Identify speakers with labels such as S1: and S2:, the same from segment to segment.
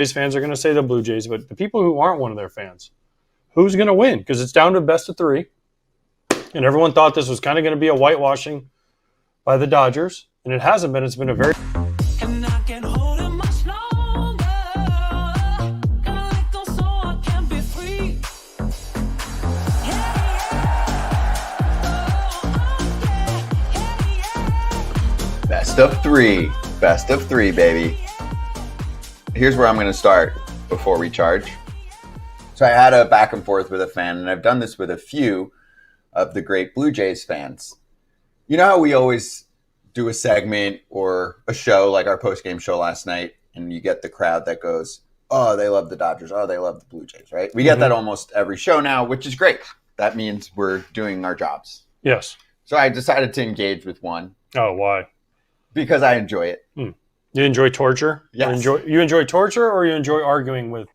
S1: Jays fans are going to say the Blue Jays, but the people who aren't one of their fans, who's going to win? Because it's down to best of 3. And everyone thought this was kind of going to be a whitewashing by the Dodgers. And it hasn't been. It's been a very...
S2: Best of three, baby. Here's where I'm going to start before we charge. So I had a back and forth with a fan, and I've done this with a few of the great Blue Jays fans. You know how we always do a segment or a show like our post-game show last night, and you get the crowd that goes, oh, they love the Dodgers, oh, they love the Blue Jays, right? We get that almost every show now, which is great. That means we're doing our jobs.
S1: Yes.
S2: So I decided to engage with one.
S1: Oh, why?
S2: Because I enjoy it.
S1: You enjoy torture?
S2: Yes.
S1: You enjoy torture, or you enjoy arguing with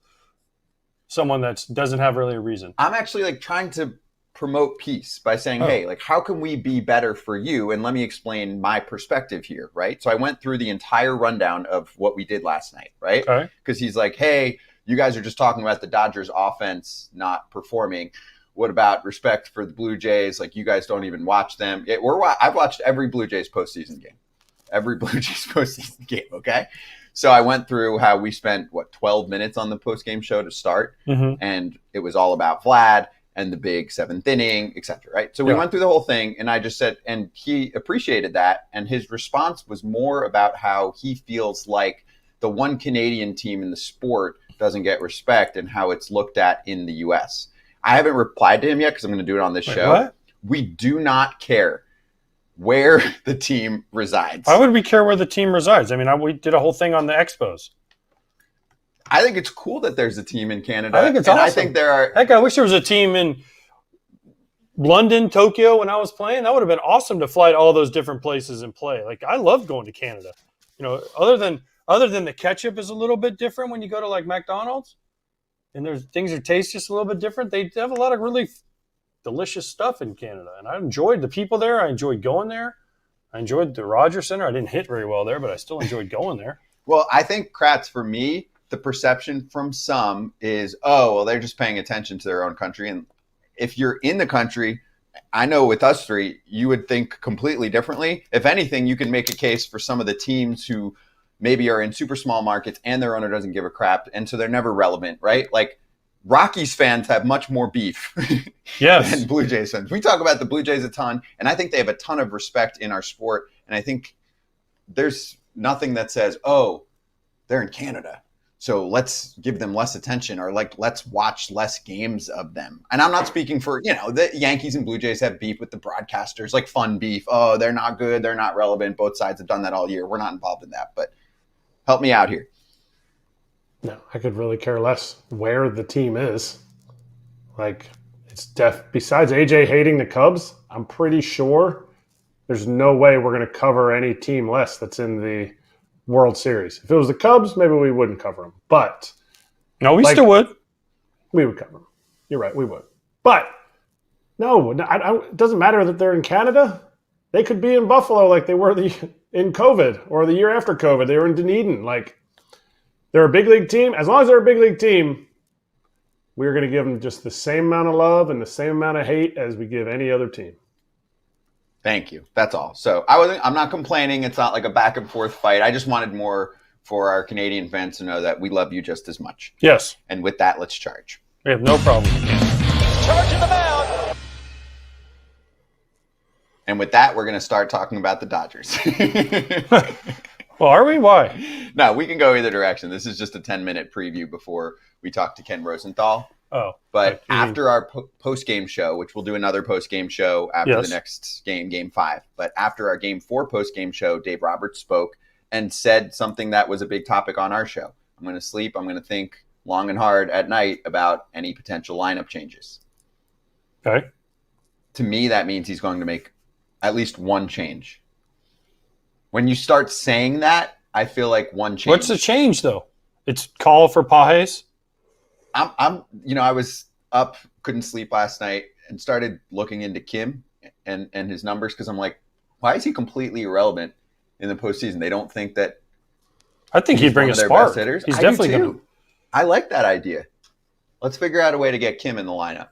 S1: someone that doesn't have really a reason?
S2: I'm actually trying to promote peace by saying, hey, how can we be better for you? And let me explain my perspective here, right? So I went through the entire rundown of what we did last night, right?
S1: Okay.
S2: Because he's like, hey, you guys are just talking about the Dodgers offense not performing. What about respect for the Blue Jays? You guys don't even watch them. I've watched every Blue Jays postseason game. Every Blue Jays postseason game, okay? So I went through how we spent, 12 minutes on the postgame show to start, and it was all about Vlad and the big 7th inning, et cetera, right? So we went through the whole thing, and I just said, and he appreciated that, and his response was more about how he feels like the one Canadian team in the sport doesn't get respect and how it's looked at in the U.S. I haven't replied to him yet because I'm going to do it on this show.
S1: What?
S2: We do not care where the team resides.
S1: Why would we care where the team resides? I mean, we did a whole thing on the Expos.
S2: I think it's cool that there's a team in Canada.
S1: I think it's awesome.
S2: I think there are...
S1: Heck, I wish there was a team in London, Tokyo when I was playing. That would have been awesome to fly to all those different places and play. I love going to Canada. Other than the ketchup is a little bit different when you go to McDonald's, and there's things that taste just a little bit different. They have a lot of really delicious stuff in Canada, and I enjoyed the people there. I enjoyed going there. I enjoyed the Rogers Center. I didn't hit very well there, but I still enjoyed going there.
S2: Well, I think, Kratz, for me, the perception from some is, they're just paying attention to their own country. And if you're in the country, I know with us three, you would think completely differently. If anything, you can make a case for some of the teams who maybe are in super small markets and their owner doesn't give a crap, and so they're never relevant, right? Rockies fans have much more beef than Blue Jays fans. We talk about the Blue Jays a ton, and I think they have a ton of respect in our sport. And I think there's nothing that says, they're in Canada, so let's give them less attention, or let's watch less games of them. And I'm not speaking for, the Yankees and Blue Jays have beef with the broadcasters, fun beef. Oh, they're not good. They're not relevant. Both sides have done that all year. We're not involved in that, but help me out here.
S3: No, I could really care less where the team is. It's besides AJ hating the Cubs, I'm pretty sure there's no way we're going to cover any team less that's in the World Series. If it was the Cubs, maybe we wouldn't cover them. But
S1: no, we still would.
S3: We would cover them. You're right, we would. But no, it doesn't matter that they're in Canada. They could be in Buffalo like they were in COVID, or the year after COVID. They were in Dunedin. They're a big league team. As long as they're a big league team, we're going to give them just the same amount of love and the same amount of hate as we give any other team.
S2: Thank you. That's all. So I'm not complaining. It's not like a back and forth fight. I just wanted more for our Canadian fans to know that we love you just as much.
S1: Yes.
S2: And with that, let's charge.
S1: We have no problem.
S4: Charging the mound.
S2: And with that, we're going to start talking about the Dodgers.
S1: Well, are we? Why?
S2: No, we can go either direction. This is just a 10-minute preview before we talk to Ken Rosenthal.
S1: Oh.
S2: But after our post-game show, which we'll do another post-game show after the next game, Game 5. But after our Game 4 post-game show, Dave Roberts spoke and said something that was a big topic on our show. I'm going to sleep. I'm going to think long and hard at night about any potential lineup changes.
S1: Okay.
S2: To me, that means he's going to make at least one change. When you start saying that, I feel like one change.
S1: What's the change, though? It's call for Pajes?
S2: I was up, couldn't sleep last night, and started looking into Kim and his numbers because I'm like, why is he completely irrelevant in the postseason? They don't think that.
S1: I think he'd bring a spark.
S2: He's
S1: definitely going to.
S2: I like that idea. Let's figure out a way to get Kim in the lineup.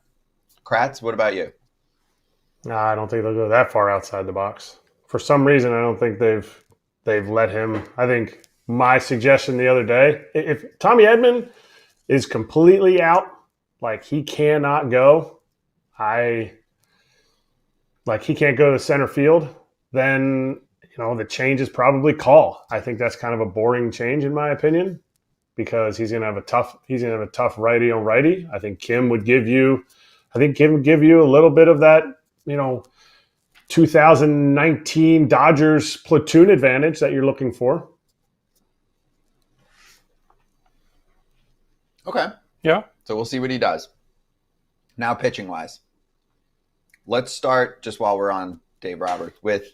S2: Kratz, what about you?
S3: No, I don't think they'll go that far outside the box. For some reason, I don't think they've let him. I think my suggestion the other day, if Tommy Edman is completely out, like he cannot go, he can't go to center field, then the change is probably Call. I think that's kind of a boring change in my opinion, because he's gonna have a tough righty on righty. I think Kim would give you a little bit of that, 2019 Dodgers platoon advantage that you're looking for.
S2: Okay.
S1: Yeah.
S2: So we'll see what he does. Now, pitching wise, let's start, just while we're on Dave Roberts, with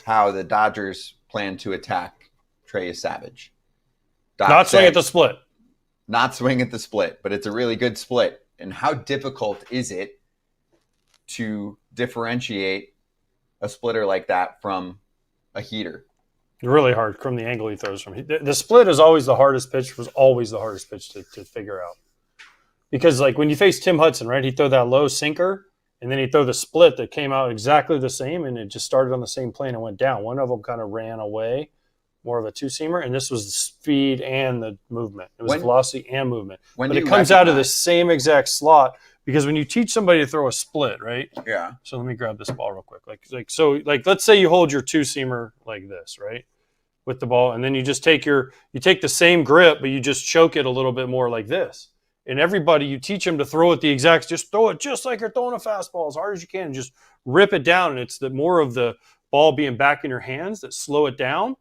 S2: how the Dodgers plan to attack Trey Yesavage.
S1: Not swing at the split.
S2: Not swing at the split, but it's a really good split. And how difficult is it to differentiate a splitter like that from a heater?
S1: Really hard from the angle he throws from. The split is always the hardest pitch. Was always the hardest pitch to figure out, because like when you face Tim Hudson, right? He'd throw that low sinker, and then he'd throw the split that came out exactly the same, and it just started on the same plane and went down. One of them kind of ran away, more of a two-seamer, and this was the speed and the movement. It was velocity and movement. But it comes out of the same exact slot, because when you teach somebody to throw a split, right?
S2: Yeah.
S1: So let me grab this ball real quick. Like let's say you hold your two-seamer like this, right? With the ball, and then you just take the same grip, but you just choke it a little bit more like this. And everybody, you teach them to throw it just throw it just like you're throwing a fastball as hard as you can, and just rip it down. And it's the more of the ball being back in your hands that slow it down.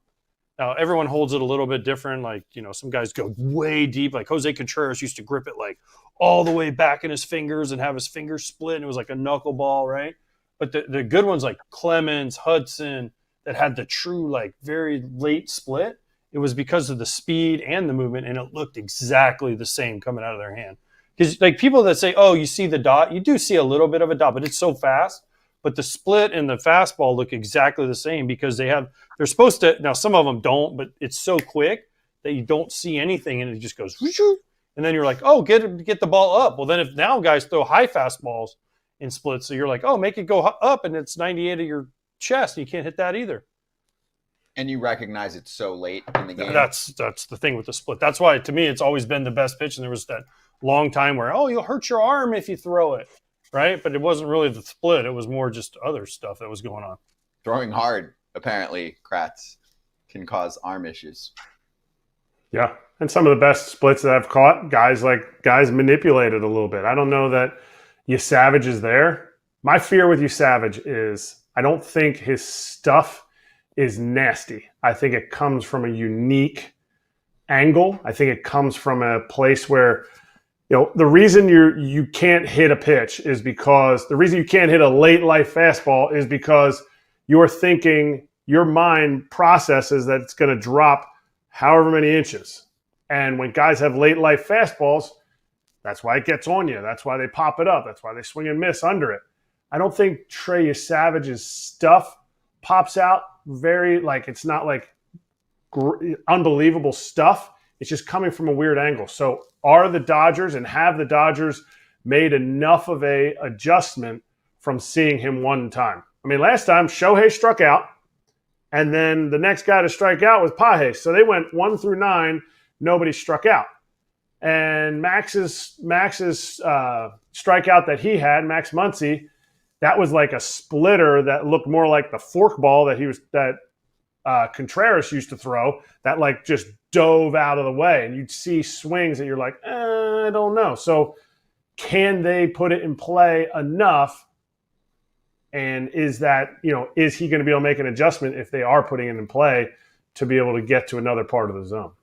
S1: Now, everyone holds it a little bit different. Like, some guys go way deep. Like Jose Contreras used to grip it like all the way back in his fingers and have his fingers split, and it was like a knuckleball, right? But the good ones like Clemens, Hudson, that had the true, like, very late split, it was because of the speed and the movement, and it looked exactly the same coming out of their hand. Because, like, people that say, oh, you see the dot, you do see a little bit of a dot, but it's so fast. But the split and the fastball look exactly the same, because they're supposed to, now some of them don't, but it's so quick that you don't see anything, and it just goes, and then you're like, oh, get the ball up. Well, then if now guys throw high fastballs in splits, so you're like, oh, make it go up, and it's 98 of your chest, and you can't hit that either.
S2: And you recognize it's so late in the game.
S1: That's the thing with the split. That's why, to me, it's always been the best pitch. And there was that long time where, oh, you'll hurt your arm if you throw it, right? But it wasn't really the split. It was more just other stuff that was going on.
S2: Throwing hard, apparently, Kratz, can cause arm issues.
S3: Yeah, and some of the best splits that I've caught, guys manipulated a little bit. I don't know that Yesavage is there. My fear with Yesavage is I don't think his stuff is nasty. I think it comes from a unique angle. I think it comes from a place where, the reason you can't hit a pitch is because the reason you can't hit a late life fastball is because you're thinking, your mind processes that it's going to drop however many inches. And when guys have late life fastballs, that's why it gets on you. That's why they pop it up. That's why they swing and miss under it. I don't think Trey Yesavage's stuff pops out it's not like unbelievable stuff. It's just coming from a weird angle. So have the Dodgers made enough of a adjustment from seeing him one time? I mean, last time Shohei struck out, and then the next guy to strike out was Pages. So they went 1 through 9, nobody struck out. And Max's strikeout that he had, Max Muncy, that was like a splitter that looked more like the forkball that Contreras used to throw, that like just dove out of the way. And you'd see swings that you're like, I don't know. So can they put it in play enough? And is he going to be able to make an adjustment if they are putting it in play to be able to get to another part of the zone?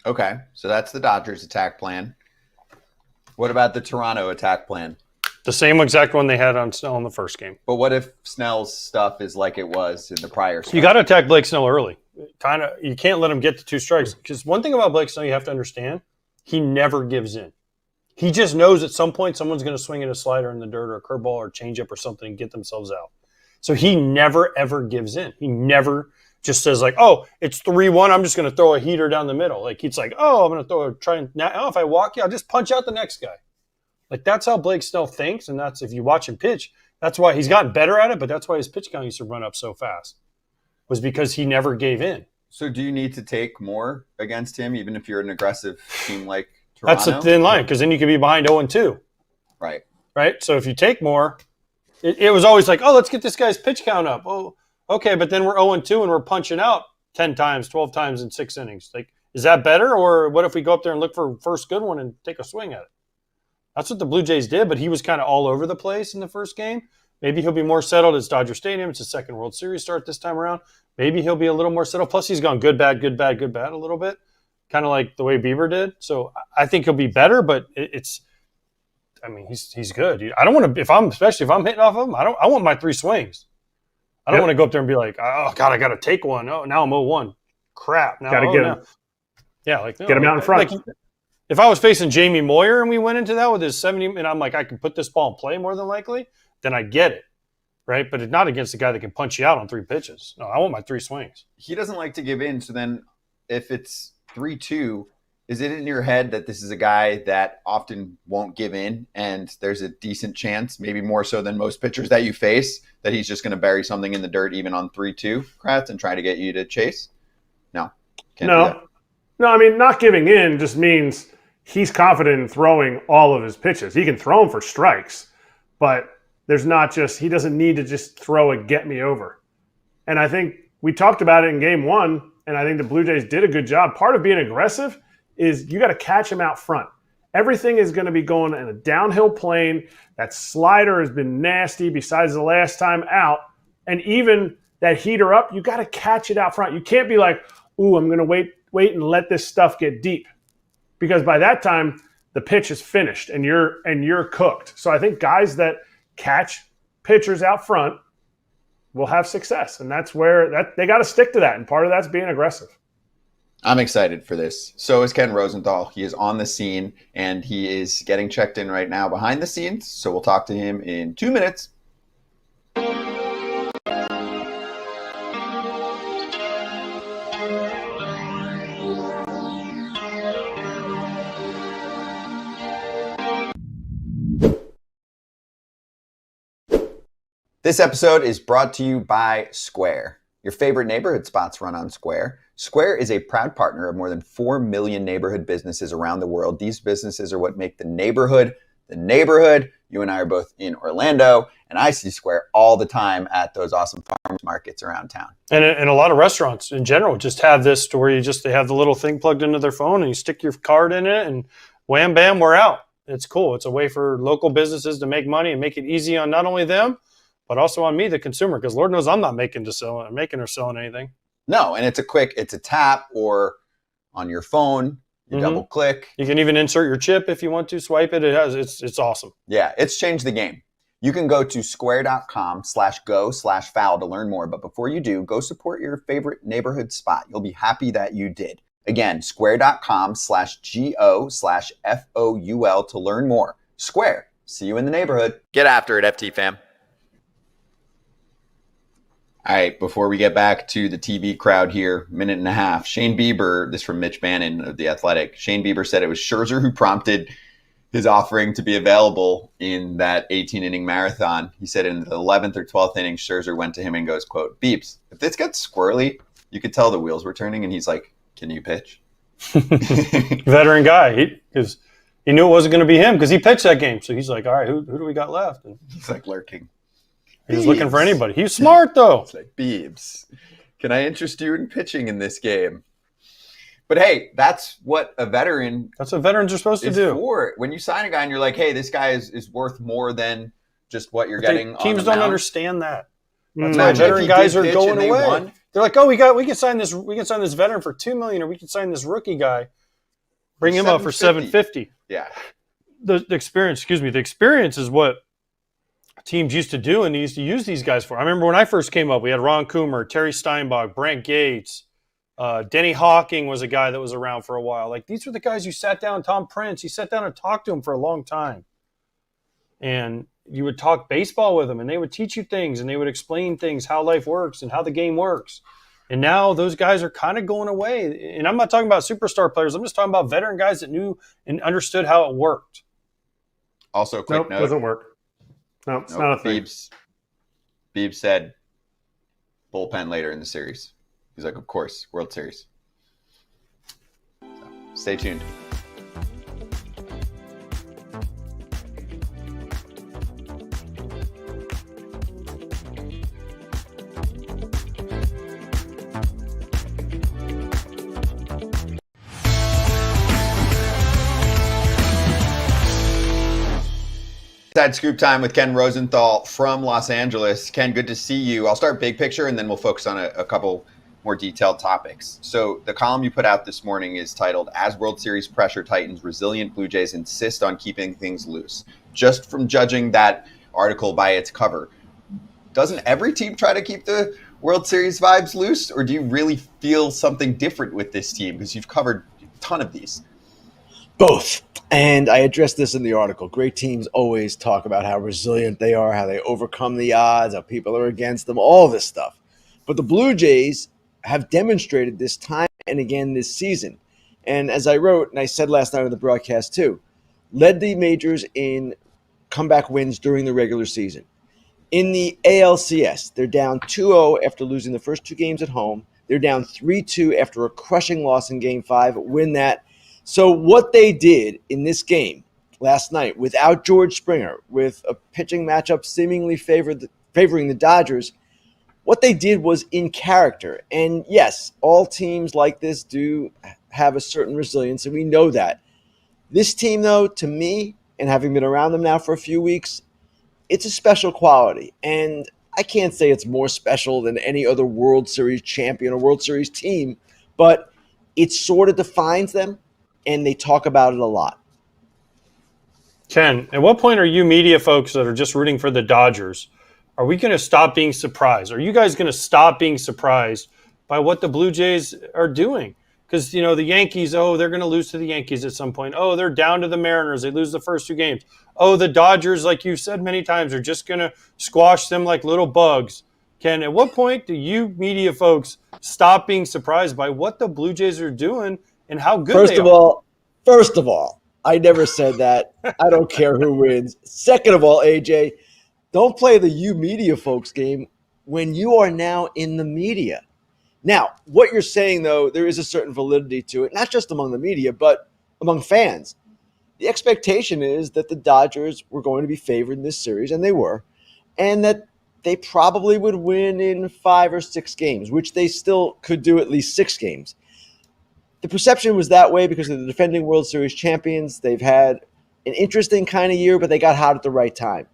S2: Okay, so that's the Dodgers attack plan. What about the Toronto attack plan?
S1: The same exact one they had on Snell in the first game.
S2: But what if Snell's stuff is like it was in the prior start?
S1: You got to attack Blake Snell early. You can't let him get to 2 strikes. Because one thing about Blake Snell you have to understand, he never gives in. He just knows at some point someone's going to swing at a slider in the dirt or a curveball or changeup or something and get themselves out. So he never, ever gives in. He never just says like, oh, it's 3-1. I'm just going to throw a heater down the middle. Like it's like, oh, I'm going to try and now if I walk you, I'll just punch out the next guy. Like that's how Blake Snell thinks, and that's if you watch him pitch. That's why he's gotten better at it, but that's why his pitch count used to run up so fast. Was because he never gave in.
S2: So do you need to take more against him, even if you're an aggressive team like Toronto?
S1: That's a thin line because then you could be behind 0-2.
S2: Right.
S1: Right. So if you take more, it was always like, oh, let's get this guy's pitch count up. Oh, okay, but then we're 0-2 and we're punching out 10 times, 12 times in 6 innings. Like, is that better, or what if we go up there and look for first good one and take a swing at it? That's what the Blue Jays did, but he was kind of all over the place in the first game. Maybe he'll be more settled. It's Dodger Stadium. It's his second World Series start this time around. Maybe he'll be a little more settled. Plus, he's gone good, bad, good, bad, good, bad a little bit, kind of like the way Bieber did. So I think he'll be better, but it's – I mean, he's good. I don't want to – especially if I'm hitting off of him, I want my 3 swings. I don't want to go up there and be like, oh, God, I got to take one. Oh, now I'm 0-1. Crap. Now,
S3: got to get him.
S1: Yeah, like –
S3: get him out in front.
S1: Like, if I was facing Jamie Moyer and we went into that with his 70 – and I'm like, I can put this ball in play more than likely, then I get it, right? But it's not against a guy that can punch you out on 3 pitches. No, I want my 3 swings.
S2: He doesn't like to give in, so then if it's 3-2, is it in your head that this is a guy that often won't give in and there's a decent chance, maybe more so than most pitchers that you face, that he's just going to bury something in the dirt even on 3-2, Kratz, and try to get you to chase? No. Can't do that.
S3: No, I mean, not giving in just means – he's confident in throwing all of his pitches. He can throw them for strikes, but there's not just – he doesn't need to just throw a get me over. And I think we talked about it in game 1, and I think the Blue Jays did a good job. Part of being aggressive is you got to catch him out front. Everything is going to be going in a downhill plane. That slider has been nasty besides the last time out. And even that heater up, you got to catch it out front. You can't be like, ooh, I'm going to wait and let this stuff get deep. Because by that time, the pitch is finished and you're cooked. So I think guys that catch pitchers out front will have success. And that's where they got to stick to that. And part of that's being aggressive.
S2: I'm excited for this. So is Ken Rosenthal. He is on the scene, and he is getting checked in right now behind the scenes. So we'll talk to him in 2 minutes. This episode is brought to you by Square. Your favorite neighborhood spots run on Square. Square is a proud partner of more than 4 million neighborhood businesses around the world. These businesses are what make the neighborhood the neighborhood. You and I are both in Orlando, and I see Square all the time at those awesome farmers markets around town.
S1: And a lot of restaurants in general just have this to where they have the little thing plugged into their phone, and you stick your card in it, and wham, bam, we're out. It's cool. It's a way for local businesses to make money and make it easy on not only them, but also on me, the consumer, because Lord knows I'm not making or selling anything.
S2: No, and it's a tap or on your phone, you double click.
S1: You can even insert your chip if you want to, swipe it. It's awesome.
S2: Yeah, it's changed the game. You can go to square.com/go/foul to learn more. But before you do, go support your favorite neighborhood spot. You'll be happy that you did. Again, square.com/go/FOUL to learn more. Square. See you in the neighborhood. Get after it, FT fam. All right, before we get back to the TV crowd here, minute and a half. Shane Bieber, this from Mitch Bannon of The Athletic. Shane Bieber said it was Scherzer who prompted his offering to be available in that 18-inning marathon. He said in the 11th or 12th inning, Scherzer went to him and goes, quote, "Beeps, if this gets squirrely, you could tell the wheels were turning." And he's like, "Can you pitch?"
S1: Veteran guy. He knew it wasn't going to be him because he pitched that game. So he's like, all right, who do we got left? And
S2: he's like lurking.
S1: He was looking for anybody. He's smart, though.
S2: It's like, "Beebs, can I interest you in pitching in this game?" But hey, that's what a veteran.
S1: That's what veterans are supposed to do.
S2: For. When you sign a guy and you're like, "Hey, this guy is worth more than just what you're getting."
S1: Teams don't understand that. That's why
S2: Imagine
S1: veteran guys are going away.
S2: Won.
S1: They're like, "Oh, we can sign this veteran for $2 million, or we can sign this rookie guy, bring him up for $750."
S2: Yeah.
S1: The experience is what teams used to do, and they used to use these guys for. I remember when I first came up, we had Ron Coomer, Terry Steinbach, Brent Gates, Denny Hawking was a guy that was around for a while. Like, these were the guys you sat down, Tom Prince, you sat down and talked to him for a long time. And you would talk baseball with them, and they would teach you things, and they would explain things, how life works and how the game works. And now those guys are kind of going away. And I'm not talking about superstar players. I'm just talking about veteran guys that knew and understood how it worked.
S2: Also, quick note.
S3: Doesn't work. No, it's not a thing.
S2: Beebs said bullpen later in the series. He's like, of course, World Series. So, stay tuned. Inside Scoop Time with Ken Rosenthal from Los Angeles. Ken, good to see you. I'll start big picture and then we'll focus on a couple more detailed topics. So the column you put out this morning is titled, As World Series Pressure Tightens, Resilient Blue Jays Insist on Keeping Things Loose. Just from judging that article by its cover, doesn't every team try to keep the World Series vibes loose? Or do you really feel something different with this team? Because you've covered a ton of these.
S5: Both. And I addressed this in the article. Great teams always talk about how resilient they are, how they overcome the odds, how people are against them, all this stuff. But the Blue Jays have demonstrated this time and again this season. And as I wrote, and I said last night on the broadcast too, led the majors in comeback wins during the regular season. In the ALCS, they're down 2-0 after losing the first two games at home. They're down 3-2 after a crushing loss in Game 5, win that. So what they did in this game last night without George Springer, with a pitching matchup seemingly favoring the Dodgers, what they did was in character. And yes, all teams like this do have a certain resilience, and we know that. This team, though, to me, and having been around them now for a few weeks, it's a special quality. And I can't say it's more special than any other World Series champion or World Series team, but it sort of defines them. And they talk about it a lot.
S1: Ken, at what point are you media folks that are just rooting for the Dodgers, are we going to stop being surprised? Are you guys going to stop being surprised by what the Blue Jays are doing? Because, you know, the Yankees, they're going to lose to the Yankees at some point. They're down to the Mariners. They lose the first two games. The Dodgers, like you've said many times, are just going to squash them like little bugs. Ken, at what point do you media folks stop being surprised by what the Blue Jays are doing and how good they are?
S5: First of all, I never said that. I don't care who wins. Second of all, AJ, don't play the you media folks game when you are now in the media. Now, what you're saying, though, there is a certain validity to it, not just among the media, but among fans. The expectation is that the Dodgers were going to be favored in this series, and they were, and that they probably would win in 5 or 6 games, which they still could do at least 6 games. The perception was that way because of the defending World Series champions. They've had an interesting kind of year, but they got hot at the right time.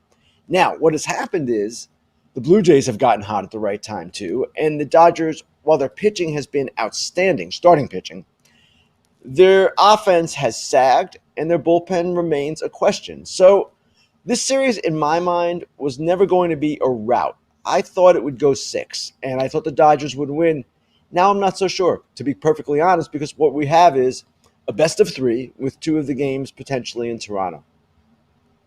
S5: Now, what has happened is the Blue Jays have gotten hot at the right time too, and the Dodgers, while their pitching has been outstanding, starting pitching, their offense has sagged and their bullpen remains a question. So this series, in my mind, was never going to be a rout. I thought it would go 6, and I thought the Dodgers would win. Now I'm not so sure, to be perfectly honest, because what we have is a best of 3 with 2 of the games potentially in Toronto.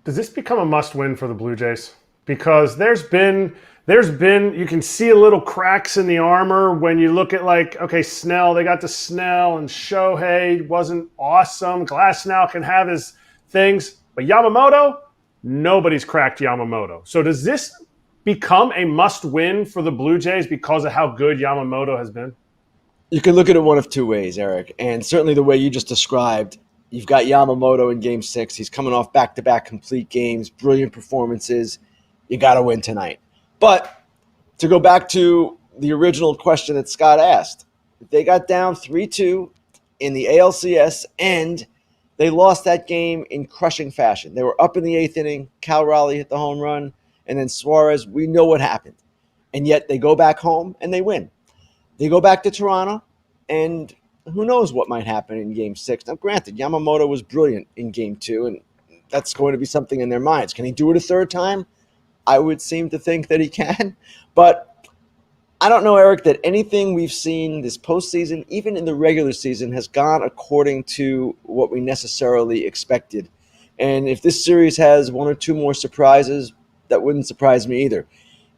S3: Does this become a must-win for the Blue Jays? Because there's been you can see a little cracks in the armor when you look at Snell. They got to Snell, and Shohei wasn't awesome. Glasnow can have his things, but Yamamoto, nobody's cracked Yamamoto. So does this become a must-win for the Blue Jays because of how good Yamamoto has been?
S5: You can look at it one of 2 ways, Erik, and certainly the way you just described. You've got Yamamoto in Game 6. He's coming off back-to-back complete games, brilliant performances. You got to win tonight. But to go back to the original question that Scott asked, they got down 3-2 in the ALCS, and they lost that game in crushing fashion. They were up in the 8th inning. Cal Raleigh hit the home run. And then Suarez, we know what happened. And yet they go back home and they win. They go back to Toronto, and who knows what might happen in Game 6. Now, granted, Yamamoto was brilliant in Game 2, and that's going to be something in their minds. Can he do it a third time? I would seem to think that he can. But I don't know, Erik, that anything we've seen this postseason, even in the regular season, has gone according to what we necessarily expected. And if this series has 1 or 2 more surprises, that wouldn't surprise me either.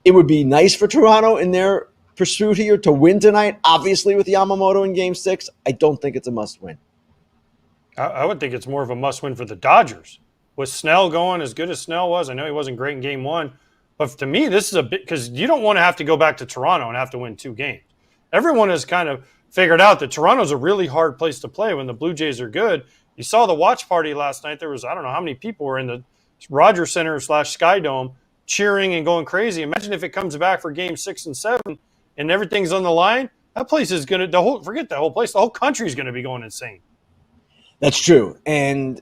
S5: It would be nice for Toronto in their pursuit here to win tonight. Obviously, with Yamamoto in Game 6, I don't think it's a must-win.
S1: I would think it's more of a must-win for the Dodgers. With Snell going as good as Snell was, I know he wasn't great in Game 1, but to me, this is a bit because you don't want to have to go back to Toronto and have to win 2 games. Everyone has kind of figured out that Toronto's a really hard place to play when the Blue Jays are good. You saw the watch party last night. There was, I don't know how many people were in the Rogers Center / Sky Dome cheering and going crazy. Imagine if it comes back for Game 6 and 7 and everything's on the line. That place is going to, forget the whole place, the whole country is going to be going insane.
S5: That's true. And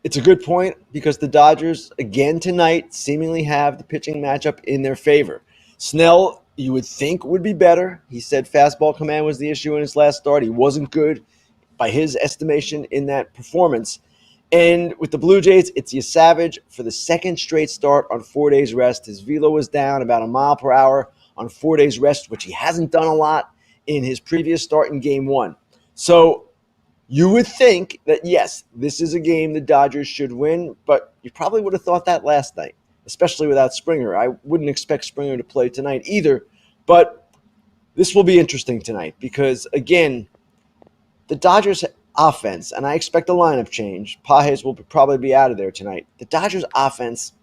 S5: it's a good point because the Dodgers, again tonight, seemingly have the pitching matchup in their favor. Snell, you would think, would be better. He said fastball command was the issue in his last start. He wasn't good by his estimation in that performance. And with the Blue Jays, it's Yesavage for the second straight start on 4 days rest. His velo was down about a mile per hour on 4 days rest, which he hasn't done a lot in his previous start in Game 1. So you would think that, yes, this is a game the Dodgers should win, but you probably would have thought that last night, especially without Springer. I wouldn't expect Springer to play tonight either, but this will be interesting tonight because, again, the Dodgers offense, and I expect a lineup change. Pujols will probably be out of there tonight. The Dodgers offense,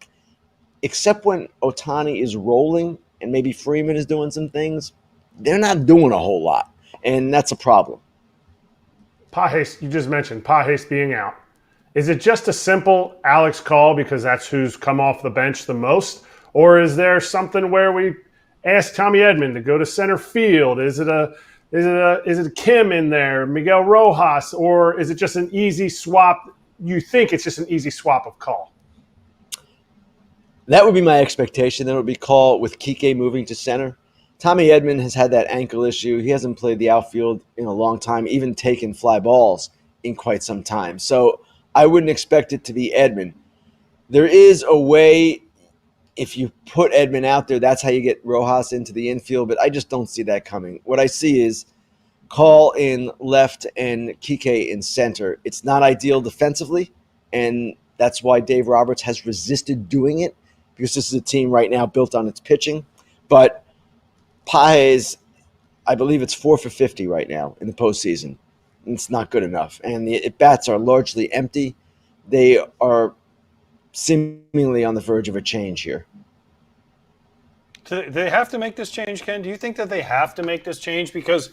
S5: except when Ohtani is rolling and maybe Freeman is doing some things, they're not doing a whole lot, and that's a problem.
S3: Pujols, you just mentioned Pujols being out. Is it just a simple Alex call because that's who's come off the bench the most? Or is there something where we ask Tommy Edman to go to center field? Is it Kim in there, Miguel Rojas, or is it just an easy swap? You think it's just an easy swap of call?
S5: That would be my expectation. That it would be call with Kike moving to center. Tommy Edman has had that ankle issue. He hasn't played the outfield in a long time, even taken fly balls in quite some time. So I wouldn't expect it to be Edman. There is a way, if you put Edman out there, that's how you get Rojas into the infield, but I just don't see that coming. What I see is call in left and Kike in center. It's not ideal defensively, and that's why Dave Roberts has resisted doing it, because this is a team right now built on its pitching. But Pujols, I believe it's 4 for 50 right now in the postseason. It's not good enough. And the at-bats are largely empty. They are seemingly on the verge of a change here.
S1: Do they have to make this change, Ken? Do you think that they have to make this change? Because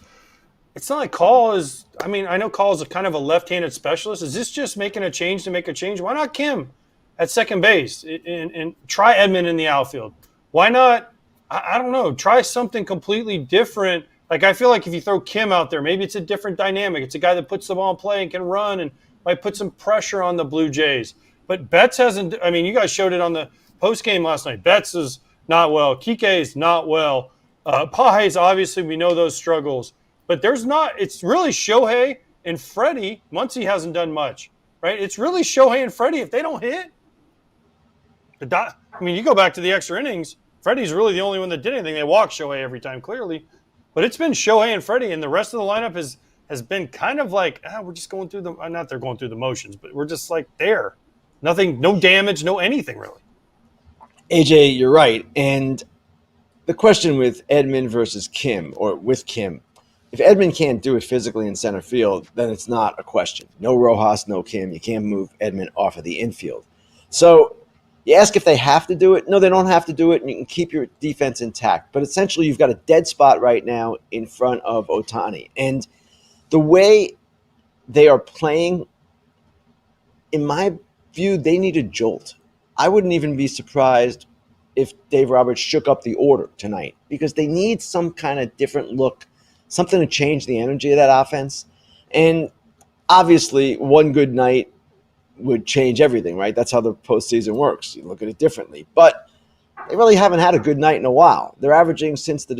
S1: it's not like Call is – I mean, I know Call is a kind of a left-handed specialist. Is this just making a change to make a change? Why not Kim at second base and try Edman in the outfield? Why not – I don't know, try something completely different. Like, I feel like if you throw Kim out there, maybe it's a different dynamic. It's a guy that puts the ball in play and can run and might put some pressure on the Blue Jays. But Betts hasn't – I mean, you guys showed it on the postgame last night. Betts is not well. Kike is not well. Pujols, obviously, we know those struggles. But there's not – it's really Shohei and Freddie. Muncy hasn't done much, right? It's really Shohei and Freddie. If they don't hit, I mean, you go back to the extra innings – Freddie's really the only one that did anything. They walk Shohei every time, clearly. But it's been Shohei and Freddie, and the rest of the lineup has been kind of like, we're just going through the – not they're going through the motions, but we're just like there. Nothing, no damage, no anything really.
S5: AJ, you're right. And the question with Edman versus Kim, or with Kim, if Edman can't do it physically in center field, then it's not a question. No Rojas, no Kim. You can't move Edman off of the infield. So – you ask if they have to do it. No, they don't have to do it, and you can keep your defense intact. But essentially, you've got a dead spot right now in front of Ohtani. And the way they are playing, in my view, they need a jolt. I wouldn't even be surprised if Dave Roberts shook up the order tonight, because they need some kind of different look, something to change the energy of that offense. And obviously, one good night would change everything, right? That's how the postseason works. You look at it differently. But they really haven't had a good night in a while. They're averaging since the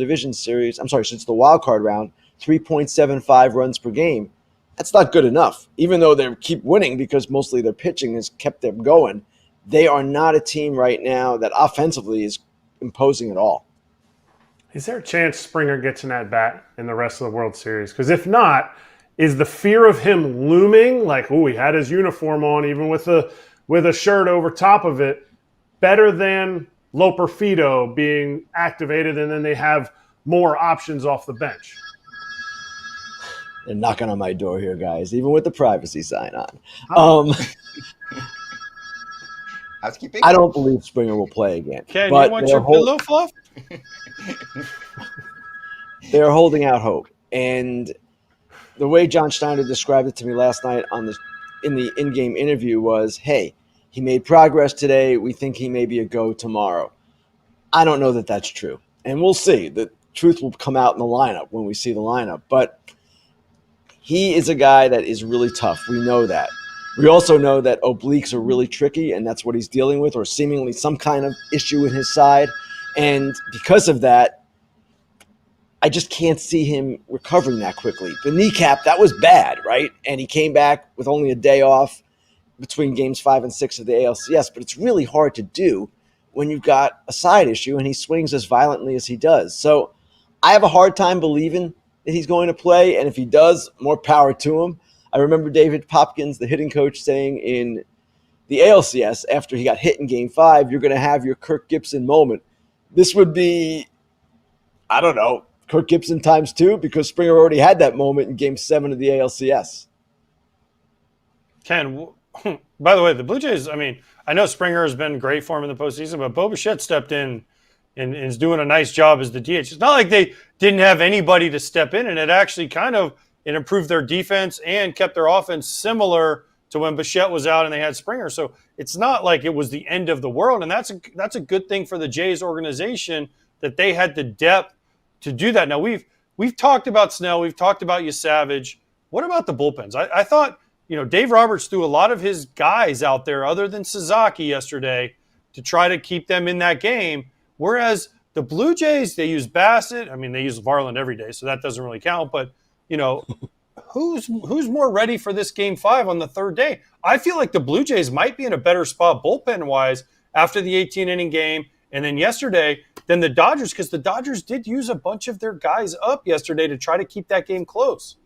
S5: wild card round, 3.75 runs per game. That's not good enough. Even though they keep winning because mostly their pitching has kept them going, they are not a team right now that offensively is imposing at all.
S3: Is there a chance Springer gets an at-bat in the rest of the World Series? Because if not, is the fear of him looming, like, he had his uniform on, even with a shirt over top of it, better than Loper Fido being activated, and then they have more options off the bench.
S5: They're knocking on my door here, guys, even with the privacy sign on.
S2: Housekeeping.
S5: I don't believe Springer will play again.
S1: Ken,
S5: but
S1: you want your pillow fluff?
S5: They're holding out hope. And the way John Steiner described it to me last night in the in-game interview was, hey, he made progress today. We think he may be a go tomorrow. I don't know that that's true. And we'll see. The truth will come out in the lineup when we see the lineup. But he is a guy that is really tough. We know that. We also know that obliques are really tricky, and that's what he's dealing with, or seemingly some kind of issue in his side. And because of that, I just can't see him recovering that quickly. The kneecap, that was bad, right? And he came back with only a day off between games 5 and 6 of the ALCS, but it's really hard to do when you've got a side issue and he swings as violently as he does. So I have a hard time believing that he's going to play, and if he does, more power to him. I remember David Popkins, the hitting coach, saying in the ALCS after he got hit in Game 5, you're going to have your Kirk Gibson moment. This would be, I don't know, Kirk Gibson times 2, because Springer already had that moment in Game 7 of the ALCS.
S1: Ken, by the way, the Blue Jays, I mean, I know Springer has been great for him in the postseason, but Bo Bichette stepped in and is doing a nice job as the DH. It's not like they didn't have anybody to step in, and it actually it improved their defense and kept their offense similar to when Bichette was out and they had Springer. So it's not like it was the end of the world, and that's a good thing for the Jays organization that they had the depth to do that. Now, we've talked about Snell. We've talked about Yesavage. What about the bullpens? I thought, Dave Roberts threw a lot of his guys out there other than Sasaki yesterday to try to keep them in that game, whereas the Blue Jays, they use Bassett. I mean, they use Varland every day, so that doesn't really count, but who's more ready for this Game 5 on the third day? I feel like the Blue Jays might be in a better spot bullpen-wise after the 18-inning game and then yesterday than the Dodgers, because the Dodgers did use a bunch of their guys up yesterday to try to keep that game close.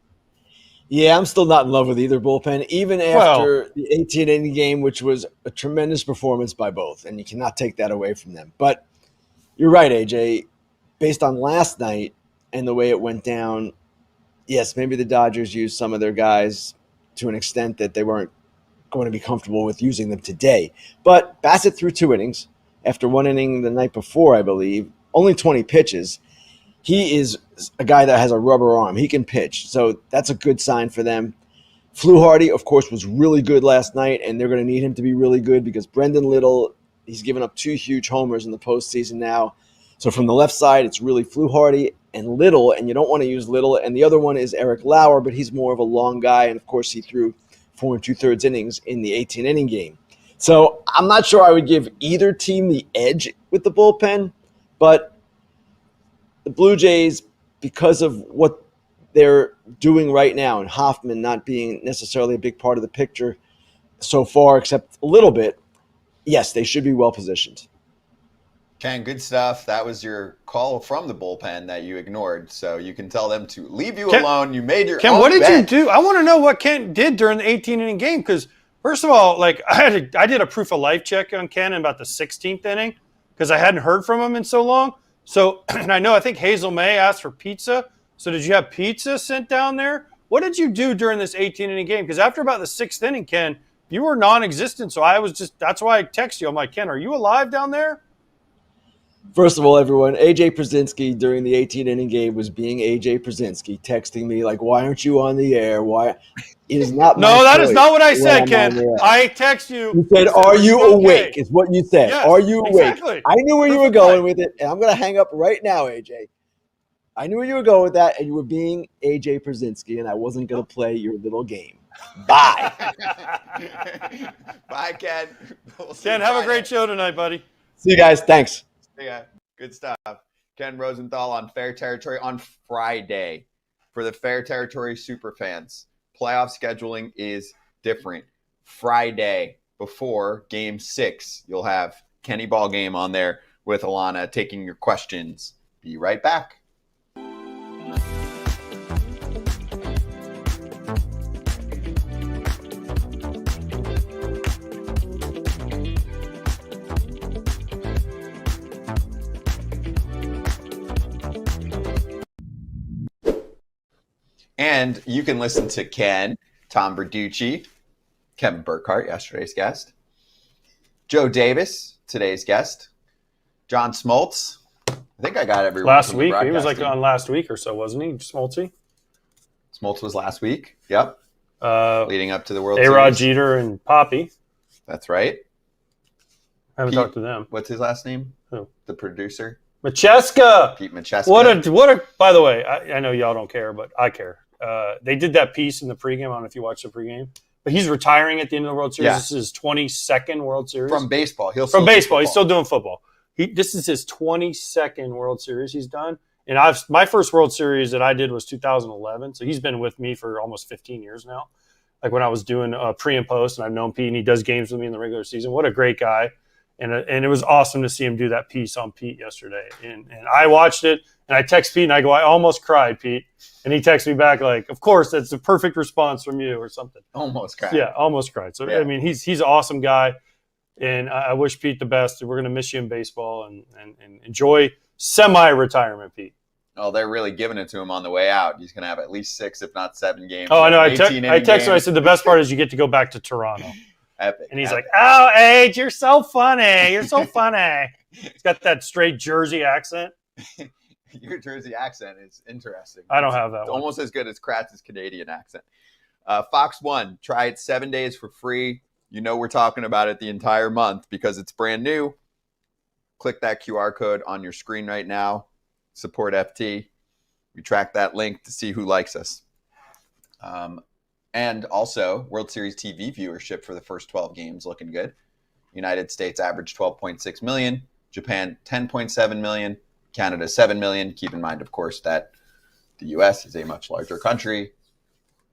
S5: Yeah, I'm still not in love with either bullpen, even after the 18-inning game, which was a tremendous performance by both, and you cannot take that away from them. But you're right, AJ. Based on last night and the way it went down, yes, maybe the Dodgers used some of their guys to an extent that they weren't going to be comfortable with using them today. But Bassett threw 2 innings after 1 inning the night before, I believe, only 20 pitches. He is a guy that has a rubber arm. He can pitch, so that's a good sign for them. Fluharty, of course, was really good last night, and they're going to need him to be really good because Brendan Little, he's given up 2 huge homers in the postseason now. So from the left side, it's really Fluharty and Little, and you don't want to use Little. And the other one is Erik Lauer, but he's more of a long guy, and of course he threw 4 2/3 innings in the 18-inning game. So I'm not sure I would give either team the edge with the bullpen, but the Blue Jays, because of what they're doing right now, and Hoffman not being necessarily a big part of the picture so far, except a little bit, yes, they should be well positioned.
S2: Ken, good stuff. That was your call from the bullpen that you ignored, so you can tell them to leave you alone. You made your own
S1: what did
S2: bet.
S1: you do? I want to know what Ken did during the 18-inning game, because first of all, I did a proof of life check on Ken in about the 16th inning because I hadn't heard from him in so long. So, and I think Hazel May asked for pizza. So did you have pizza sent down there? What did you do during this 18-inning game? Because after about the 6th inning, Ken, you were non-existent. So that's why I text you. I'm like, Ken, are you alive down there?
S5: First of all, everyone, A.J. Pierzynski during the 18-inning game was being A.J. Pierzynski, texting me like, why aren't you on the air? Why? It is not my
S1: No, that is
S5: choice
S1: not what I said,
S5: when I'm
S1: Ken. I text you.
S5: You said, are you awake? Is what you said.
S1: Yes,
S5: are you awake?
S1: exactly.
S5: I knew where you were going with it, and I'm going to hang up right now, A.J. I knew where you were going with that, and you were being A.J. Pierzynski, and I wasn't going to play your little game. Bye.
S2: Bye, Ken.
S1: Ken, have a great show tonight, buddy.
S5: See you guys. Thanks.
S2: Yeah, good stuff. Ken Rosenthal on Fair Territory on Friday for the Fair Territory superfans. Playoff scheduling is different. Friday before Game 6, you'll have Kenny Ball Game on there with Alana taking your questions. Be right back. And you can listen to Ken, Tom Verducci, Kevin Burkhardt, yesterday's guest, Joe Davis, today's guest, John Smoltz. I think I got everyone.
S1: Last week. He was like on last week or so, wasn't he, Smoltzy?
S2: Smoltz was last week. Yep. Leading up to the World
S1: A-Rod,
S2: Series.
S1: Jeter, and Poppy.
S2: That's right.
S1: I haven't talked to them.
S2: What's his last name?
S1: Who?
S2: The producer.
S1: Macheska.
S2: Pete Macheska.
S1: What a. By the way, I know y'all don't care, but I care. They did that piece in the pregame. I don't know if you watched the pregame, but he's retiring at the end of the World Series.
S2: Yeah.
S1: This is his 22nd World Series
S2: From baseball.
S1: From baseball. He's still doing football. This is his 22nd World Series he's done. And my first World Series that I did was 2011. So he's been with me for almost 15 years now. Like when I was doing pre and post, and I've known Pete, and he does games with me in the regular season. What a great guy. And it was awesome to see him do that piece on Pete yesterday. And I watched it, and I text Pete, and I go, I almost cried, Pete. And he texts me back like, of course, that's the perfect response from you or something.
S2: Almost cried.
S1: Yeah, almost cried. So,
S2: Yeah.
S1: I mean, he's an awesome guy, and I wish Pete the best. We're going to miss you in baseball and enjoy semi-retirement, Pete.
S2: Oh, they're really giving it to him on the way out. He's going to have at least 6, if not 7 games.
S1: Oh, I know. I
S2: 18 inning
S1: texted him. I
S2: games.
S1: said, the best part is you get to go back to Toronto.
S2: Epic.
S1: And he's
S2: epic.
S1: like, oh, Age, you're so funny. You're so funny. He's got that straight Jersey accent.
S2: Your Jersey accent is interesting.
S1: I don't have that
S2: It's
S1: one.
S2: almost as good as Kratz's Canadian accent. Fox One, try it 7 days for free. You know we're talking about it the entire month because it's brand new. Click that QR code on your screen right now. Support FT. We track that link to see who likes us. And also, World Series TV viewership for the first 12 games looking good. United States averaged 12.6 million. Japan, 10.7 million. Canada, 7 million. Keep in mind, of course, that the U.S. is a much larger country.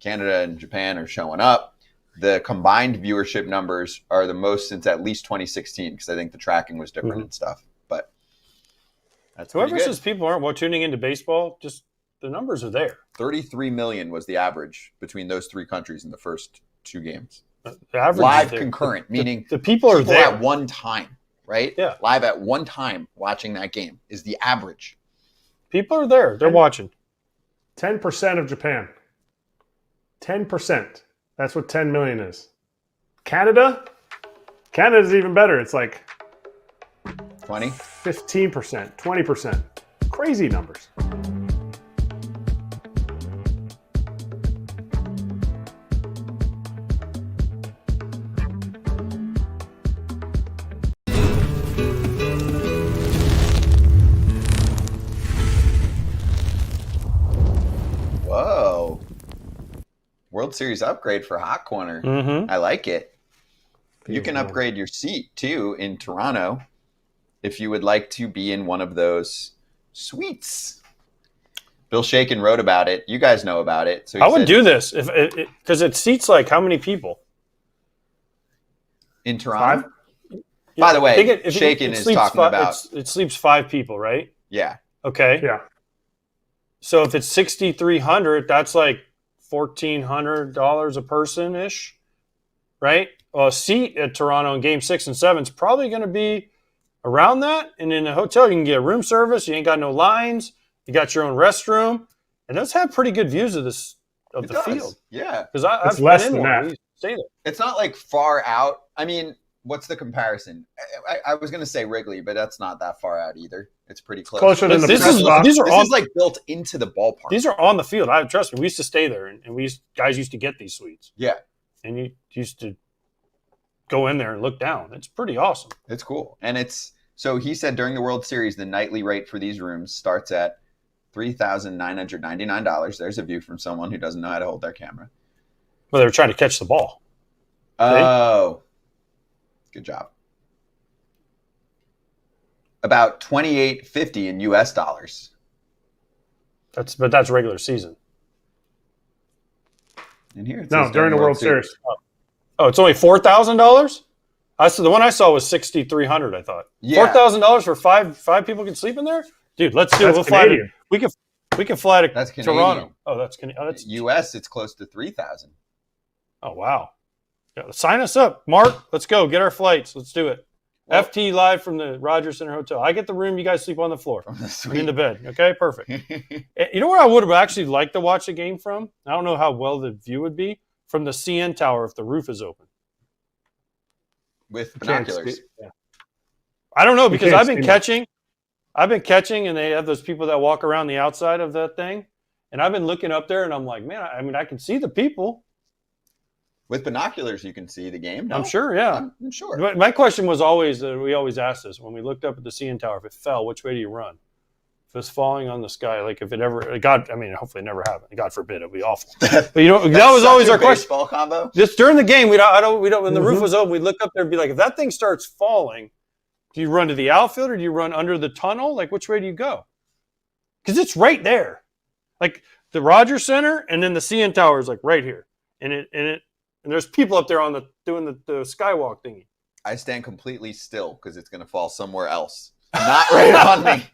S2: Canada and Japan are showing up. The combined viewership numbers are the most since at least 2016 because I think the tracking was different and stuff. But that's
S1: Whoever
S2: pretty good.
S1: says people aren't tuning into baseball, just the numbers are there.
S2: 33 million was the average between those 3 countries in the first 2 games.
S1: The average is
S2: Live
S1: there.
S2: concurrent, meaning
S1: the people are
S2: people
S1: there.
S2: at one time, right?
S1: Yeah.
S2: Live at one time watching that game is the average.
S1: People are there. They're watching.
S3: 10% of Japan. 10%. That's what 10 million is. Canada? Canada's even better. It's like
S2: 20?
S3: 15%, 20%. Crazy numbers.
S2: Whoa. World Series upgrade for Hot Corner.
S1: Mm-hmm.
S2: I like it. You can
S3: Beautiful.
S2: upgrade your seat too in Toronto if you would like to be in one of those suites. Bill Shaken wrote about it. You guys know about it. So he
S1: I would
S2: said,
S1: do this if because it seats like how many people?
S2: in Toronto.
S3: 5?
S2: By the way,
S1: If it
S2: Shaken is
S1: sleeps
S2: talking about
S1: it sleeps 5 people, right?
S2: yeah.
S1: Okay.
S3: Yeah.
S1: So if it's 6,300, that's like $1,400 a person ish, right? Well, a seat at Toronto in Game 6 and 7 is probably going to be around that. And in a hotel, you can get room service. You ain't got no lines. You got your own restroom, and those have pretty good views of
S2: It
S1: the
S2: does.
S1: field.
S2: Yeah.
S1: Because I've
S3: It's less
S1: been in
S3: than
S1: one.
S3: that.
S1: We used to stay there.
S2: It's not like far out. I mean, what's the comparison? I was going to say Wrigley, but that's not that far out either. It's pretty close.
S3: Closer than the
S1: This
S3: press
S1: is-
S3: box.
S1: these are
S2: This
S1: on-
S2: is like built into the ballpark.
S1: These are on the field. Trust me, we used to stay there, and guys used to get these suites,
S2: yeah,
S1: and you used to go in there and look down. It's pretty awesome.
S2: it's cool. And it's so he said during the World Series, the nightly rate for these rooms starts at $3,999. There's a view from someone who doesn't know how to hold their camera.
S1: Well, they were trying to catch the ball.
S2: Oh, good job. About $28.50 in US dollars.
S1: But that's regular season.
S2: And here it
S3: No,
S2: says
S3: during the World Series.
S1: Oh, it's only $4,000. The one I saw was $6,300. I thought
S2: Yeah.
S1: $4,000 for five people can sleep in there, dude. Let's do it.
S3: That's
S1: We'll fly to,
S3: Canadian.
S1: we can fly to
S2: That's Canadian.
S1: Toronto. Oh, that's Canadian. Oh, that's
S2: US, it's close to 3,000.
S1: oh wow. Yeah, sign us up, Mark. Let's go get our flights. Let's do it. FT live from the Rogers Center Hotel. I get the room. You guys sleep on the floor. In the bed. Okay, perfect. You know where I would have actually liked to watch the game from? I don't know how well the view would be. From the CN Tower if the roof is open.
S2: With binoculars.
S3: Yeah.
S1: I don't know because I've been
S3: catching,
S1: and they have those people that walk around the outside of that thing. And I've been looking up there and I'm like, man, I mean, I can see the people.
S2: With binoculars, you can see the game. No?
S1: I'm sure, yeah.
S2: I'm sure.
S1: My question was always, we always asked this when we looked up at the CN Tower, if it fell, which way do you run? If it's falling on the sky, like if it ever, God, I mean, hopefully it never happened. God forbid, it'd be awful. But that was always our question.
S2: Baseball combo.
S1: Just during the game, we don't. When the roof was open, we'd look up there and be like, if that thing starts falling, do you run to the outfield or do you run under the tunnel? Like, which way do you go? Because it's right there, like the Rogers Center, and then the CN Tower is like right here, and there's people up there doing the skywalk thingy.
S2: I stand completely still because it's going to fall somewhere else, not right on me.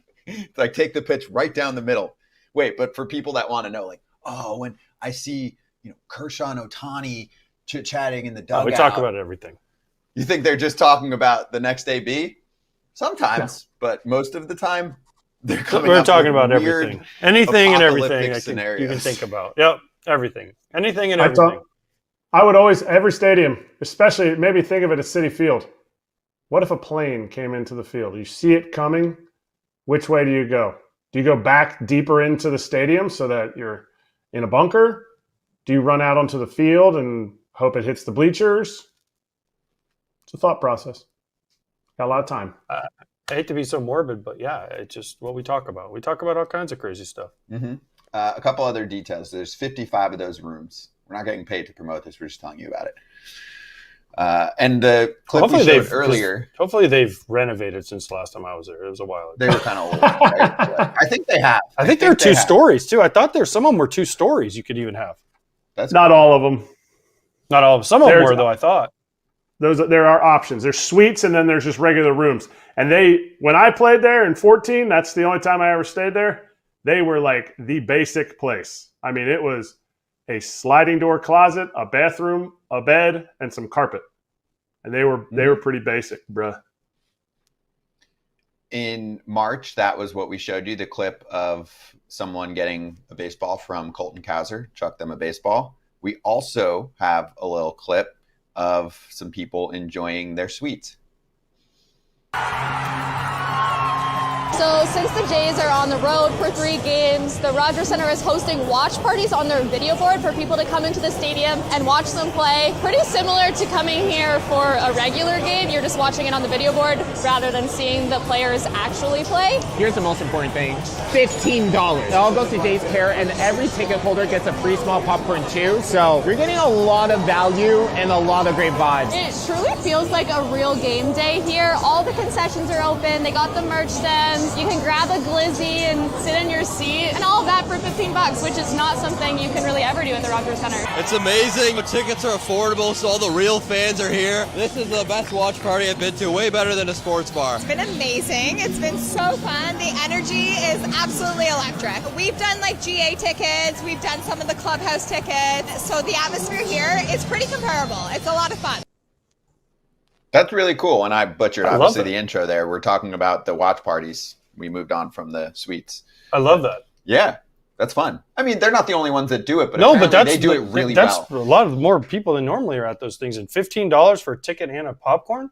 S2: Like take the pitch right down the middle. Wait, but for people that want to know, like, oh, when I see Kershaw and Ohtani chit-chatting in the dugout,
S1: we talk about everything.
S2: You think they're just talking about the next AB? Sometimes, but most of the time, they're coming.
S1: We're talking about everything, anything and everything you can think about. Yep, everything, anything and everything.
S3: I would always, every stadium, especially maybe think of it as Citi Field. What if a plane came into the field? You see it coming. Which way do you go? Do you go back deeper into the stadium so that you're in a bunker? Do you run out onto the field and hope it hits the bleachers? It's a thought process. Got a lot of time.
S1: I hate to be so morbid, but yeah, it's just what we talk about. We talk about all kinds of crazy stuff.
S2: Mm-hmm. A couple other details. There's 55 of those rooms. We're not getting paid to promote this. We're just telling you about it. And the clip we showed earlier.
S1: Hopefully they've renovated since the last time I was there. It was a while ago.
S2: They were kind of old. Right? I think they have.
S1: I think there are 2 stories too. I thought some of them were 2 stories you could even have.
S3: That's not all of them.
S1: Not all of them. Some of them were though, I thought.
S3: There are options. There's suites and then there's just regular rooms. And when I played there in 2014, that's the only time I ever stayed there, they were like the basic place. I mean, it was a sliding door closet, a bathroom, a bed, and some carpet. And they were pretty basic, bruh.
S2: In March, that was what we showed you, the clip of someone getting a baseball from Colton Cowser, chucked them a baseball. We also have a little clip of some people enjoying their suites.
S6: So since the Jays are on the road for 3 games, the Rogers Center is hosting watch parties on their video board for people to come into the stadium and watch them play. Pretty similar to coming here for a regular game. You're just watching it on the video board rather than seeing the players actually play.
S7: Here's the most important thing. $15. It all goes to Jays Care, and every ticket holder gets a free small popcorn too. So you're getting a lot of value and a lot of great vibes.
S6: It truly feels like a real game day here. All the concessions are open. They got the merch stands. You can grab a glizzy and sit in your seat, and all of that for $15, which is not something you can really ever do at the Rogers Center.
S8: It's amazing. The tickets are affordable, so all the real fans are here. This is the best watch party I've been to, way better than a sports bar.
S9: It's been amazing. It's been so fun. The energy is absolutely electric. We've done like GA tickets. We've done some of the clubhouse tickets. So the atmosphere here is pretty comparable. It's a lot of fun.
S2: That's really cool. And I butchered, obviously, the intro there. We're talking about the watch parties. We moved on from the suites.
S1: I love that.
S2: Yeah, that's fun. I mean, they're not the only ones that do it, but they do it really well.
S1: That's a lot more people than normally are at those things. And $15 for a ticket and a popcorn,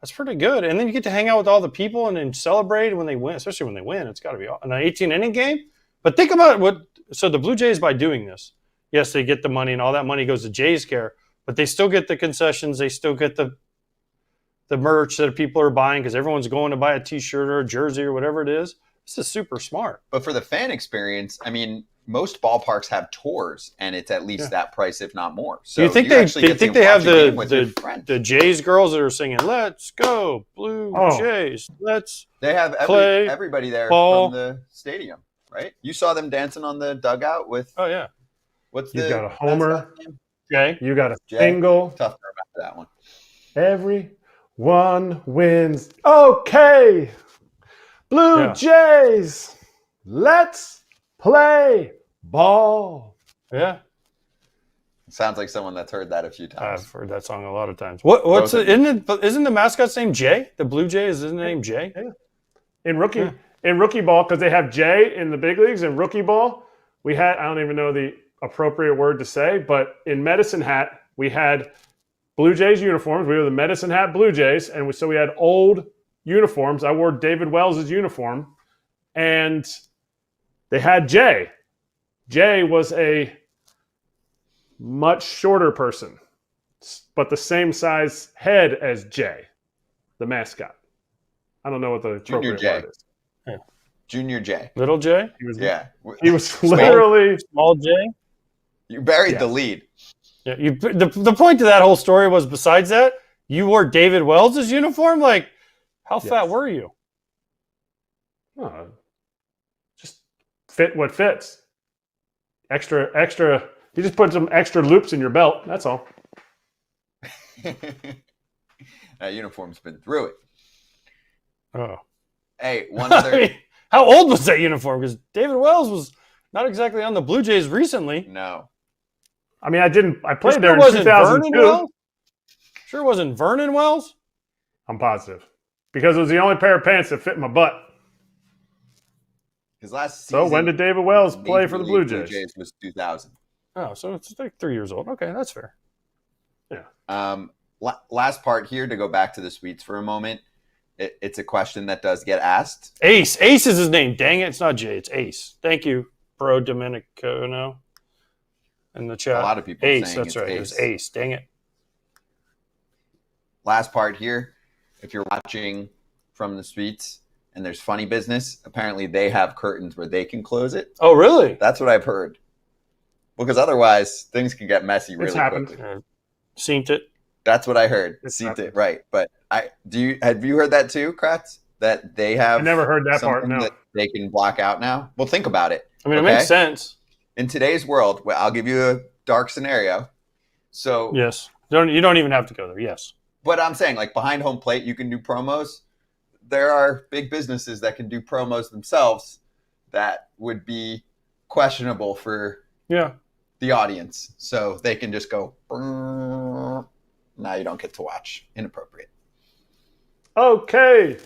S1: that's pretty good. And then you get to hang out with all the people and then celebrate when they win, especially when they win. It's got to be an 18-inning game. But think about so the Blue Jays, by doing this, yes, they get the money and all that money goes to Jays Care, but they still get the concessions. They still get the merch that people are buying because everyone's going to buy a T-shirt or a jersey or whatever it is. This is super smart.
S2: But for the fan experience, I mean, most ballparks have tours, and it's at least that price, if not more. So
S1: do you think they have the Jays girls that are singing "Let's go Blue Jays"?
S2: They have everybody there from the stadium, right? You saw them dancing on the dugout with.
S1: Oh yeah.
S3: You got a homer,
S1: Jay.
S3: You got a single.
S2: Tough about that one.
S3: Everyone wins. Okay. Blue Jays, let's play ball.
S1: Yeah.
S2: Sounds like someone that's heard that a few times.
S1: I've heard that song a lot of times. What's it? Isn't the mascot's name Jay? The Blue Jay is his name Jay?
S3: Yeah. In rookie ball, because they have Jay in the big leagues. In rookie ball, we had, I don't even know the appropriate word to say, but in Medicine Hat, we had Blue Jays uniforms. We were the Medicine Hat Blue Jays, and so we had old uniforms. I wore David Wells' uniform, and they had Jay. Jay was a much shorter person, but the same size head as Jay, the mascot. I don't know what the appropriate word is.
S1: Yeah.
S2: Junior J.
S1: Little J?
S3: He was literally
S1: small J.
S2: You buried the lead.
S1: Yeah, the point to that whole story was, besides that, you wore David Wells' uniform? Like, how fat were you?
S3: Just fit what fits. Extra. You just put some extra loops in your belt. That's all.
S2: That uniform's been through it.
S1: Oh.
S2: Hey, one other.
S1: I mean, how old was that uniform? Because David Wells was not exactly on the Blue Jays recently.
S2: No.
S3: I mean, I played there in 2002.
S1: Sure wasn't Vernon Wells?
S3: I'm positive. Because it was the only pair of pants that fit my butt.
S2: His last season.
S3: So when did David Wells play for the Blue Jays?
S2: Blue Jays was 2000.
S1: Oh, so it's like 3 years old. Okay, that's fair.
S3: Yeah.
S2: Last part here, to go back to the suites for a moment. It's a question that does get asked.
S1: Ace is his name. Dang it, it's not Jay. It's Ace. Thank you, Bro Domenico. No, in the chat.
S2: A lot of people
S1: Ace.
S2: saying
S1: That's
S2: it's
S1: right.
S2: Ace.
S1: It was Ace. Dang it.
S2: Last part here. If you're watching from the suites and there's funny business, apparently they have curtains where they can close it.
S1: Oh, really?
S2: That's what I've heard. Because otherwise, things can get messy really quickly.
S1: Seen it.
S2: That's what I heard. Seen it, right? But have you heard that too, Kratz? That they have.
S3: I never heard that part. No.
S2: That they can block out now. Well, think about it.
S1: I mean, it makes sense.
S2: In today's world, well, I'll give you a dark scenario. So
S1: yes, you don't even have to go there. Yes,
S2: but I'm saying, like, behind home plate, you can do promos. There are big businesses that can do promos themselves that would be questionable for the audience. So they can just go, now you don't get to watch. Inappropriate.
S3: Okay.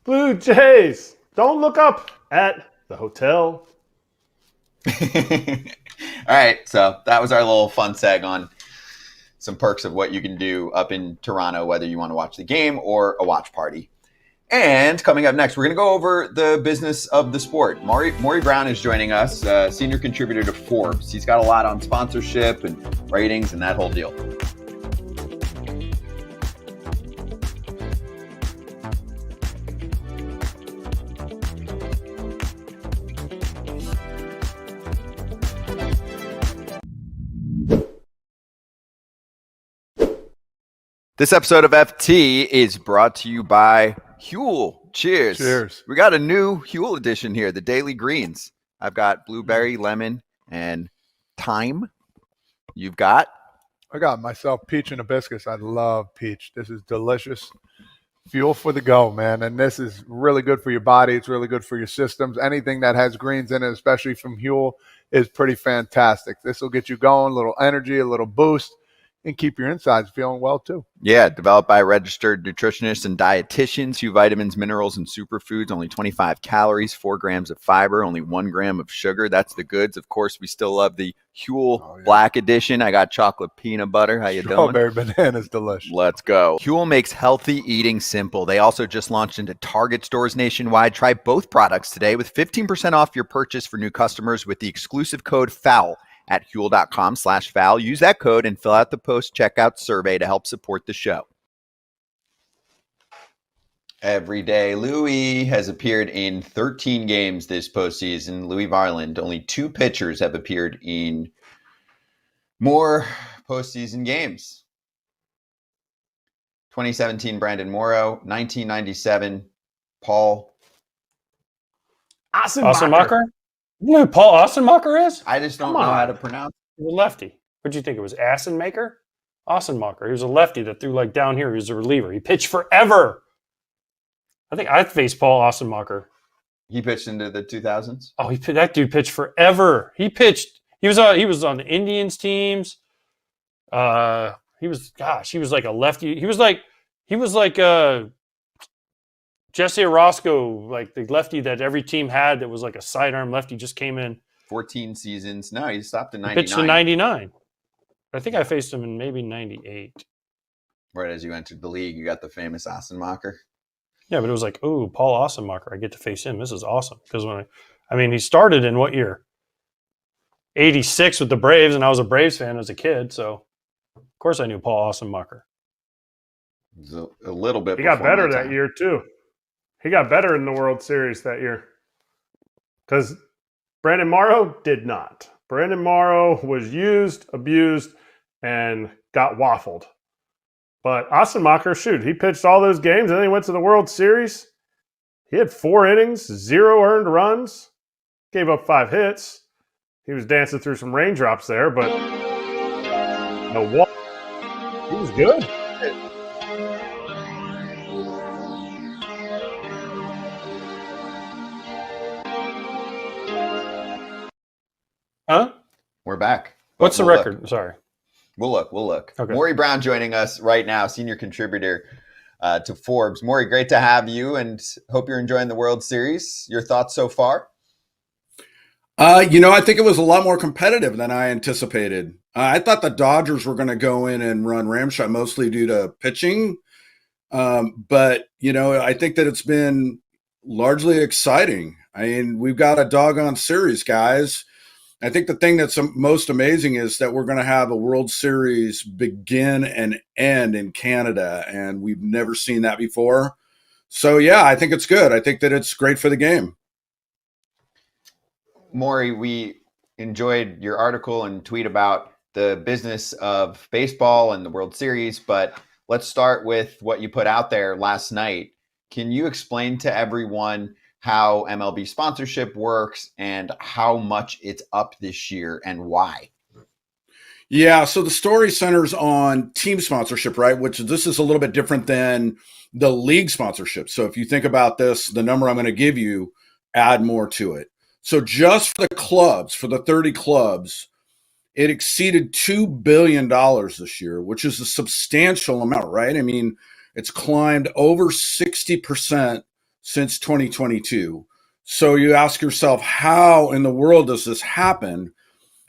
S3: Blue Jays, don't look up at the hotel.
S2: All right. So that was our little fun seg on some perks of what you can do up in Toronto, whether you want to watch the game or a watch party. And coming up next, we're going to go over the business of the sport. Maury Brown is joining us, senior contributor to Forbes. He's got a lot on sponsorship and ratings and that whole deal. This episode of FT is brought to you by Huel. Cheers.
S10: Cheers.
S2: We got a new Huel edition here, the Daily Greens. I've got blueberry, lemon, and thyme. You've got?
S10: I got myself peach and hibiscus. I love peach. This is delicious. Fuel for the go, man. And this is really good for your body. It's really good for your systems. Anything that has greens in it, especially from Huel, is pretty fantastic. This will get you going, a little energy, a little boost, and keep your insides feeling well too.
S2: Yeah, developed by registered nutritionists and dietitians. Few vitamins, minerals, and superfoods. Only 25 calories, 4 grams of fiber, only 1 gram of sugar. That's the goods. Of course, we still love the Huel Black Edition. I got chocolate peanut butter. How you doing?
S10: Strawberry banana is delicious.
S2: Let's go. Huel makes healthy eating simple. They also just launched into Target stores nationwide. Try both products today with 15% off your purchase for new customers with the exclusive code FOUL at Huel.com/foul. Use that code and fill out the post-checkout survey to help support the show. Everyday Louie has appeared in 13 games this postseason. Louie Varland, only 2 pitchers have appeared in more postseason games. 2017, Brandon Morrow. 1997, Paul
S1: Assenmacher. You know who Paul Assenmacher is?
S2: I just don't know how to pronounce.
S1: He's a lefty. What'd you think it was? Assenmacher? Assenmacher. He was a lefty that threw like down here. He was a reliever. He pitched forever. I think I faced Paul Assenmacher.
S2: He pitched into the 2000s?
S1: Oh, that dude pitched forever. He pitched. He was on the Indians teams. He was like a lefty. He was like Jesse Orozco, like the lefty that every team had that was like a sidearm lefty, just came in.
S2: 14 seasons. No, he stopped in
S1: He
S2: 99.
S1: pitched in 99. I think I faced him in maybe 98.
S2: Right as you entered the league, you got the famous Assenmacher.
S1: Yeah, but it was like, oh, Paul Assenmacher, I get to face him. This is awesome. Because he started in what year? 86 with the Braves, and I was a Braves fan as a kid, so of course I knew Paul Assenmacher.
S2: A little bit.
S3: He got better that year too. He got better in the World Series that year. Because Brandon Morrow did not. Brandon Morrow was used, abused, and got waffled. But Assenmacher, shoot, he pitched all those games, and then he went to the World Series. He had 4 innings, 0 earned runs, gave up 5 hits. He was dancing through some raindrops there, but no walk. He was good.
S1: Huh?
S2: We're back.
S1: What's the record?
S2: Look.
S1: Sorry.
S2: We'll look.
S1: Okay.
S2: Maury Brown joining us right now, senior contributor to Forbes. Maury, great to have you, and hope you're enjoying the World Series. Your thoughts so far?
S11: I think it was a lot more competitive than I anticipated. I thought the Dodgers were going to go in and run ramshot, mostly due to pitching. But I think that it's been largely exciting. I mean, we've got a doggone series, guys. I think the thing that's most amazing is that we're going to have a World Series begin and end in Canada, and we've never seen that before. So, yeah, I think it's good. I think that it's great for the game.
S2: Maury, we enjoyed your article and tweet about the business of baseball and the World Series, but let's start with what you put out there last night. Can you explain to everyone how MLB sponsorship works and how much it's up this year and why?
S11: Yeah, so the story centers on team sponsorship, right? Which this is a little bit different than the league sponsorship. So if you think about this, the number I'm going to give you, add more to it. So just for the clubs, for the 30 clubs, it exceeded $2 billion this year, which is a substantial amount, right? I mean, it's climbed over 60% since 2022. So you ask yourself, how in the world does this happen?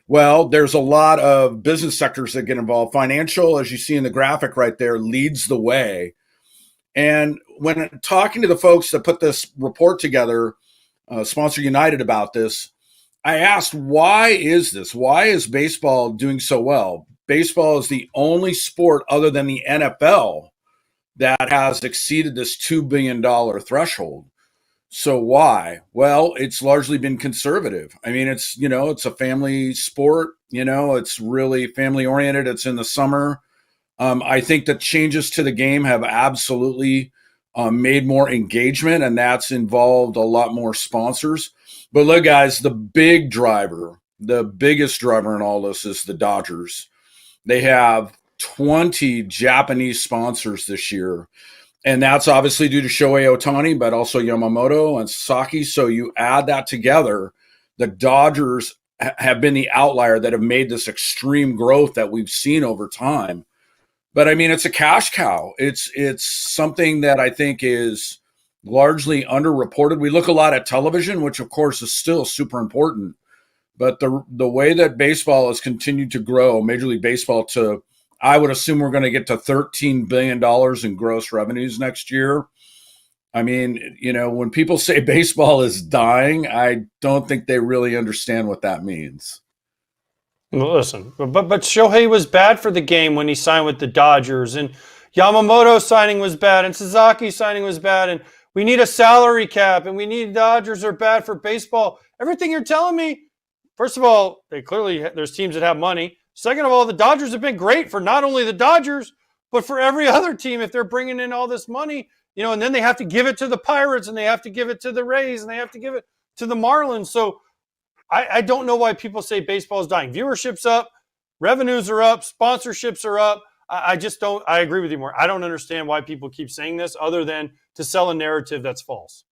S11: Well, there's a lot of business sectors that get involved. Financial, as you see in the graphic right there, leads the way. And when talking to the folks that put this report together, Sponsor United, about this, I asked, why is this? Why is baseball doing so well? Baseball is the only sport other than the NFL that has exceeded this $2 billion threshold. So why? Well, it's largely been conservative. I mean, it's a family sport, it's really family oriented. It's in the summer. I think the changes to the game have absolutely made more engagement, and that's involved a lot more sponsors. But look, guys, the biggest driver in all this is the Dodgers. They have 20 Japanese sponsors this year. And that's obviously due to Shohei Ohtani, but also Yamamoto and Sasaki. So you add that together, the Dodgers have been the outlier that have made this extreme growth that we've seen over time. But I mean, it's a cash cow. It's something that I think is largely underreported. We look a lot at television, which of course is still super important. But the way that baseball has continued to grow, Major League Baseball, to, I would assume we're going to get to $13 billion in gross revenues next year. I mean, when people say baseball is dying, I don't think they really understand what that means.
S1: Well, listen, but Shohei was bad for the game when he signed with the Dodgers, and Yamamoto signing was bad, and Sasaki signing was bad, and we need a salary cap, and we need Dodgers are bad for baseball. Everything you're telling me, first of all, there's teams that have money. Second of all, the Dodgers have been great for not only the Dodgers, but for every other team if they're bringing in all this money, and then they have to give it to the Pirates, and they have to give it to the Rays, and they have to give it to the Marlins. So I don't know why people say baseball is dying. Viewership's up, revenues are up, sponsorships are up. I just don't. I agree with you more. I don't understand why people keep saying this other than to sell a narrative that's false.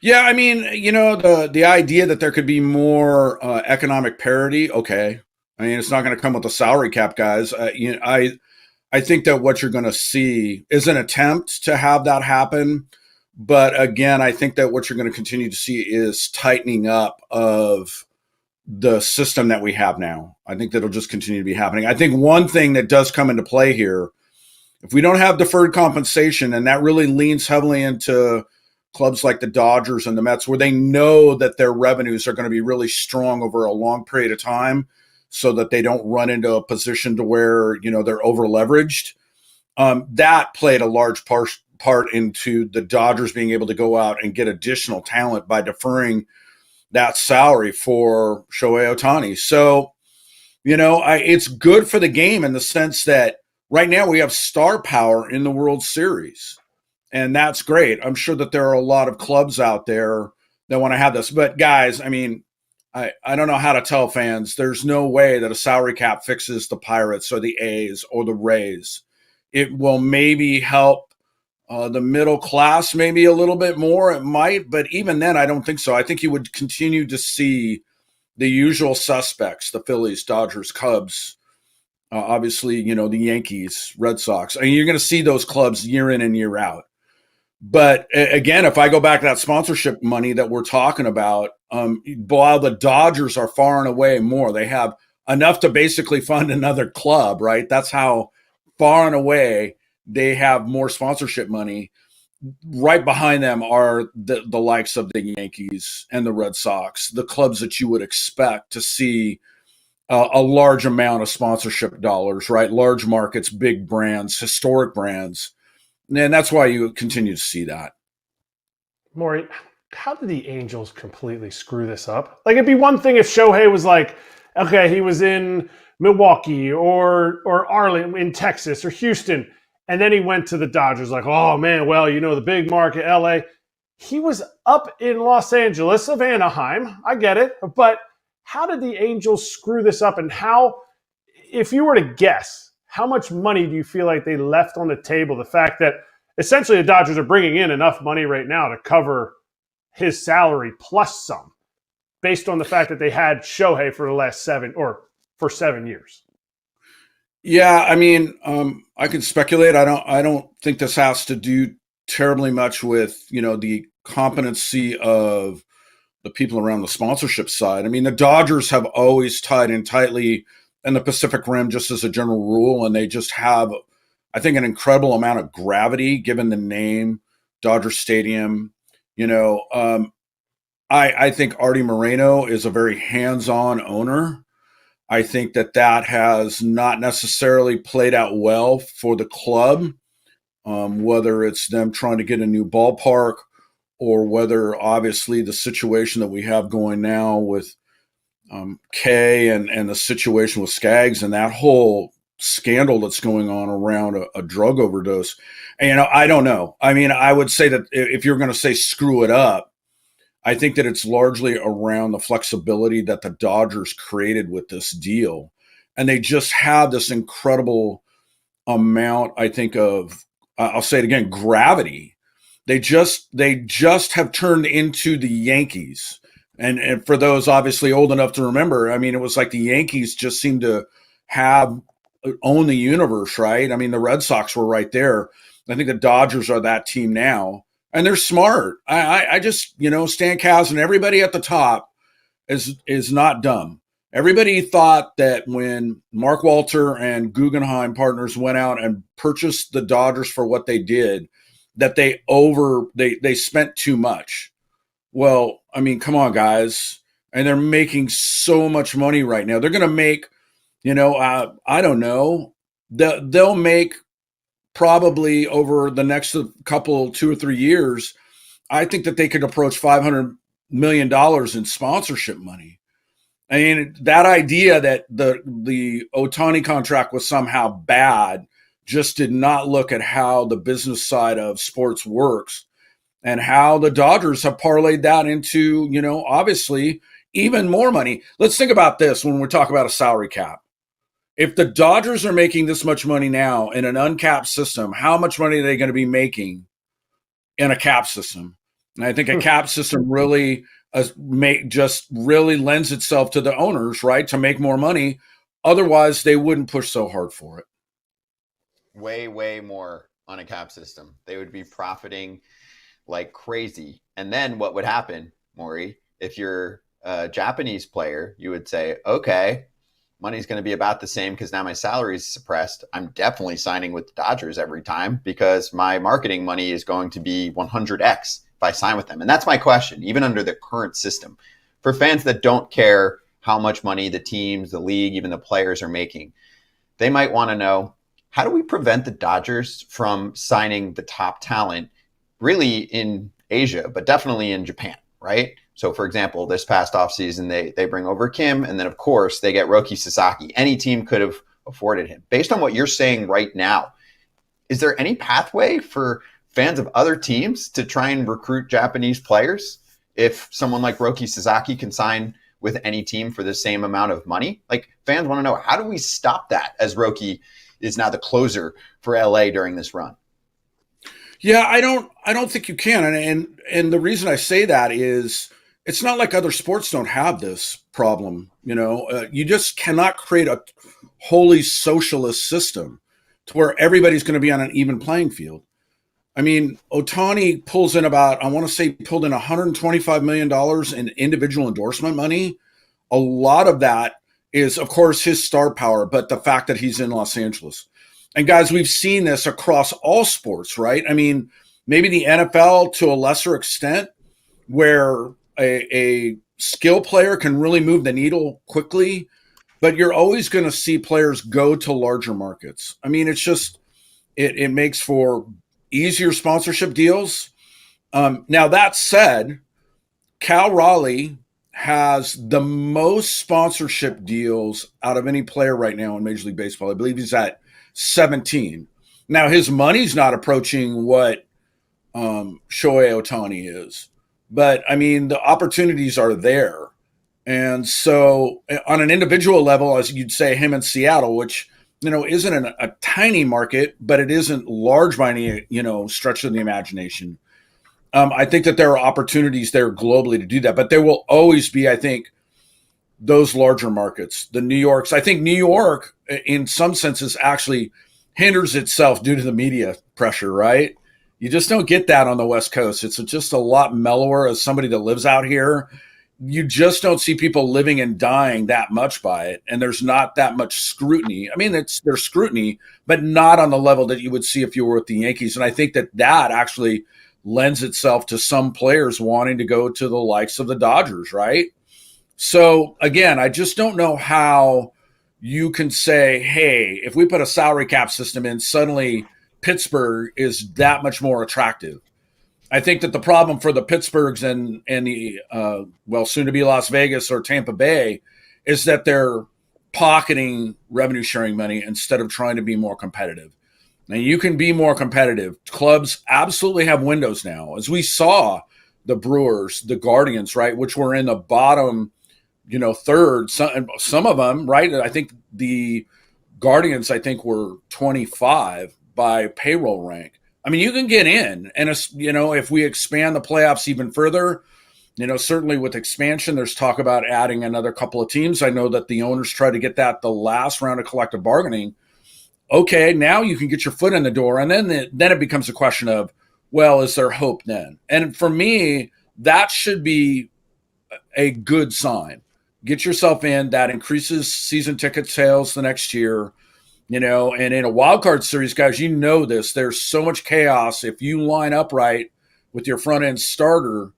S11: Yeah, I mean, the idea that there could be more economic parity, okay. I mean, it's not going to come with a salary cap, guys. I think that what you're going to see is an attempt to have that happen. But again, I think that what you're going to continue to see is tightening up of the system that we have now. I think that'll just continue to be happening. I think one thing that does come into play here, if we don't have deferred compensation, and that really leans heavily into clubs like the Dodgers and the Mets, where they know that their revenues are going to be really strong over a long period of time so that they don't run into a position to where, they're over leveraged. That played a large part into the Dodgers being able to go out and get additional talent by deferring that salary for Shohei Ohtani. So, it's good for the game in the sense that right now we have star power in the World Series, and that's great. I'm sure that there are a lot of clubs out there that want to have this. But guys, I mean, I don't know how to tell fans. There's no way that a salary cap fixes the Pirates or the A's or the Rays. It will maybe help the middle class maybe a little bit more. It might, but even then, I don't think so. I think you would continue to see the usual suspects, the Phillies, Dodgers, Cubs, obviously, the Yankees, Red Sox. I mean, you're going to see those clubs year in and year out. But again, if I go back to that sponsorship money that we're talking about, while the Dodgers are far and away more, they have enough to basically fund another club, right? That's how far and away they have more sponsorship money. Right behind them are the likes of the Yankees and the Red Sox, the clubs that you would expect to see a large amount of sponsorship dollars, right? Large markets, big brands, historic brands. And that's why you continue to see that.
S3: Maury, how did the Angels completely screw this up? Like, it'd be one thing if Shohei was like, okay, he was in Milwaukee or Arlington in Texas or Houston, and then he went to the Dodgers like, oh, man, well, the big market, L.A. He was up in Los Angeles of Anaheim. I get it. But how did the Angels screw this up? And how, if you were to guess, how much money do you feel like they left on the table? The fact that essentially the Dodgers are bringing in enough money right now to cover his salary plus some, based on the fact that they had Shohei for the last 7 years.
S11: Yeah, I mean, I can speculate. I don't think this has to do terribly much with, the competency of the people around the sponsorship side. I mean, the Dodgers have always tied in tightly in the Pacific Rim just as a general rule, and they just have, I think, an incredible amount of gravity given the name Dodger Stadium. I think Artie Moreno is a very hands-on owner. I think that has not necessarily played out well for the club, whether it's them trying to get a new ballpark or whether obviously the situation that we have going now with Kay and the situation with Skaggs and that whole scandal that's going on around a drug overdose. And, I don't know. I mean, I would say that if you're going to say screw it up, I think that it's largely around the flexibility that the Dodgers created with this deal. And they just have this incredible amount, I think, of, I'll say it again, gravity. They just have turned into the Yankees. And for those obviously old enough to remember, I mean, it was like the Yankees just seemed to own the universe, right? I mean, the Red Sox were right there. I think the Dodgers are that team now. And they're smart. I just, Stan Kaz and everybody at the top is not dumb. Everybody thought that when Mark Walter and Guggenheim Partners went out and purchased the Dodgers for what they did, that they spent too much. Well, I mean, come on, guys. And they're making so much money right now. They're going to make, I don't know, they'll make probably over the next couple, 2 or 3 years, I think that they could approach $500 million in sponsorship money. I mean, that idea that the Ohtani contract was somehow bad just did not look at how the business side of sports works and how the Dodgers have parlayed that into, obviously even more money. Let's think about this when we talk about a salary cap. If the Dodgers are making this much money now in an uncapped system, how much money are they going to be making in a cap system? And I think a cap system really really lends itself to the owners, right, to make more money. Otherwise, they wouldn't push so hard for it.
S2: Way more on a cap system. They would be profiting like crazy. And then what would happen, Maury, if you're a Japanese player, you would say, okay, money's going to be about the same because now my salary is suppressed. I'm definitely signing with the Dodgers every time because my marketing money is going to be 100x if I sign with them. And that's my question, even under the current system. For fans that don't care how much money the teams, the league, even the players are making, they might want to know, how do we prevent the Dodgers from signing the top talent really in Asia, but definitely in Japan, right? So, for example, this past offseason, they bring over Kim, and then, of course, they get Roki Sasaki. Any team could have afforded him. Based on what you're saying right now, is there any pathway for fans of other teams to try and recruit Japanese players if someone like Roki Sasaki can sign with any team for the same amount of money? Like, fans want to know, how do we stop that as Roki is now the closer for LA during this run?
S11: Yeah, I don't think you can. And the reason I say that is it's not like other sports don't have this problem. You just cannot create a wholly socialist system to where everybody's going to be on an even playing field. I mean, Ohtani pulls in pulled in $125 million in individual endorsement money. A lot of that is, of course, his star power, but the fact that he's in Los Angeles. And guys, we've seen this across all sports, right? I mean, maybe the NFL to a lesser extent, where a skill player can really move the needle quickly, but you're always going to see players go to larger markets. I mean, it's just, it makes for easier sponsorship deals. Now, that said, Cal Raleigh has the most sponsorship deals out of any player right now in Major League Baseball. I believe he's at 17. Now, his money's not approaching what Shohei Ohtani is, but I mean, the opportunities are there. And so on an individual level, as you'd say, him in Seattle, which, isn't a tiny market, but it isn't large by any, stretch of the imagination. I think that there are opportunities there globally to do that, but there will always be, I think, those larger markets, the New Yorks. I think New York, in some senses, actually hinders itself due to the media pressure, right? You just don't get that on the West Coast. It's just a lot mellower. As somebody that lives out here, you just don't see people living and dying that much by it, and there's not that much scrutiny. I mean, there's scrutiny, but not on the level that you would see if you were with the Yankees. And I think that actually lends itself to some players wanting to go to the likes of the Dodgers, right? So again, I just don't know how you can say, hey, if we put a salary cap system in, suddenly Pittsburgh is that much more attractive. I think that the problem for the Pittsburghs and the soon to be Las Vegas or Tampa Bay is that they're pocketing revenue sharing money instead of trying to be more competitive. Now, you can be more competitive. Clubs absolutely have windows now. As we saw the Brewers, the Guardians, right, which were in the bottom, third, some of them, right? I think the Guardians, were 25 by payroll rank. I mean, you can get in. And, if we expand the playoffs even further, certainly with expansion, there's talk about adding another couple of teams. I know that the owners try to get that the last round of collective bargaining. Okay, now you can get your foot in the door, and then it becomes a question of, well, is there hope then? And for me, that should be a good sign. Get yourself in. That increases season ticket sales the next year, and in a wild card series, guys, this. There's so much chaos. If you line up right with your front end starter,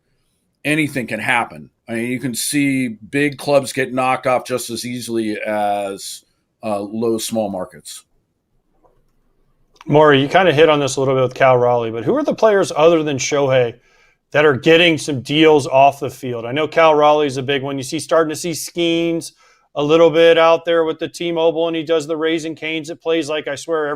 S11: anything can happen. I mean, you can see big clubs get knocked off just as easily as low, small markets.
S1: Maury, you kind of hit on this a little bit with Cal Raleigh, but who are the players other than Shohei that are getting some deals off the field? I know Cal Raleigh's a big one. You starting to see Skeens a little bit out there with the T-Mobile, and he does the Raising Cane's. It plays like, I swear,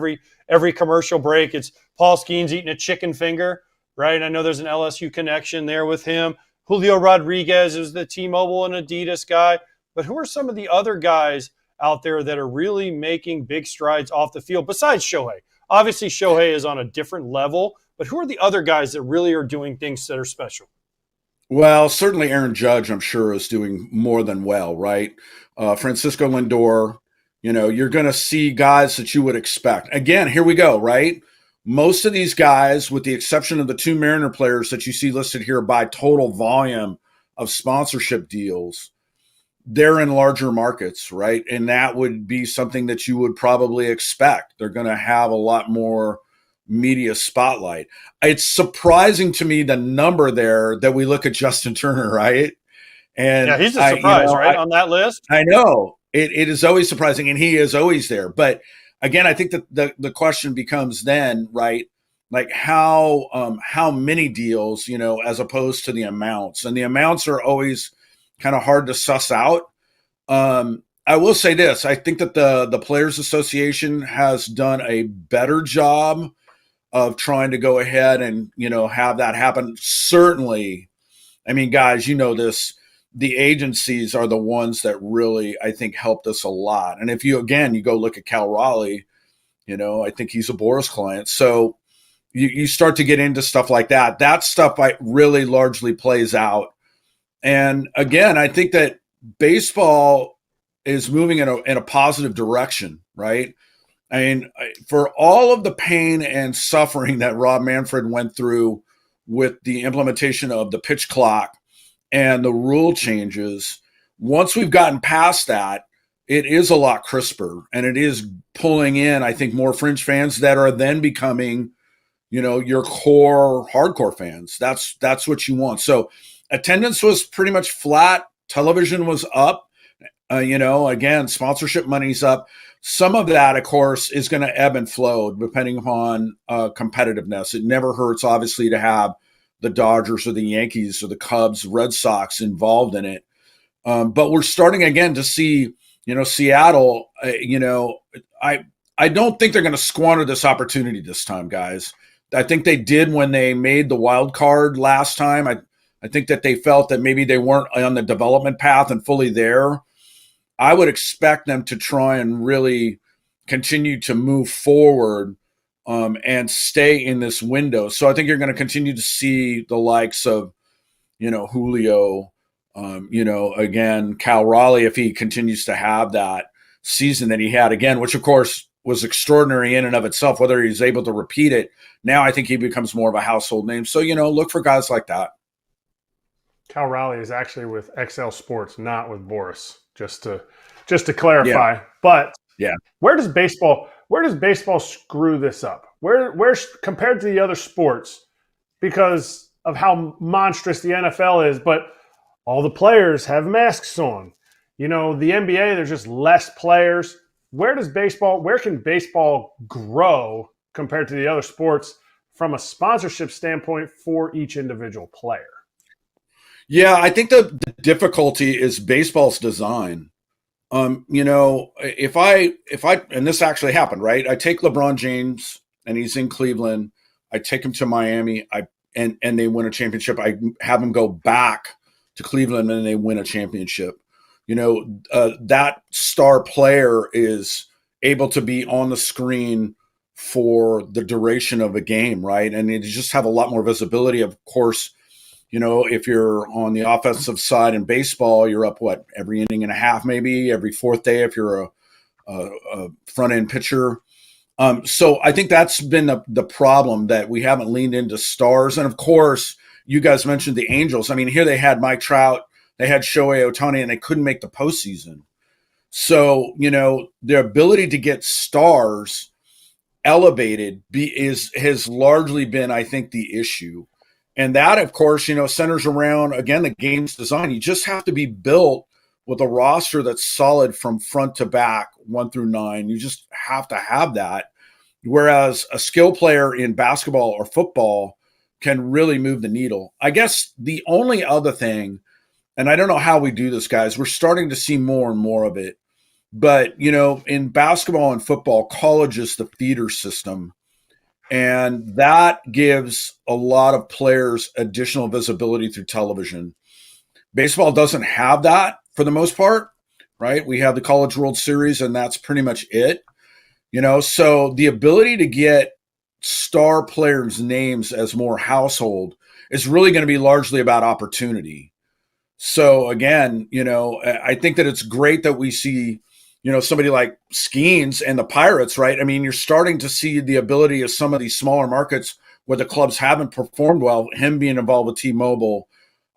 S1: every commercial break, it's Paul Skeens eating a chicken finger, right? I know there's an LSU connection there with him. Julio Rodriguez is the T-Mobile and Adidas guy. But who are some of the other guys out there that are really making big strides off the field besides Shohei? Obviously, Shohei is on a different level, but who are the other guys that really are doing things that are special?
S11: Well, certainly Aaron Judge, I'm sure, is doing more than well, right? Francisco Lindor, You're going to see guys that you would expect. Again, here we go, right? Most of these guys, with the exception of the 2 Mariner players that you see listed here by total volume of sponsorship deals, they're in larger markets, right? And that would be something that you would probably expect. They're going to have a lot more media spotlight. It's surprising to me the number there that we look at Justin Turner, right? And
S1: yeah, he's a surprise, right, on that list.
S11: I know it is always surprising, and he is always there. But again, I think that the question becomes then, right? Like how many deals, as opposed to the amounts, and the amounts are always kind of hard to suss out. I will say this: I think that the Players Association has done a better job of trying to go ahead and have that happen. Certainly, I mean, guys, this. The agencies are the ones that really, I think, helped us a lot. And if you go look at Cal Raleigh, I think he's a Boras client. So you start to get into stuff like that. That stuff really largely plays out. And again, I think that baseball is moving in a positive direction, right? I mean, for all of the pain and suffering that Rob Manfred went through with the implementation of the pitch clock and the rule changes, once we've gotten past that, it is a lot crisper, and it is pulling in, I think, more fringe fans that are then becoming, your core hardcore fans. That's what you want. So attendance was pretty much flat. Television was up. Again, sponsorship money's up. Some of that, of course, is going to ebb and flow depending upon competitiveness. It never hurts, obviously, to have the Dodgers or the Yankees or the Cubs, Red Sox involved in it. But we're starting again to see, Seattle, I don't think they're going to squander this opportunity this time, guys. I think they did when they made the wild card last time. I think that they felt that maybe they weren't on the development path and fully there. I would expect them to try and really continue to move forward and stay in this window. So I think you're going to continue to see the likes of, Julio, again, Cal Raleigh, if he continues to have that season that he had again, which of course was extraordinary in and of itself, whether he's able to repeat it. Now I think he becomes more of a household name. So, look for guys like that.
S3: Cal Raleigh is actually with XL Sports, not with Boras, just to clarify. Yeah. But
S11: yeah,
S3: where does baseball screw this up? Where compared to the other sports, because of how monstrous the NFL is, but all the players have masks on. The NBA, there's just less players. Where can baseball grow compared to the other sports from a sponsorship standpoint for each individual player?
S11: Yeah, I think the difficulty is baseball's design. If I and this actually happened, right? I take LeBron James and he's in Cleveland. I take him to Miami. And they win a championship. I have him go back to Cleveland and they win a championship. That star player is able to be on the screen for the duration of a game, right? And you just have a lot more visibility. Of course, if you're on the offensive side in baseball, you're up, every inning and a half, maybe every fourth day if you're a front-end pitcher. So I think that's been the problem, that we haven't leaned into stars. And of course, you guys mentioned the Angels. I mean, here they had Mike Trout, they had Shohei Ohtani, and they couldn't make the postseason. So, their ability to get stars elevated has largely been, I think, the issue. And that, of course, centers around, again, the game's design. You just have to be built with a roster that's solid from front to back, 1 through 9. You just have to have that. Whereas a skill player in basketball or football can really move the needle. I guess the only other thing, and I don't know how we do this, guys, we're starting to see more and more of it. But, in basketball and football, college is the feeder system. And that gives a lot of players additional visibility through television. Baseball doesn't have that for the most part, right? We have the College World Series, and that's pretty much it. So the ability to get star players' names as more household is really going to be largely about opportunity. So again, I think that it's great that we see somebody like Skeens and the Pirates, right? I mean, you're starting to see the ability of some of these smaller markets where the clubs haven't performed well, him being involved with T-Mobile,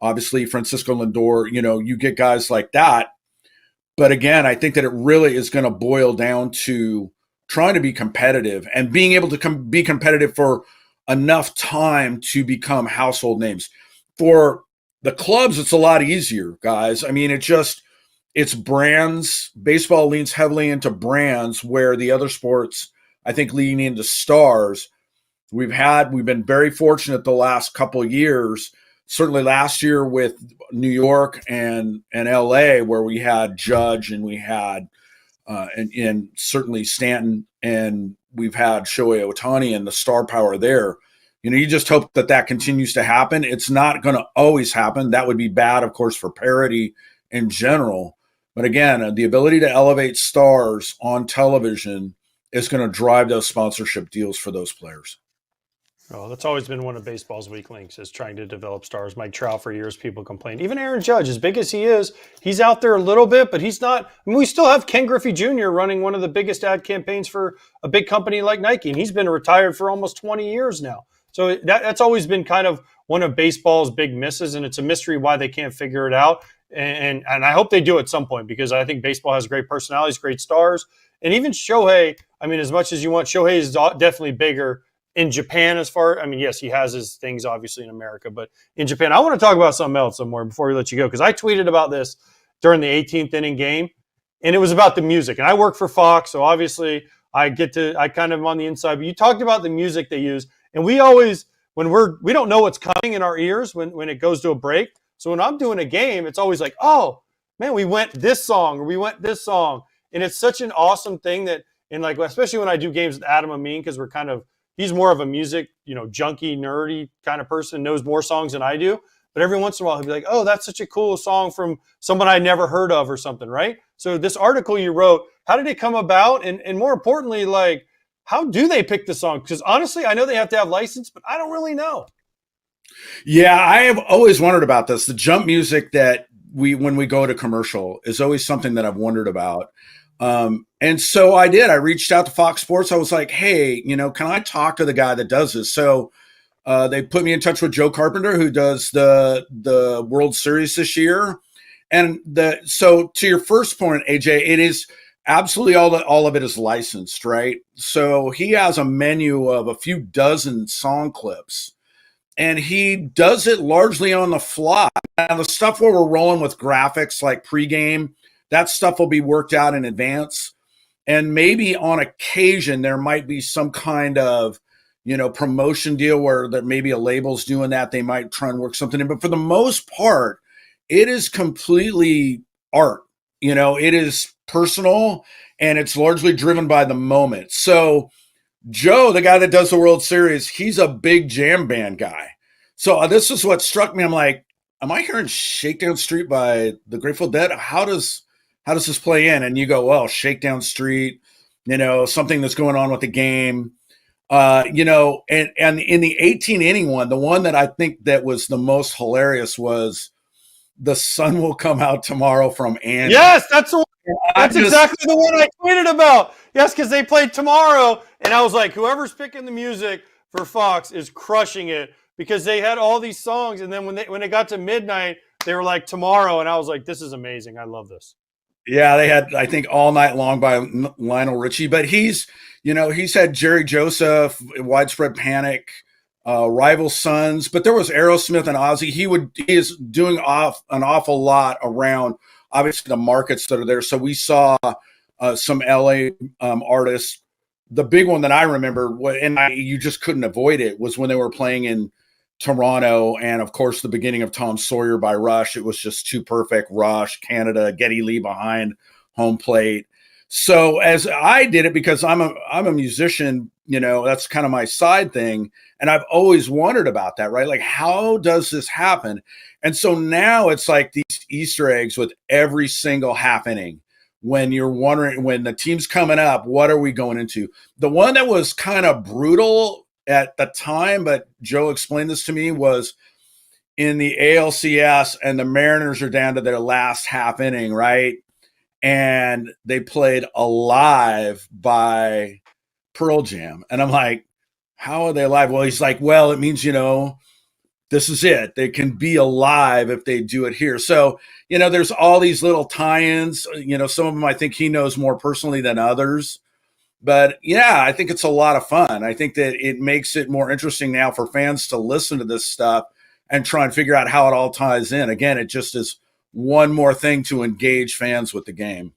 S11: obviously Francisco Lindor, you get guys like that. But again, I think that it really is going to boil down to trying to be competitive and being able to be competitive for enough time to become household names. For the clubs, it's a lot easier, guys. I mean, it's brands. Baseball leans heavily into brands, where the other sports, I think, lean into stars. We've been very fortunate the last couple of years, certainly last year with New York and LA, where we had Judge and we had and certainly Stanton, and we've had Shohei Ohtani and the star power there. You just hope that continues to happen. It's not going to always happen. That would be bad, of course, for parity in general. But again, the ability to elevate stars on television is going to drive those sponsorship deals for those players.
S1: Oh, that's always been one of baseball's weak links, is trying to develop stars. Mike Trout, for years, people complained. Even Aaron Judge, as big as he is, he's out there a little bit, but he's not. I mean, we still have Ken Griffey Jr. running one of the biggest ad campaigns for a big company like Nike, and he's been retired for almost 20 years now. So that's always been kind of one of baseball's big misses, and it's a mystery why they can't figure it out. And I hope they do at some point, because I think baseball has great personalities, great stars. And even Shohei, I mean, as much as you want, Shohei is definitely bigger in Japan yes, he has his things obviously in America, but in Japan. I want to talk about something else some more before we let you go, because I tweeted about this during the 18th inning game, and it was about the music. And I work for Fox, so obviously I kind of am on the inside. But you talked about the music they use, and we always, we don't know what's coming in our ears when it goes to a break. So when I'm doing a game, it's always like, oh man, we went this song or we went this song, and it's such an awesome thing that, and like especially when I do games with Adam Amin, because he's more of a music, junkie, nerdy kind of person, knows more songs than I do. But every once in a while, he'll be like, oh, that's such a cool song from someone I never heard of or something, right? So this article you wrote, how did it come about? And more importantly, like, how do they pick the song? Because honestly, I know they have to have license, but I don't really know.
S11: Yeah, I have always wondered about this. The jump music that when we go to commercial is always something that I've wondered about. And so I did. I reached out to Fox Sports. I was like, hey, can I talk to the guy that does this? So they put me in touch with Joe Carpenter, who does the World Series this year. And so to your first point, AJ, it is absolutely all of it is licensed, right? So he has a menu of a few dozen song clips, and he does it largely on the fly. Now, the stuff where we're rolling with graphics like pregame, that stuff will be worked out in advance. And maybe on occasion, there might be some kind of, promotion deal where there maybe a label's doing that. They might try and work something in. But for the most part, it is completely art. It is personal, and it's largely driven by the moment. So Joe, the guy that does the World Series, he's a big jam band guy. So this is what struck me. I'm like, am I hearing Shakedown Street by the Grateful Dead? How does this play in? And you go, well, Shakedown Street, something that's going on with the game, and in the 18 inning one, the one that I think that was the most hilarious was The Sun Will Come Out Tomorrow from Andy.
S1: Yes, that's the one. That's exactly the one I tweeted about. Yes, because they played tomorrow, and I was like, whoever's picking the music for Fox is crushing it, because they had all these songs, and then when it got to midnight, they were like tomorrow, and I was like, this is amazing. I love this.
S11: Yeah, they had, I think, All Night Long by Lionel Richie, but he's had Jerry Joseph, Widespread Panic, Rival Sons, but there was Aerosmith and Ozzy. He is doing an awful lot around, obviously, the markets that are there. So we saw some LA artists. The big one that I remember, you just couldn't avoid it, was when they were playing in Toronto, and of course the beginning of Tom Sawyer by Rush. It was just too perfect. Rush, Canada, Geddy Lee behind home plate. So as I did it, because I'm a musician, that's kind of my side thing, and I've always wondered about that, right? Like, how does this happen? And so now it's like these Easter eggs with every single half inning. When you're wondering, when the team's coming up, what are we going into? The one that was kind of brutal at the time, but Joe explained this to me, was in the ALCS, and the Mariners are down to their last half inning, right? and they played Alive by Pearl Jam. And I'm like, how are they alive? Well, he's like, well, it means, this is it. They can be alive if they do it here. So, there's all these little tie-ins. Some of them I think he knows more personally than others. But yeah, I think it's a lot of fun. I think that it makes it more interesting now for fans to listen to this stuff and try and figure out how it all ties in. Again, it just is one more thing to engage fans with the game.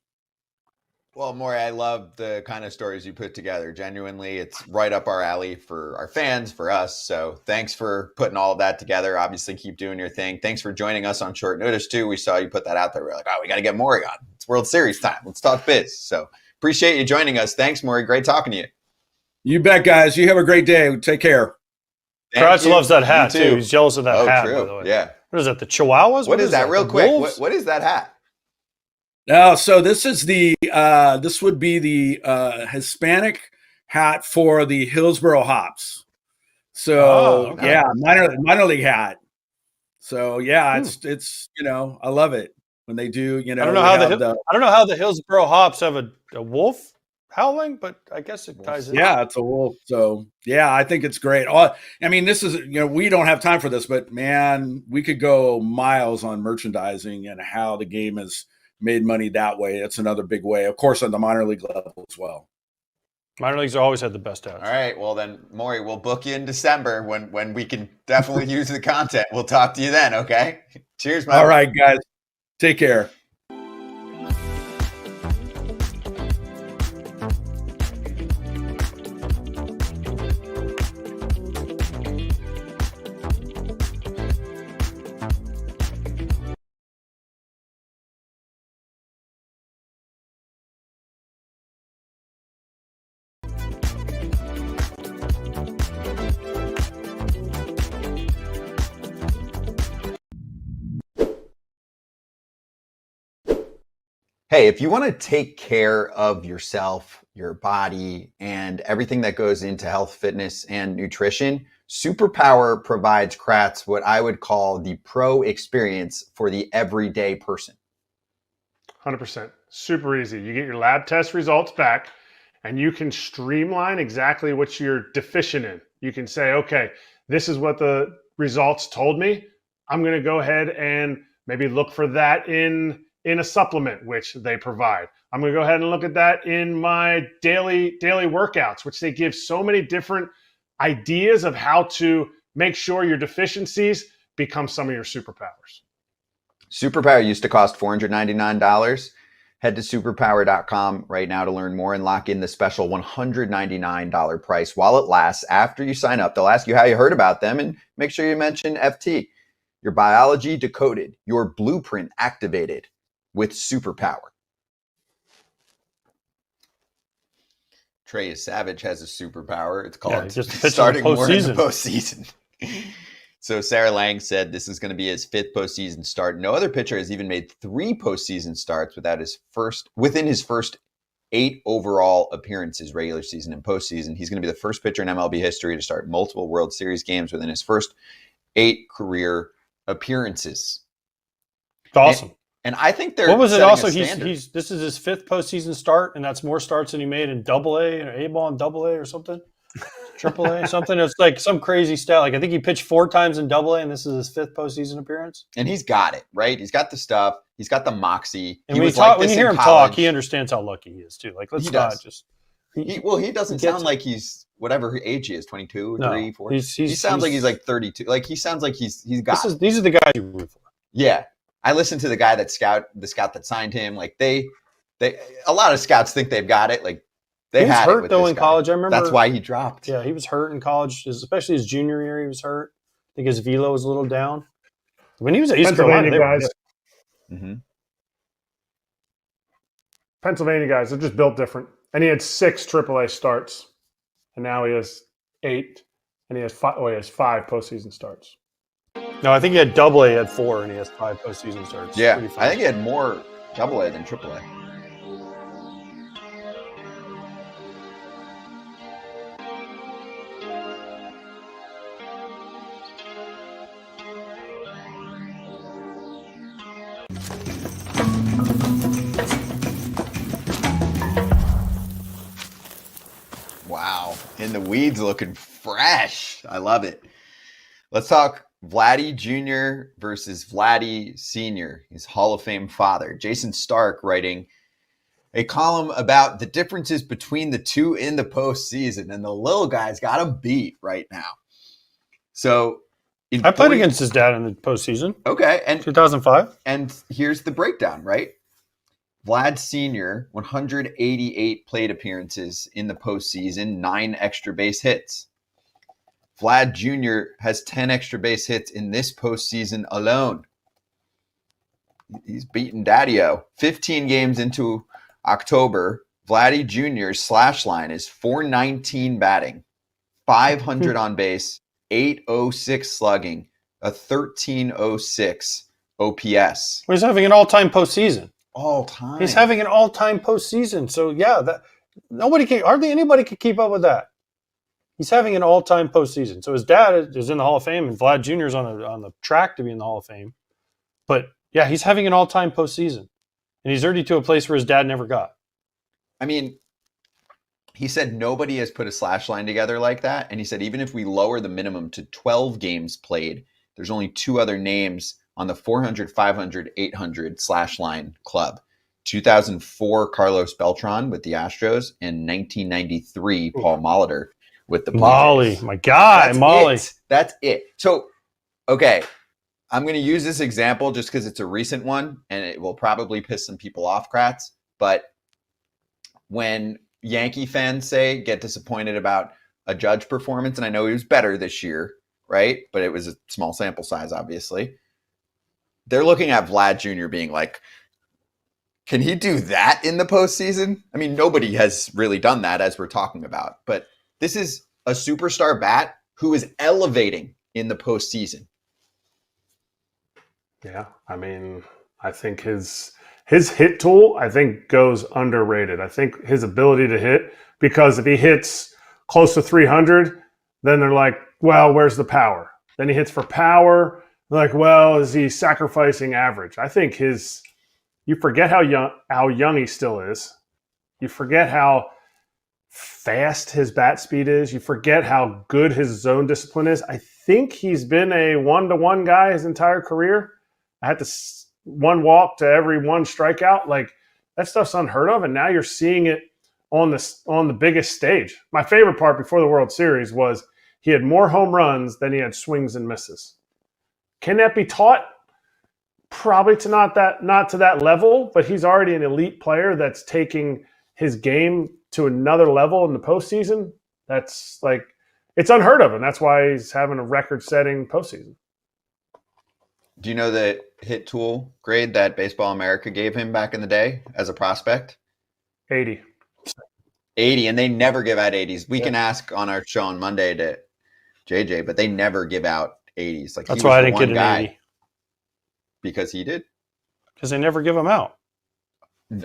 S2: Well, Maury, I love the kind of stories you put together. Genuinely, it's right up our alley for our fans, for us. So thanks for putting all of that together. Obviously, keep doing your thing. Thanks for joining us on short notice, too. We saw you put that out there. We're like, oh, we got to get Maury on. It's World Series time. Let's talk biz. So appreciate you joining us. Thanks, Maury. Great talking to you.
S11: You bet, guys. You have a great day. Take care.
S1: Kratz loves that hat, too. He's jealous of that hat,
S2: true.
S1: by the way.
S2: Yeah.
S1: What is that, the Chihuahuas?
S2: What is that? Real quick, what is that hat?
S11: So this is this would be the Hispanic hat for the Hillsboro Hops. So yeah, minor league hat. So yeah, it's I love it when they do.
S1: I don't know how the Hillsboro Hops have a wolf howling, but I guess it ties in.
S11: Yeah, it's a wolf. So yeah, I think it's great. I mean, this is we don't have time for this, but man, we could go miles on merchandising and how the game is made money that way. It's another big way, of course, on the minor league level as well.
S1: Minor leagues always had the best hats.
S2: All right, well then, Maury, we'll book you in December when we can definitely use the content. We'll talk to you then, okay? Cheers, man.
S11: All right, guys. Take care.
S2: Hey, if you want to take care of yourself, your body, and everything that goes into health, fitness, and nutrition, Superpower provides Kratz what I would call the pro experience for the everyday person.
S3: 100%. Super easy. You get your lab test results back, and you can streamline exactly what you're deficient in. You can say, okay, this is what the results told me. I'm going to go ahead and maybe look for that in a supplement, which they provide. I'm going to go ahead and look at that in my daily workouts, which they give so many different ideas of how to make sure your deficiencies become some of your superpowers.
S2: Superpower used to cost $499. Head to superpower.com right now to learn more and lock in the special $199 price while it lasts. After you sign up, they'll ask you how you heard about them and make sure you mention FT. Your biology decoded, your blueprint activated with Superpower. Trey Yesavage has a superpower. It's called
S1: just
S2: starting more in the postseason. So Sarah Lang said this is going to be his 5th postseason start. No other pitcher has even made 3 postseason starts within his first 8 overall appearances, regular season and postseason. He's going to be the first pitcher in MLB history to start multiple World Series games within his first 8 career appearances.
S1: It's awesome.
S2: And I think they're
S1: what was it also?
S2: He's
S1: this is his 5th postseason start, and that's more starts than he made in AA or A-ball and AA or something, AAA something. It's like some crazy stat. Like I think he pitched 4 times in AA, and this is his 5th postseason appearance.
S2: And he's got it right. He's got the stuff. He's got the moxie.
S1: And when you hear him talk, he understands how lucky he is too. Like let's not just.
S2: He doesn't sound like he's whatever age he is, 22, 3, 4. He sounds like he's like 32. Like he sounds like he's got.
S1: These are the guys you root for.
S2: Yeah. I listened to the guy the scout that signed him. Like a lot of scouts think they've got it. Like they
S1: had
S2: hurt
S1: it with though in college. I remember
S2: that's why he dropped.
S1: Yeah, he was hurt in college, especially his junior year. He was hurt. I think his velo was a little down. When he was at East Carolina,
S3: guys.
S2: Mm-hmm.
S3: Pennsylvania guys, they're just built different. And he had 6 AAA starts, and now he has 8, and he has 5 postseason starts.
S1: No, I think he had AA, he had 4, and he has 5 postseason starts.
S2: Yeah, I think he had more AA than AAA. In the weeds, looking fresh. I love it. Let's talk Vladdy Jr. versus Vladdy Senior. His Hall of Fame father. Jason Stark writing a column about the differences between the two in the postseason, and the little guy's got him beat right now. So
S1: I played against his dad in the postseason.
S2: Okay. And
S1: 2005.
S2: And here's the breakdown, right? Vlad Sr., 188 plate appearances in the postseason, 9 extra base hits. Vlad Jr. has 10 extra base hits in this postseason alone. He's beaten Daddy-O. 15 games into October, Vladdy Jr.'s slash line is .419 batting, 500 on base, 806 slugging, a 1306 OPS.
S1: Well, he's having an all-time postseason.
S2: All time.
S1: He's having an all-time postseason. So yeah, that hardly anybody could keep up with that. He's having an all-time postseason. So his dad is in the Hall of Fame, and Vlad Jr. is on the track to be in the Hall of Fame. But yeah, he's having an all-time postseason, and he's already to a place where his dad never got.
S2: I mean, he said nobody has put a slash line together like that, and he said even if we lower the minimum to 12 games played, there's only 2 other names on the 400, 500, 800 slash line club. 2004, Carlos Beltran with the Astros, and 1993, Paul Molitor with the Blue
S1: Molly,
S2: Jays.
S1: my guy,
S2: That's
S1: Molly.
S2: That's it. So, okay, I'm going to use this example just because it's a recent one, and it will probably piss some people off, Kratz. But when Yankee fans get disappointed about a Judge performance, and I know he was better this year, right? But it was a small sample size, obviously. They're looking at Vlad Jr. being like, can he do that in the postseason? I mean, nobody has really done that, as we're talking about. But this is a superstar bat who is elevating in the postseason.
S3: Yeah, I mean, I think his hit tool, I think, goes underrated. I think his ability to hit, because if he hits close to 300, then they're like, well, where's the power? Then he hits for power. They're like, well, is he sacrificing average? I think you forget how young he still is. You forget how fast his bat speed is. You forget how good his zone discipline is. I think he's been a 1-to-1 guy his entire career. I had to 1 walk to every 1 strikeout. Like, that stuff's unheard of, and now you're seeing it on the biggest stage. My favorite part before the World Series was he had more home runs than he had swings and misses. Can that be taught? Probably not to that level, but he's already an elite player that's taking his game to another level in the postseason. That's like, it's unheard of, and that's why he's having a record-setting postseason.
S2: Do you know the hit tool grade that Baseball America gave him back in the day as a prospect?
S3: 80.
S2: 80, and they never give out 80s. We can ask on our show on Monday to JJ, but they never give out 80s. Like,
S1: that's why I didn't get an 80.
S2: Because he did?
S1: Because they never give them out.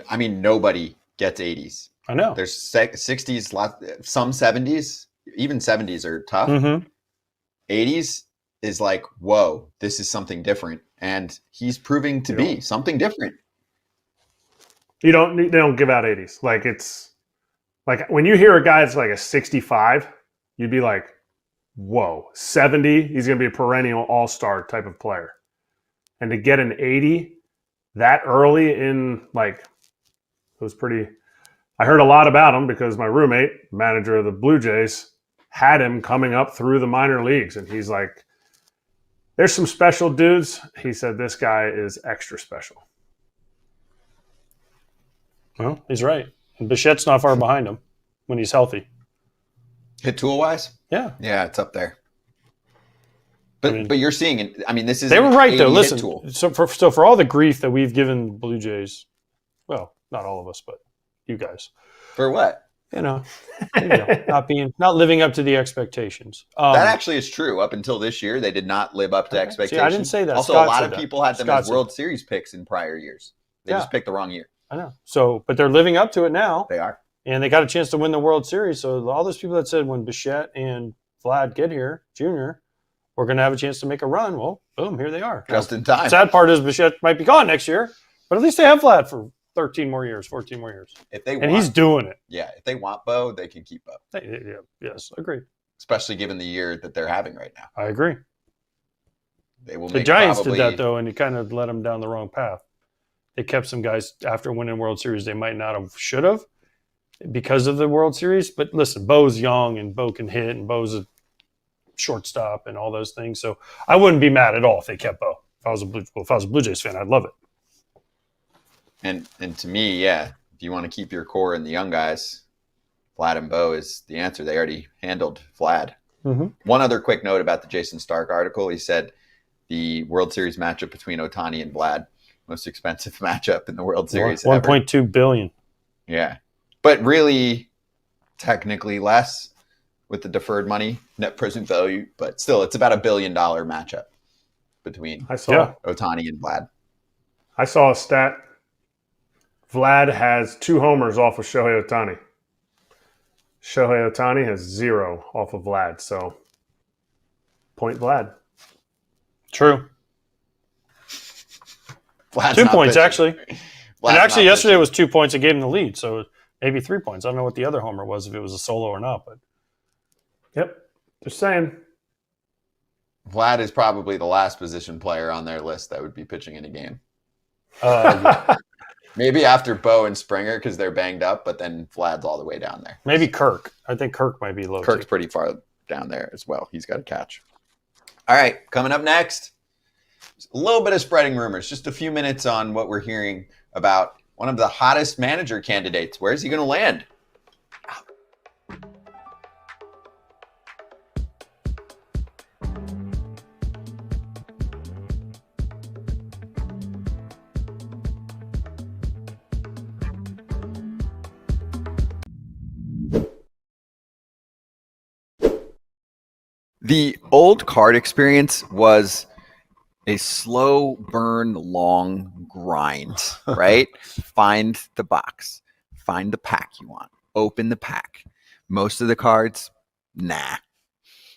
S2: I mean, nobody gets 80s.
S1: I know.
S2: There's 60s, some 70s. Even 70s are tough.
S1: Mm-hmm.
S2: 80s is like, whoa, this is something different. And he's proving to be something different.
S3: They don't give out 80s. Like, it's like when you hear a guy that's like a 65, you'd be like, whoa, 70, he's going to be a perennial all-star type of player. And to get an 80 that early in, like, it was pretty – I heard a lot about him because my roommate, manager of the Blue Jays, had him coming up through the minor leagues. And he's like, there's some special dudes. He said this guy is extra special.
S1: Well, he's right. And Bichette's not far behind him when he's healthy.
S2: Hit tool-wise?
S1: Yeah.
S2: Yeah, it's up there. But you're seeing it. I mean, this is
S1: they were right though. Listen,
S2: tool.
S1: so for all the grief that we've given Blue Jays, well, not all of us, but you guys,
S2: for what?
S1: Not living up to the expectations.
S2: That actually is true. Up until this year, they did not live up to expectations.
S1: See, I didn't say that.
S2: Also,
S1: Scott
S2: a lot of people had them as World Series picks in prior years. They just picked the wrong year.
S1: I know. So, but they're living up to it now.
S2: They are,
S1: and they got a chance to win the World Series. So all those people that said when Bichette and Vlad get here, Jr., we're going to have a chance to make a run. Well, boom, here they are.
S2: Just in time.
S1: The sad part is Bichette might be gone next year, but at least they have Vlad for 13 more years, 14 more years.
S2: If they
S1: and he's doing it.
S2: Yeah, if they want Bo, they can keep Bo.
S1: Yeah, yes, agree.
S2: Especially given the year that they're having right now.
S1: I agree.
S2: They will.
S1: The Giants did that though, and it kind of led them down the wrong path. They kept some guys after winning World Series they might not have, should have, because of the World Series. But listen, Bo's young and Bo can hit, and Bo's a shortstop and all those things. So I wouldn't be mad at all if they kept Bo. If I was a Blue Jays fan, I'd love it.
S2: And to me, yeah, if you want to keep your core and the young guys, Vlad and Bo is the answer. They already handled Vlad.
S1: Mm-hmm.
S2: One other quick note about the Jason Stark article. He said the World Series matchup between Ohtani and Vlad, most expensive matchup in the World Series.
S1: $1.2 billion.
S2: Yeah. But really, technically less with the deferred money, net present value. But still, it's about $1 billion matchup between Ohtani and Vlad.
S3: I saw a stat. Vlad has 2 homers off of Shohei Ohtani. Shohei Ohtani has 0 off of Vlad. So, point Vlad.
S1: True.
S2: Vlad's
S1: 2 points,
S2: pitching.
S1: actually.
S2: Vlad's
S1: and actually,
S2: not
S1: yesterday
S2: pitching.
S1: was 2 points. It gave him the lead. So maybe 3 points. I don't know what the other homer was, if it was a solo or not. But
S3: Yep. Just saying.
S2: Vlad is probably the last position player on their list that would be pitching in a game. Maybe after Bo and Springer because they're banged up, but then Vlad's all the way down there.
S1: Maybe Kirk. I think Kirk might be low.
S2: Kirk's pretty far down there as well. He's got a catch. All right, coming up next, a little bit of spreading rumors. Just a few minutes on what we're hearing about one of the hottest manager candidates. Where is he going to land? The old card experience was a slow burn, long grind, right? Find the box, find the pack you want, open the pack. Most of the cards, nah,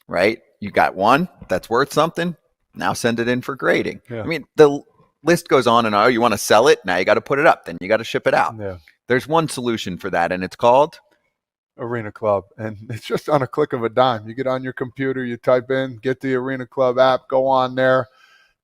S2: right? You got one that's worth something. Now send it in for grading.
S10: Yeah.
S2: I mean, the list goes on and on. You want to sell it? Now you got to put it up. Then you got to ship it out.
S10: Yeah.
S2: There's one solution for that, and it's called
S10: Arena Club, and it's just on a click of a dime. You get on your computer, you type in, get the Arena Club app, go on there,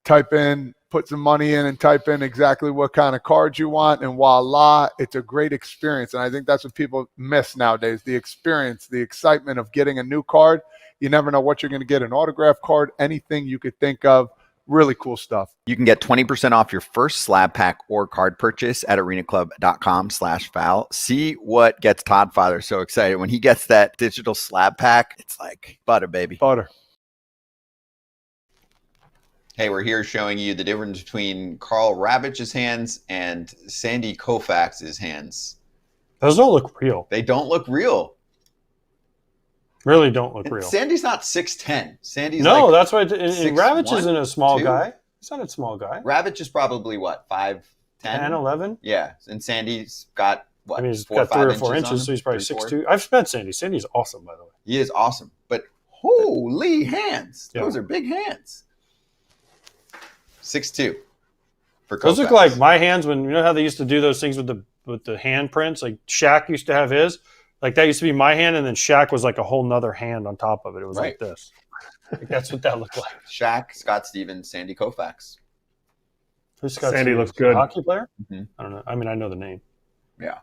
S10: type in, put some money in, and type in exactly what kind of cards you want, and voila, it's a great experience. And I think that's what people miss nowadays, the experience, the excitement of getting a new card. You never know what you're going to get, an autograph card, anything you could think of. Really cool stuff.
S2: You can get 20% off your first slab pack or card purchase at arenaclub.com/foul. See what gets Toddfather so excited when he gets that digital slab pack. It's like butter, baby.
S10: Butter.
S2: Hey, we're here showing you the difference between Carl Ravage's hands and Sandy Koufax's hands.
S1: those don't look real.
S2: They don't look real.
S1: Really don't look real.
S2: Sandy's not 6'10". Sandy's
S1: no,
S2: like
S1: that's why. And Ravage
S2: 6'1",
S1: isn't a small
S2: 2".
S1: guy. He's not a small guy.
S2: Ravage is probably what, 5'10",
S1: 10, 11?
S2: Yeah, and Sandy's got what?
S1: I mean, he's
S2: 4 or
S1: got 3 or
S2: 5
S1: 4
S2: on
S1: inches,
S2: him?
S1: so he's probably
S2: 3, 4?
S1: 6'2". I've met Sandy. Sandy's awesome, by the way.
S2: He is awesome, but holy hands!
S1: Yeah.
S2: Those are big hands. 6'2". For
S1: Those look
S2: Koufax.
S1: like my hands when you know how they used to do those things with the hand prints. Like Shaq used to have his. Like that used to be my hand, and then Shaq was like a whole nother hand on top of it. It was like this. Like that's what that looked like.
S2: Shaq, Scott Stevens, Sandy Koufax.
S1: Who's Scott
S3: Sandy
S1: Stevens?
S3: looks good.
S1: Hockey player?
S2: Mm-hmm.
S1: I don't know. I mean, I know the name.
S2: Yeah.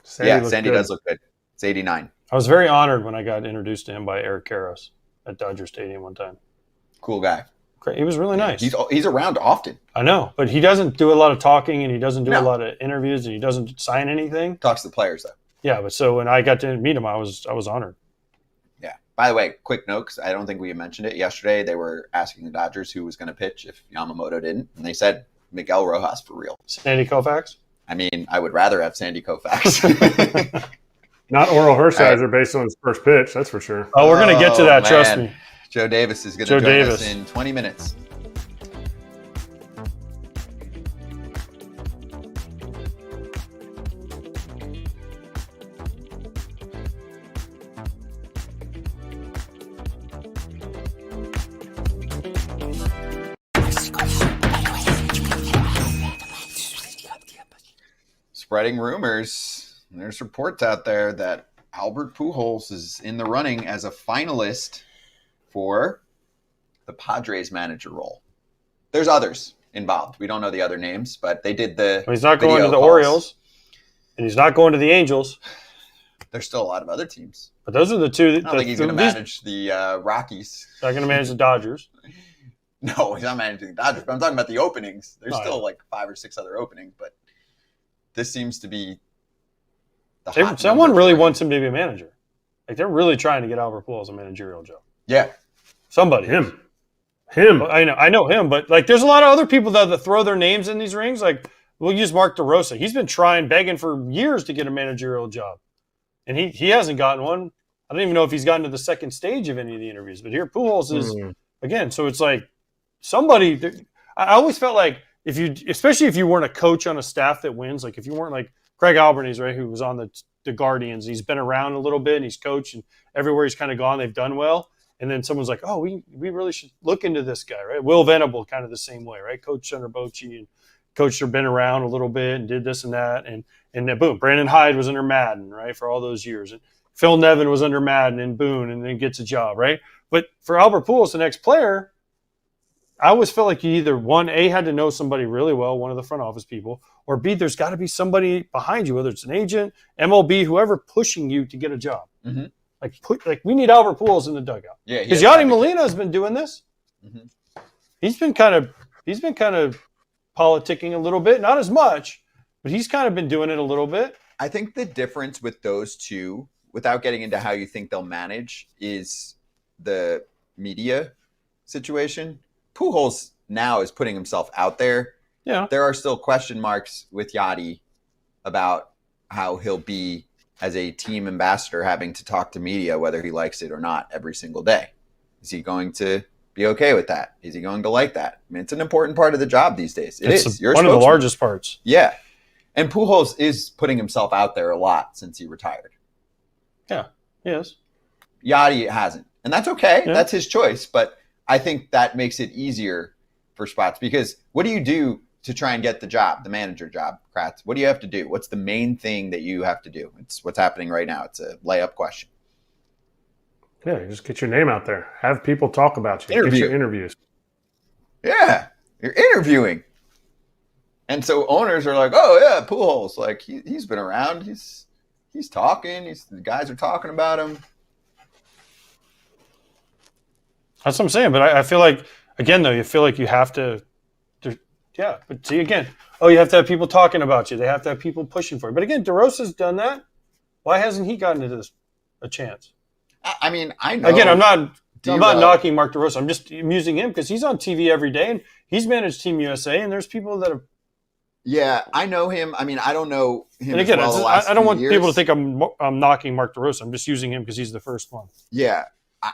S3: Sandy
S2: Sandy
S3: good.
S2: does look good. It's 89.
S1: I was very honored when I got introduced to him by Erik Karros at Dodger Stadium one time.
S2: Cool guy.
S1: Great. He was really nice.
S2: He's around often.
S1: I know, but he doesn't do a lot of talking, and he doesn't do a
S2: No.
S1: lot of interviews, and he doesn't sign anything.
S2: Talks to the players though.
S1: Yeah, but so when I got to meet him, I was honored.
S2: Yeah. By the way, quick note, because I don't think we mentioned it yesterday. They were asking the Dodgers who was going to pitch if Yamamoto didn't, and they said Miguel Rojas for real.
S1: Sandy Koufax?
S2: I mean, I would rather have Sandy Koufax.
S3: Not Oral Hershiser based on his first pitch, that's for sure.
S1: Oh, we're going to get to that, trust
S2: man.
S1: me.
S2: Joe Davis is going
S1: Joe
S2: to join
S1: Davis.
S2: us in 20 minutes. spreading rumors. There's reports out there that Albert Pujols is in the running as a finalist for the Padres manager role. There's others involved. We don't know the other names, but they did the.
S1: Well, he's not going to the
S2: calls.
S1: Orioles, and he's not going to the Angels.
S2: There's still a lot of other teams.
S1: But those are the two.
S2: I don't think he's going to manage the Rockies.
S1: He's not going to manage the Dodgers.
S2: No, he's not managing the Dodgers. But I'm talking about the openings. There's still
S1: yeah.
S2: like 5 or 6 other openings, but this seems to be the hot
S1: someone
S2: number
S1: really
S2: for him.
S1: wants him to be a manager. Like they're really trying to get Albert Pujols a managerial job.
S2: Yeah,
S1: somebody.
S3: Him.
S1: Well, I know him, but like there's a lot of other people that throw their names in these rings. Like we'll use Mark DeRosa. He's been begging for years to get a managerial job, and he hasn't gotten one. I don't even know if he's gotten to the second stage of any of the interviews. But here Pujols is again. So it's like somebody. I always felt like especially if you weren't a coach on a staff that wins, like if you weren't like Craig Alberniz, right, who was on the Guardians, he's been around a little bit and he's coached, and everywhere he's kind of gone, they've done well. And then someone's like, oh, we really should look into this guy, right? Will Venable, kind of the same way, right? Coach under Bochy and coached or been around a little bit and did this and that. And then boom, Brandon Hyde was under Madden, right, for all those years. And Phil Nevin was under Madden and Boone, and then gets a job, right? But for Albert Pujols, the next player, I always felt like you either, one, A, had to know somebody really well, one of the front office people, or B, there's got to be somebody behind you, whether it's an agent, MLB, whoever pushing you to get a job.
S2: Mm-hmm.
S1: Like we need Albert Pujols in the dugout.
S2: Yeah,
S1: because Yadi Molina has been doing this.
S2: Mm-hmm.
S1: He's been kind of politicking a little bit, not as much, but he's kind of been doing it a little bit.
S2: I think the difference with those two, without getting into how you think they'll manage, is the media situation. Pujols now is putting himself out there.
S1: Yeah,
S2: there are still question marks with Yadi about how he'll be as a team ambassador, having to talk to media, whether he likes it or not, every single day. Is he going to be okay with that? Is he going to like that? I mean, it's an important part of the job these days. It's
S1: one of the largest parts.
S2: Yeah. And Pujols is putting himself out there a lot since he retired.
S1: Yeah, he is.
S2: Yadi hasn't. And that's okay.
S1: Yeah.
S2: That's his choice. But I think that makes it easier for spots, because what do you do to try and get the job, the manager job, Kratz? What do you have to do? What's the main thing that you have to do? It's what's happening right now. It's a layup question.
S3: Yeah, you just get your name out there. Have people talk about you. Get your interviews.
S2: Yeah, you're interviewing. And so owners are like, oh, yeah, Pujols. Like, he's been around. He's talking. The guys are talking about him.
S1: That's what I'm saying. But I feel like, again, though, you feel like you have to yeah, but see, again, you have to have people talking about you. They have to have people pushing for you. But again, DeRosa's done that. Why hasn't he gotten into this a chance?
S2: I mean, I know.
S1: Again, I'm not knocking Mark DeRosa. I'm just using him because he's on TV every day, and he's managed Team USA, and there's people that have.
S2: Yeah, I know him. I mean, I don't know him.
S1: And again,
S2: as well the last
S1: I don't want
S2: years.
S1: people to think I'm knocking Mark DeRosa. I'm just using him because he's the first one.
S2: Yeah,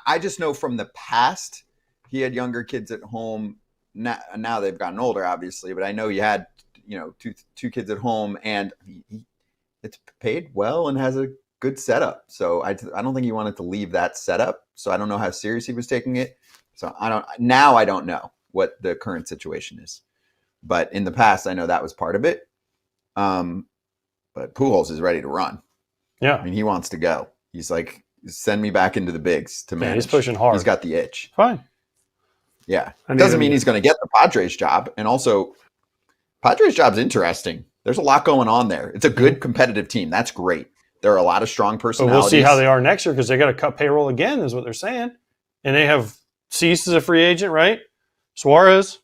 S2: I just know from the past, he had younger kids at home. Now they've gotten older, obviously, but I know he had, two kids at home, and it's paid well and has a good setup. So I don't think he wanted to leave that setup. So I don't know how serious he was taking it. So I don't know what the current situation is, but in the past, I know that was part of it. But Pujols is ready to run.
S1: Yeah,
S2: I mean, he wants to go. He's like, send me back into the bigs to manage.
S1: He's pushing hard.
S2: He's got the itch.
S1: Fine.
S2: Yeah. It doesn't mean he's going to get the Padres job. And also, Padres job's interesting. There's a lot going on there. It's a good competitive team. That's great. There are a lot of strong personalities.
S1: But we'll see how they are next year because they got to cut payroll again, is what they're saying. And they have Cease as a free agent, right? Suarez.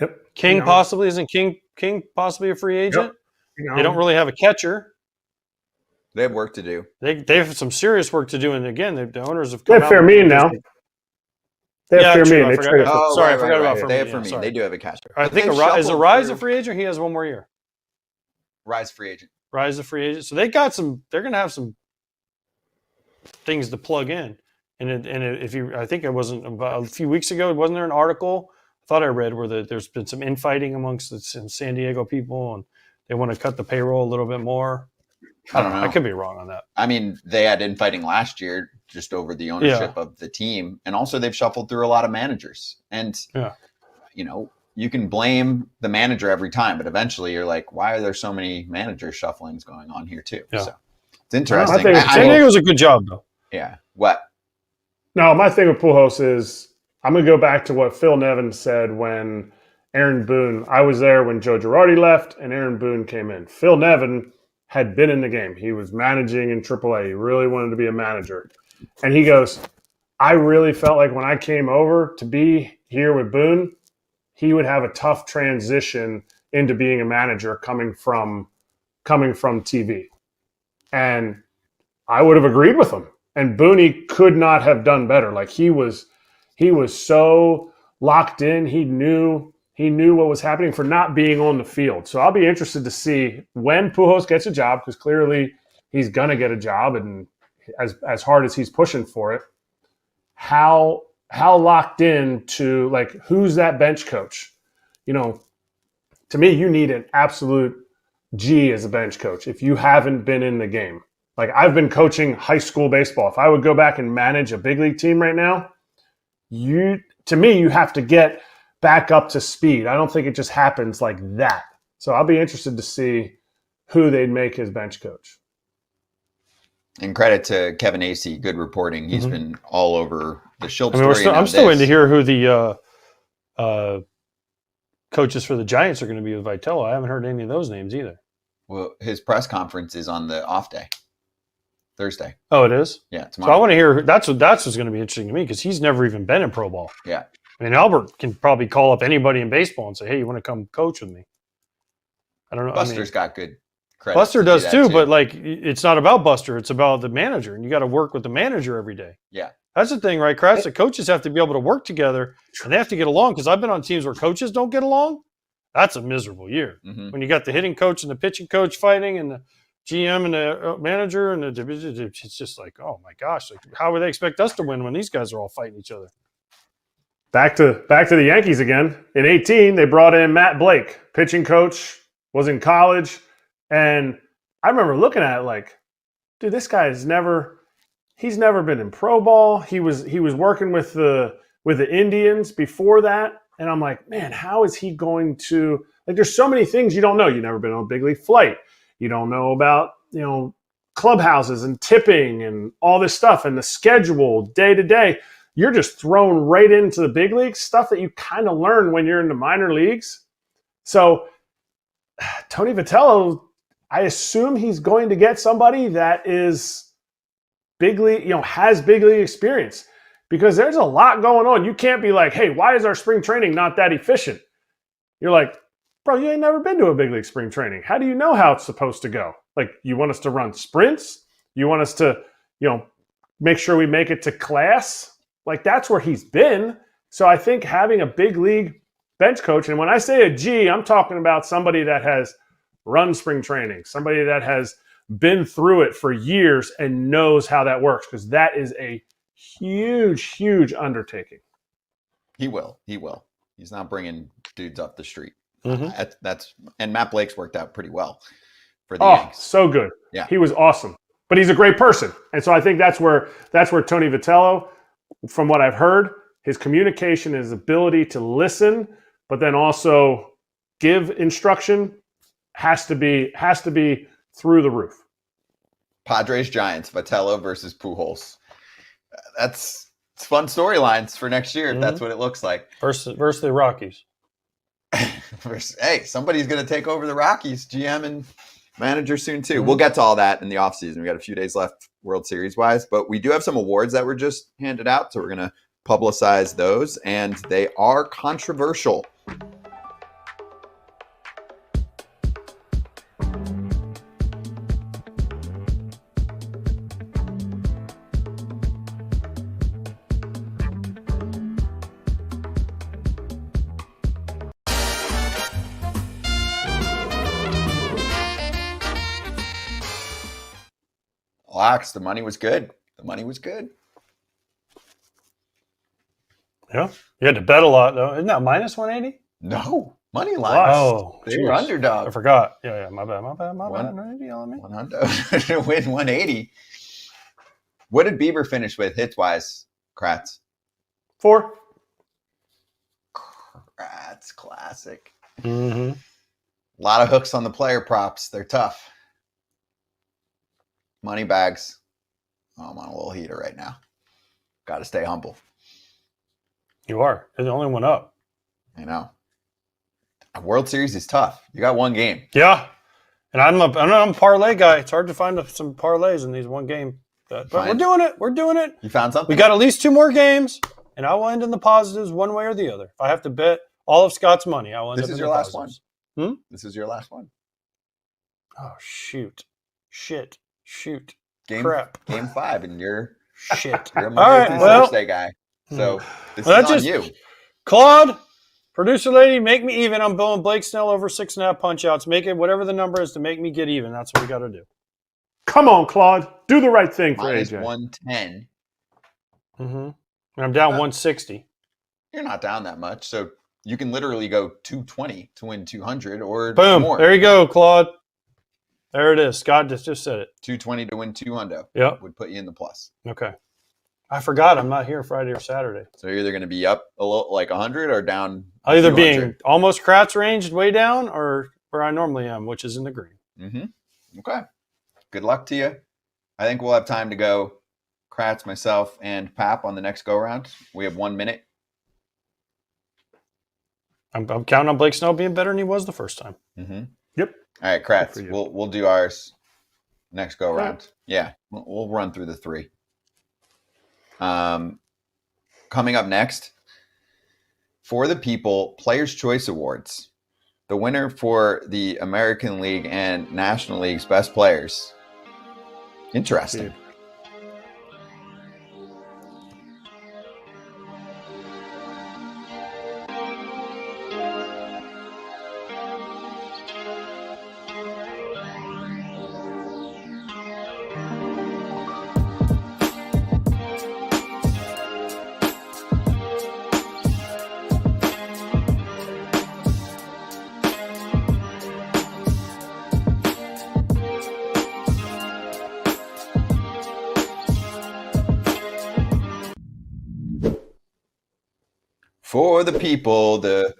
S3: Yep.
S1: King possibly. Isn't King possibly a free agent? Yep. They don't really have a catcher.
S2: They have work to do.
S1: They have some serious work to do. And again, the owners have
S3: come out. They have Fermin now. They have Fermin.
S1: I forgot about Fermin.
S2: They have Fermin. They do have a catcher.
S1: I think is Arise a free agent? He has one more year.
S2: Rise free agent.
S1: Rise a free agent. So they got some. They're going to have some things to plug in. And I think it wasn't about a few weeks ago. Wasn't there an article I thought I read where there's been some infighting amongst the San Diego people, and they want to cut the payroll a little bit more. I don't know. I could be wrong on that.
S2: I mean, they had infighting last year just over the ownership of the team. And also they've shuffled through a lot of managers. And, you can blame the manager every time, but eventually you're like, why are there so many manager shufflings going on here too?
S1: Yeah.
S2: So it's interesting.
S1: San Diego's a good job though.
S2: Yeah. What?
S3: No, my thing with Pujols is I'm going to go back to what Phil Nevin said when Aaron Boone, I was there when Joe Girardi left and Aaron Boone came in. Phil Nevin had been in the game. He was managing in AAA. He really wanted to be a manager. And he goes, I really felt like when I came over to be here with Boone, he would have a tough transition into being a manager coming from TV. And I would have agreed with him. And Booney could not have done better. Like he was so locked in. He knew what was happening for not being on the field. So I'll be interested to see when Pujols gets a job, because clearly he's gonna get a job, and as hard as he's pushing for it, how locked in to like who's that bench coach? You know, to me, you need an absolute G as a bench coach if you haven't been in the game. Like I've been coaching high school baseball. If I would go back and manage a big league team right now, you have to get back up to speed. I don't think it just happens like that. So I'll be interested to see who they'd make his bench coach.
S2: And credit to Kevin Acee, good reporting. He's been all over the Schultz story.
S1: I'm still waiting to hear who the coaches for the Giants are going to be with Vitello. I haven't heard any of those names either.
S2: Well, his press conference is on the off day, Thursday.
S1: Oh, it is?
S2: Yeah, tomorrow.
S1: So I want to hear. That's what's going to be interesting to me, because he's never even been in pro ball.
S2: Yeah.
S1: I mean, Albert can probably call up anybody in baseball and say, "Hey, you want to come coach with me?" I don't know.
S2: Buster's got good credit.
S1: Buster does too, but like, it's not about Buster; it's about the manager, and you got to work with the manager every day.
S2: Yeah,
S1: that's the thing, right, Kratz? The coaches have to be able to work together, and they have to get along. Because I've been on teams where coaches don't get along. That's a miserable year. When you got the hitting coach and the pitching coach fighting, and the GM and the manager, and it's just like, oh my gosh, like how would they expect us to win when these guys are all fighting each other?
S3: Back to the Yankees again. In 2018, they brought in Matt Blake, pitching coach, was in college, and I remember looking at it like, dude, this guy he's never been in pro ball. He was working with the Indians before that, and I'm like, man, how is he going to, like, there's so many things you don't know. You've never been on a big league flight. You don't know about, clubhouses and tipping and all this stuff and the schedule day to day. You're just thrown right into the big leagues, stuff that you kind of learn when you're in the minor leagues. So Tony Vitello, I assume he's going to get somebody that is big league, has big league experience, because there's a lot going on. You can't be like, hey, why is our spring training not that efficient? You're like, bro, you ain't never been to a big league spring training. How do you know how it's supposed to go? Like, you want us to run sprints? You want us to, make sure we make it to class? Like, that's where he's been. So I think having a big league bench coach, and when I say a G, I'm talking about somebody that has run spring training, somebody that has been through it for years and knows how that works, because that is a huge, huge undertaking.
S2: He will. He's not bringing dudes up the street. And Matt Blake's worked out pretty well for the Yankees.
S3: So good.
S2: Yeah,
S3: he was awesome. But he's a great person, and so I think that's where Tony Vitello, from what I've heard, his communication, his ability to listen, but then also give instruction has to be through the roof.
S2: Padres Giants, Vitello versus Pujols. It's fun storylines for next year if that's what it looks like.
S1: Versus the Rockies.
S2: Hey, somebody's going to take over the Rockies, GM and manager soon too. We'll get to all that in the offseason. We got a few days left World Series wise, but we do have some awards that were just handed out, so we're going to publicize those, and they are controversial. Locks, the money was good.
S1: Yeah. You had to bet a lot, though. Isn't that minus 180?
S2: No. Money lines.
S1: Oh,
S2: they were underdog.
S1: I forgot. Yeah. My bad. 180 on me.
S2: 100 to win 180. What did Bieber finish with hits-wise, Kratz?
S3: 4.
S2: Kratz, classic.
S1: Mm-hmm.
S2: A lot of hooks on the player props. They're tough. Money bags. Oh, I'm on a little heater right now. Got to stay humble.
S1: You are. You're the only one up.
S2: I know. A World Series is tough. You got one game.
S1: Yeah. And I'm a parlay guy. It's hard to find some parlays in these one game. But we're doing it. We're doing it.
S2: You found something?
S1: We got at least 2 more games, and I will end in the positives one way or the other. If I have to bet all of Scott's money, I will end up in the
S2: This is your last one.
S1: positives.
S2: This is your last one.
S1: Oh, shoot. Shit. Shoot.
S2: Game,
S1: Crap.
S2: Game 5, and you're
S1: Shit.
S2: a
S1: All
S2: Monday
S1: right,
S2: through
S1: well,
S2: Thursday guy. So this
S1: well,
S2: is on
S1: just,
S2: you.
S1: Claude, producer lady, make me even. I'm going Blake Snell over 6.5 punch-outs. Make it whatever the number is to make me get even. That's what we got to do.
S3: Come on, Claude. Do the right thing for
S2: Minus
S3: AJ.
S2: 110.
S1: Mm-hmm. And I'm down 160.
S2: You're not down that much. So you can literally go 220 to win 200 or
S1: Boom.
S2: more.
S1: There you go, Claude. There it is. Scott just said it.
S2: 220 to win 200.
S1: Yep.
S2: Would put you in the plus.
S1: Okay. I forgot I'm not here Friday or Saturday.
S2: So you're either going to be up a little, like 100 or down.
S1: I'll either
S2: 200.
S1: being almost Kratz ranged way down or where I normally am, which is in the green.
S2: Mm-hmm. Okay. Good luck to you. I think we'll have time to go Kratz, myself, and Pap on the next go-round. We have 1 minute.
S1: I'm counting on Blake Snell being better than he was the first time.
S2: Mm-hmm.
S3: Yep.
S2: All right, Kratz. We'll do ours next go-round. Yeah, we'll run through the 3. Coming up next, for the people, Players' Choice Awards. The winner for the American League and National League's best players. Interesting. For the people, the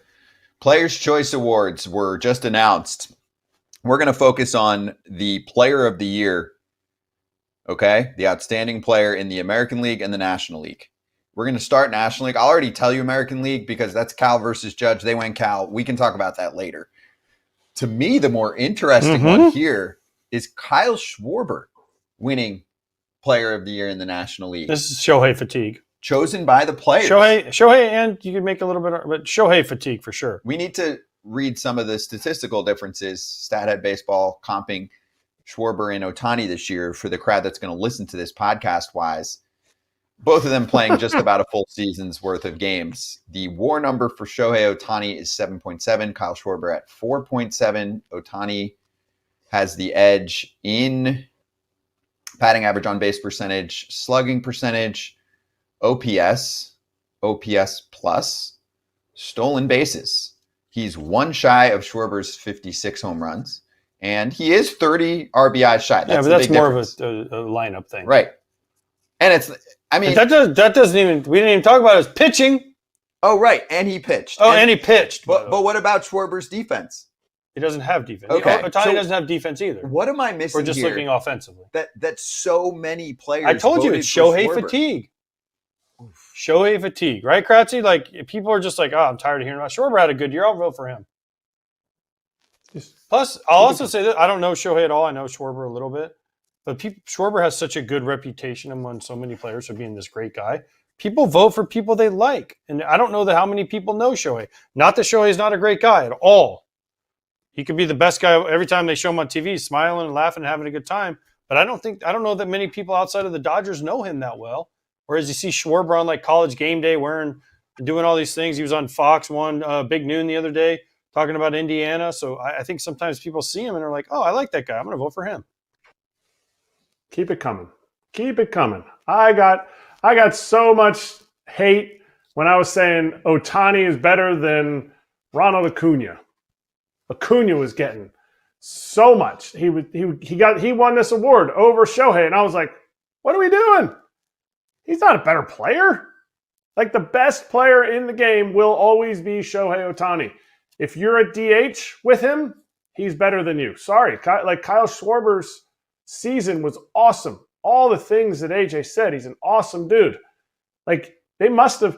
S2: Players' Choice Awards were just announced. We're going to focus on the Player of the Year, okay? The outstanding player in the American League and the National League. We're going to start National League. I'll already tell you American League because that's Cal versus Judge. They went Cal. We can talk about that later. To me, the more interesting one here is Kyle Schwarber winning Player of the Year in the National League.
S1: This is Shohei fatigue.
S2: Chosen by the players.
S1: Shohei, and you can make a little bit, but Shohei fatigue for sure.
S2: We need to read some of the statistical differences. Stathead Baseball comping Schwarber and Ohtani this year for the crowd that's going to listen to this podcast-wise. Both of them playing just about a full season's worth of games. The WAR number for Shohei Ohtani is 7.7. Kyle Schwarber at 4.7. Ohtani has the edge in batting average, on base percentage, slugging percentage, OPS plus, stolen bases. He's 1 shy of Schwarber's 56 home runs, and he is 30 RBI shy.
S1: But that's more of a lineup thing.
S2: Right. And it's, I mean,
S1: but that doesn't even, we didn't even talk about his pitching.
S2: Oh, right. And he pitched.
S1: And he pitched.
S2: But what about Schwarber's defense?
S1: He doesn't have defense.
S2: Okay.
S1: Ohtani doesn't have defense either.
S2: What am I missing?
S1: We're just
S2: here
S1: looking offensively.
S2: That so many players.
S1: I told you it's Shohei fatigue. Shohei fatigue, right, Kratzy? Like, people are just like, oh, I'm tired of hearing about Schwarber had a good year. I'll vote for him. Plus, I'll also say that I don't know Shohei at all. I know Schwarber a little bit. But Schwarber has such a good reputation among so many players for being this great guy. People vote for people they like. And I don't know how many people know Shohei. Not that Shohei is not a great guy at all. He could be the best guy every time they show him on TV, smiling and laughing and having a good time. But I don't know that many people outside of the Dodgers know him that well. Whereas you see Schwarber on like College Game Day doing all these things. He was on Fox Big Noon the other day talking about Indiana. So I think sometimes people see him and are like, oh, I like that guy. I'm going to vote for him.
S3: Keep it coming. Keep it coming. I got so much hate when I was saying Ohtani is better than Ronald Acuna. Acuna was getting so much. He won this award over Shohei, and I was like, what are we doing? He's not a better player. Like the best player in the game will always be Shohei Ohtani. If you're a DH with him, he's better than you. Sorry. Like Kyle Schwarber's season was awesome. All the things that AJ said, he's an awesome dude. Like they must have,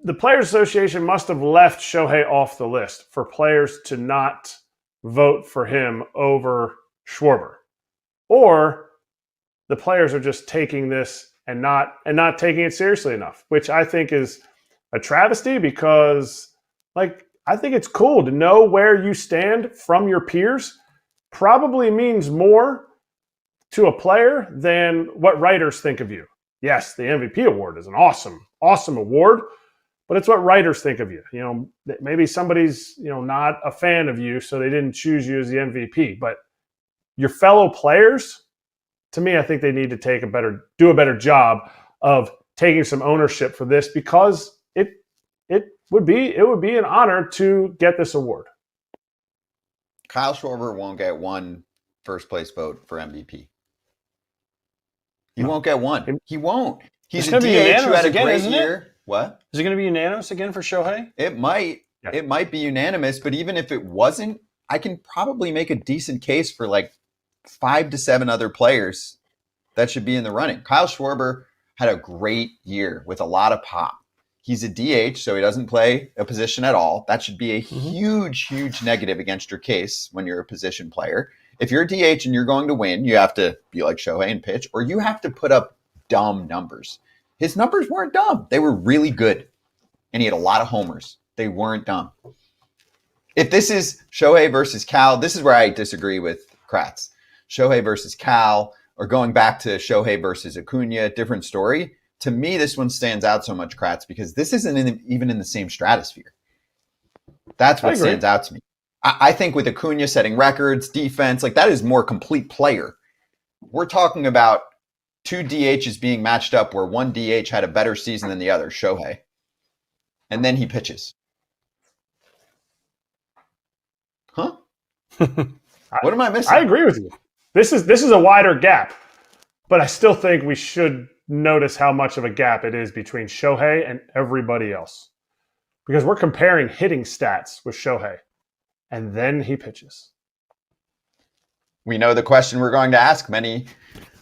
S3: the Players Association must have left Shohei off the list for players to not vote for him over Schwarber. Or the players are just taking this and not taking it seriously enough, which I think is a travesty because like I think it's cool to know where you stand from your peers probably means more to a player than what writers think of you. Yes, the MVP award is an awesome award, but it's what writers think of you. You know, maybe somebody's, you know, not a fan of you, so they didn't choose you as the MVP, but your fellow players, to me, I think they need to do a better job of taking some ownership for this because it would be an honor to get this award.
S2: Kyle Schwarber won't get one first place vote for MVP. He won't get one. He won't. He's a DH who had a great year. What?
S1: Is it going to be unanimous again for Shohei?
S2: It might. Yeah. It might be unanimous, but even if it wasn't, I can probably make a decent case for like 5 to 7 other players that should be in the running. Kyle Schwarber had a great year with a lot of pop. He's a DH, so he doesn't play a position at all. That should be a huge, huge negative against your case when you're a position player. If you're a DH and you're going to win, you have to be like Shohei and pitch, or you have to put up dumb numbers. His numbers weren't dumb. They were really good. And he had a lot of homers. They weren't dumb. If this is Shohei versus Cal, this is where I disagree with Kratz. Shohei versus Cal, or going back to Shohei versus Acuna, different story. To me, this one stands out so much, Kratz, because this isn't even in the same stratosphere. That's what stands out to me. I think with Acuna setting records, defense, like that is more complete player. We're talking about 2 DHs being matched up where one DH had a better season than the other, Shohei. And then he pitches. Huh? What am I missing?
S3: I agree with you. This is a wider gap, but I still think we should notice how much of a gap it is between Shohei and everybody else. Because we're comparing hitting stats with Shohei, and then he pitches.
S2: We know the question we're going to ask many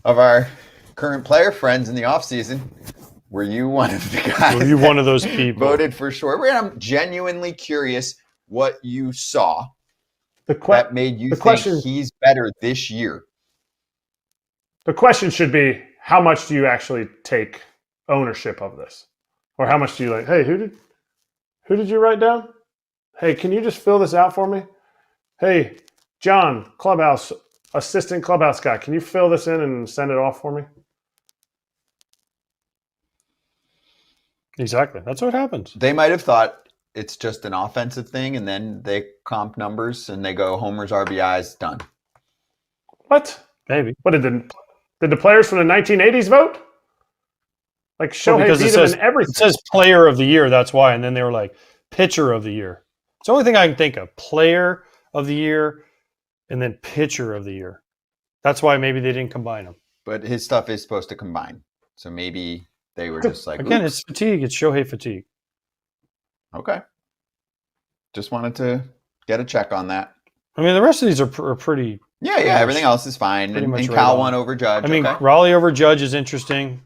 S2: of our current player friends in the offseason. Were you one of the guys?
S1: Were you one of those people?
S2: Voted for Schwarber? And I'm genuinely curious what you saw that made you think he's better this year.
S3: The question should be, how much do you actually take ownership of this? Or how much do you like, hey, who did you write down? Hey, can you just fill this out for me? Hey, John, assistant clubhouse guy, can you fill this in and send it off for me?
S1: Exactly. That's what happens.
S2: They might have thought it's just an offensive thing, and then they comp numbers and they go homers, RBIs, done.
S3: What?
S1: Maybe.
S3: What did the players from the 1980s vote? Like Shohei beat him in everything.
S1: It says player of the year, that's why. And then they were like, pitcher of the year. It's the only thing I can think of. Player of the year and then pitcher of the year. That's why maybe they didn't combine them.
S2: But his stuff is supposed to combine. So maybe they were just like,
S1: again, it's fatigue. It's Shohei fatigue.
S2: Okay. Just wanted to get a check on that.
S1: I mean, the rest of these are pretty.
S2: Yeah. Everything else is fine. And Cal won over Judge.
S1: I mean, Raleigh over Judge is interesting.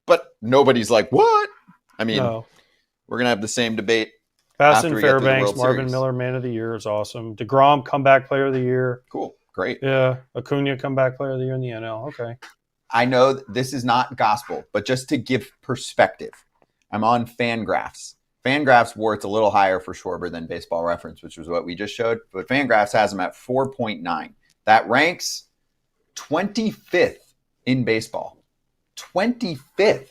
S2: But nobody's like, what? I mean, we're going to have the same debate.
S1: Baston Fairbanks, Marvin Miller, Man of the Year is awesome. DeGrom, Comeback Player of the Year.
S2: Cool. Great.
S1: Yeah. Acuna, Comeback Player of the Year in the NL. Okay.
S2: I know this is not gospel, but just to give perspective, I'm on Fangraphs. Fangraphs wore it's a little higher for Schwarber than Baseball Reference, which was what we just showed. But Fangraphs has him at 4.9. That ranks 25th in baseball. 25th.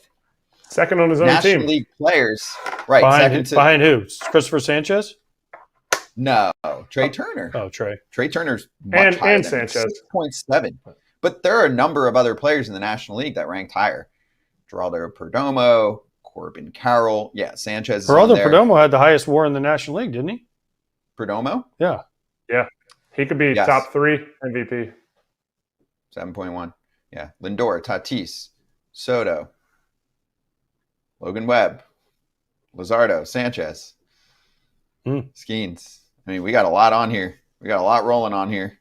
S3: Second on his own
S2: National
S3: team.
S2: League players. Right.
S1: Behind who? Christopher Sanchez?
S2: No. Trey Turner.
S1: Oh, Trey.
S2: Trey Turner's much higher
S3: and
S2: than
S3: Sanchez.
S2: 6.7. But there are a number of other players in the National League that ranked higher. Geraldo Perdomo, Corbin Carroll. Yeah, Sanchez is on there.
S1: Perdomo had the highest WAR in the National League, didn't he?
S2: Perdomo?
S1: Yeah.
S3: Yeah. He could be top 3 MVP.
S2: 7.1. Yeah. Lindor, Tatis, Soto. Logan Webb, Luzardo, Sanchez, Skeens. I mean, we got a lot on here. We got a lot rolling on here.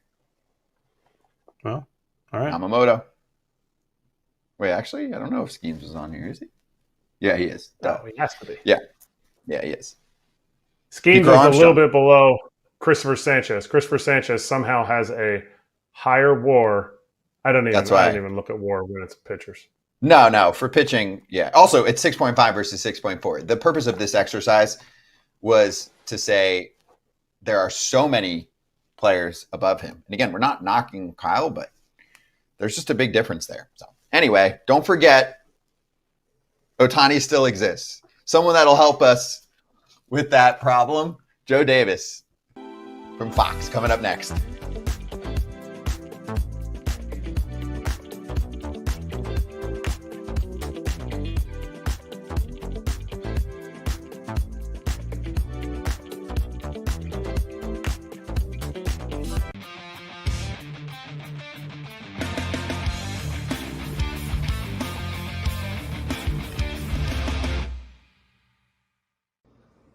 S1: Well, all right.
S2: Yamamoto. Wait, actually, I don't know if Skeens was on here. Is he? Yeah, he is.
S3: No, he has to be.
S2: Yeah, he is.
S3: Skeens was a little bit below Christopher Sanchez. Christopher Sanchez somehow has a higher WAR. I don't even look at WAR when it's pitchers.
S2: No, for pitching, yeah. Also, it's 6.5 versus 6.4. The purpose of this exercise was to say there are so many players above him. And again, we're not knocking Kyle, but there's just a big difference there. So anyway, don't forget, Ohtani still exists. Someone that'll help us with that problem, Joe Davis from Fox, coming up next.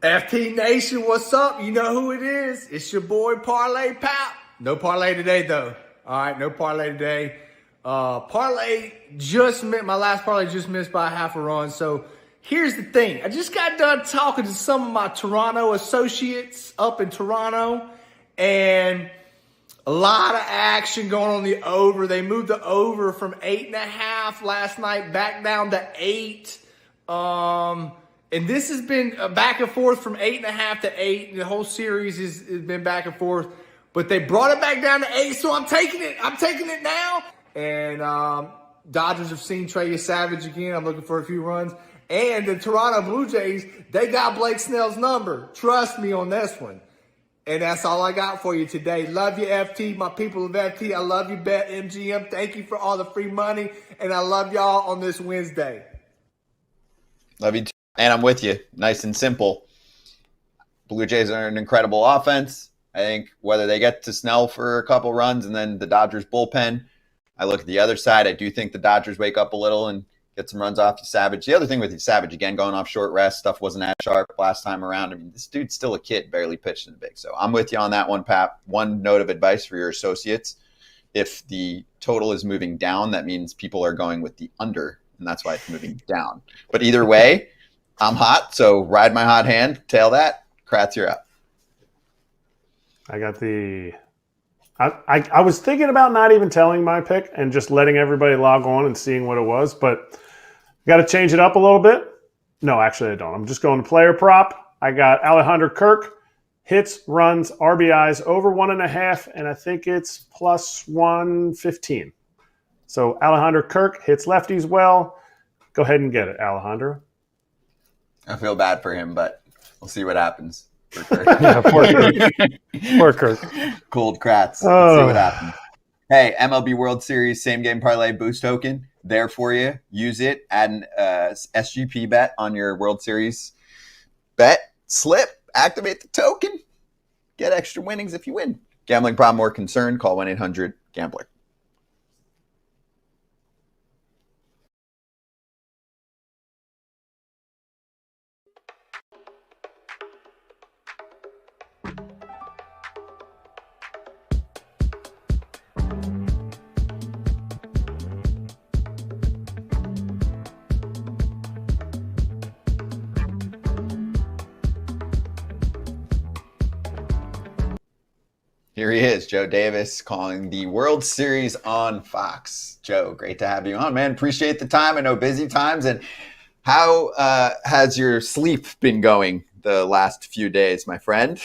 S12: FT Nation, what's up? You know who it is. It's your boy Parlay Pap. No parlay today, though. All right, no parlay today. My last parlay just missed by half a run. So here's the thing. I just got done talking to some of my Toronto associates up in Toronto, and a lot of action going on the over. They moved the over from 8.5 last night back down to 8. And this has been back and forth from 8.5 to 8. The whole series has been back and forth. But they brought it back down to 8, so I'm taking it. I'm taking it now. And Dodgers have seen Trey Yesavage again. I'm looking for a few runs. And the Toronto Blue Jays, they got Blake Snell's number. Trust me on this one. And that's all I got for you today. Love you, FT, my people of FT. I love you, BetMGM. Thank you for all the free money. And I love y'all on this Wednesday.
S2: Love you too. And I'm with you. Nice and simple. Blue Jays are an incredible offense. I think whether they get to Snell for a couple runs and then the Dodgers bullpen, I look at the other side. I do think the Dodgers wake up a little and get some runs off Yesavage. The other thing with Yesavage, again, going off short rest, stuff wasn't as sharp last time around. I mean, this dude's still a kid, barely pitched in the big. So I'm with you on that one, Pap. One note of advice for your associates. If the total is moving down, that means people are going with the under, and that's why it's moving down. But either way, I'm hot, so ride my hot hand. Tail that. Kratz, you're up.
S3: I got the I was thinking about not even telling my pick and just letting everybody log on and seeing what it was, but I got to change it up a little bit. No, actually I don't. I'm just going to player prop. I got Alejandro Kirk, hits, runs, RBIs, over 1.5, and I think it's plus 115. So Alejandro Kirk hits lefties well. Go ahead and get it, Alejandro.
S2: I feel bad for him, but we'll see what happens. For Kirk.
S3: Yeah, poor Kirk. Poor Kirk.
S2: Cold Kratz. Let's see what happens. Hey, MLB World Series same game parlay boost token there for you. Use it. Add an SGP bet on your World Series bet. Slip. Activate the token. Get extra winnings if you win. Gambling problem or concern? Call 1-800-GAMBLER. Here he is, Joe Davis, calling the World Series on Fox. Joe, great to have you on, man. Appreciate the time. I know busy times. And how has your sleep been going the last few days, my friend?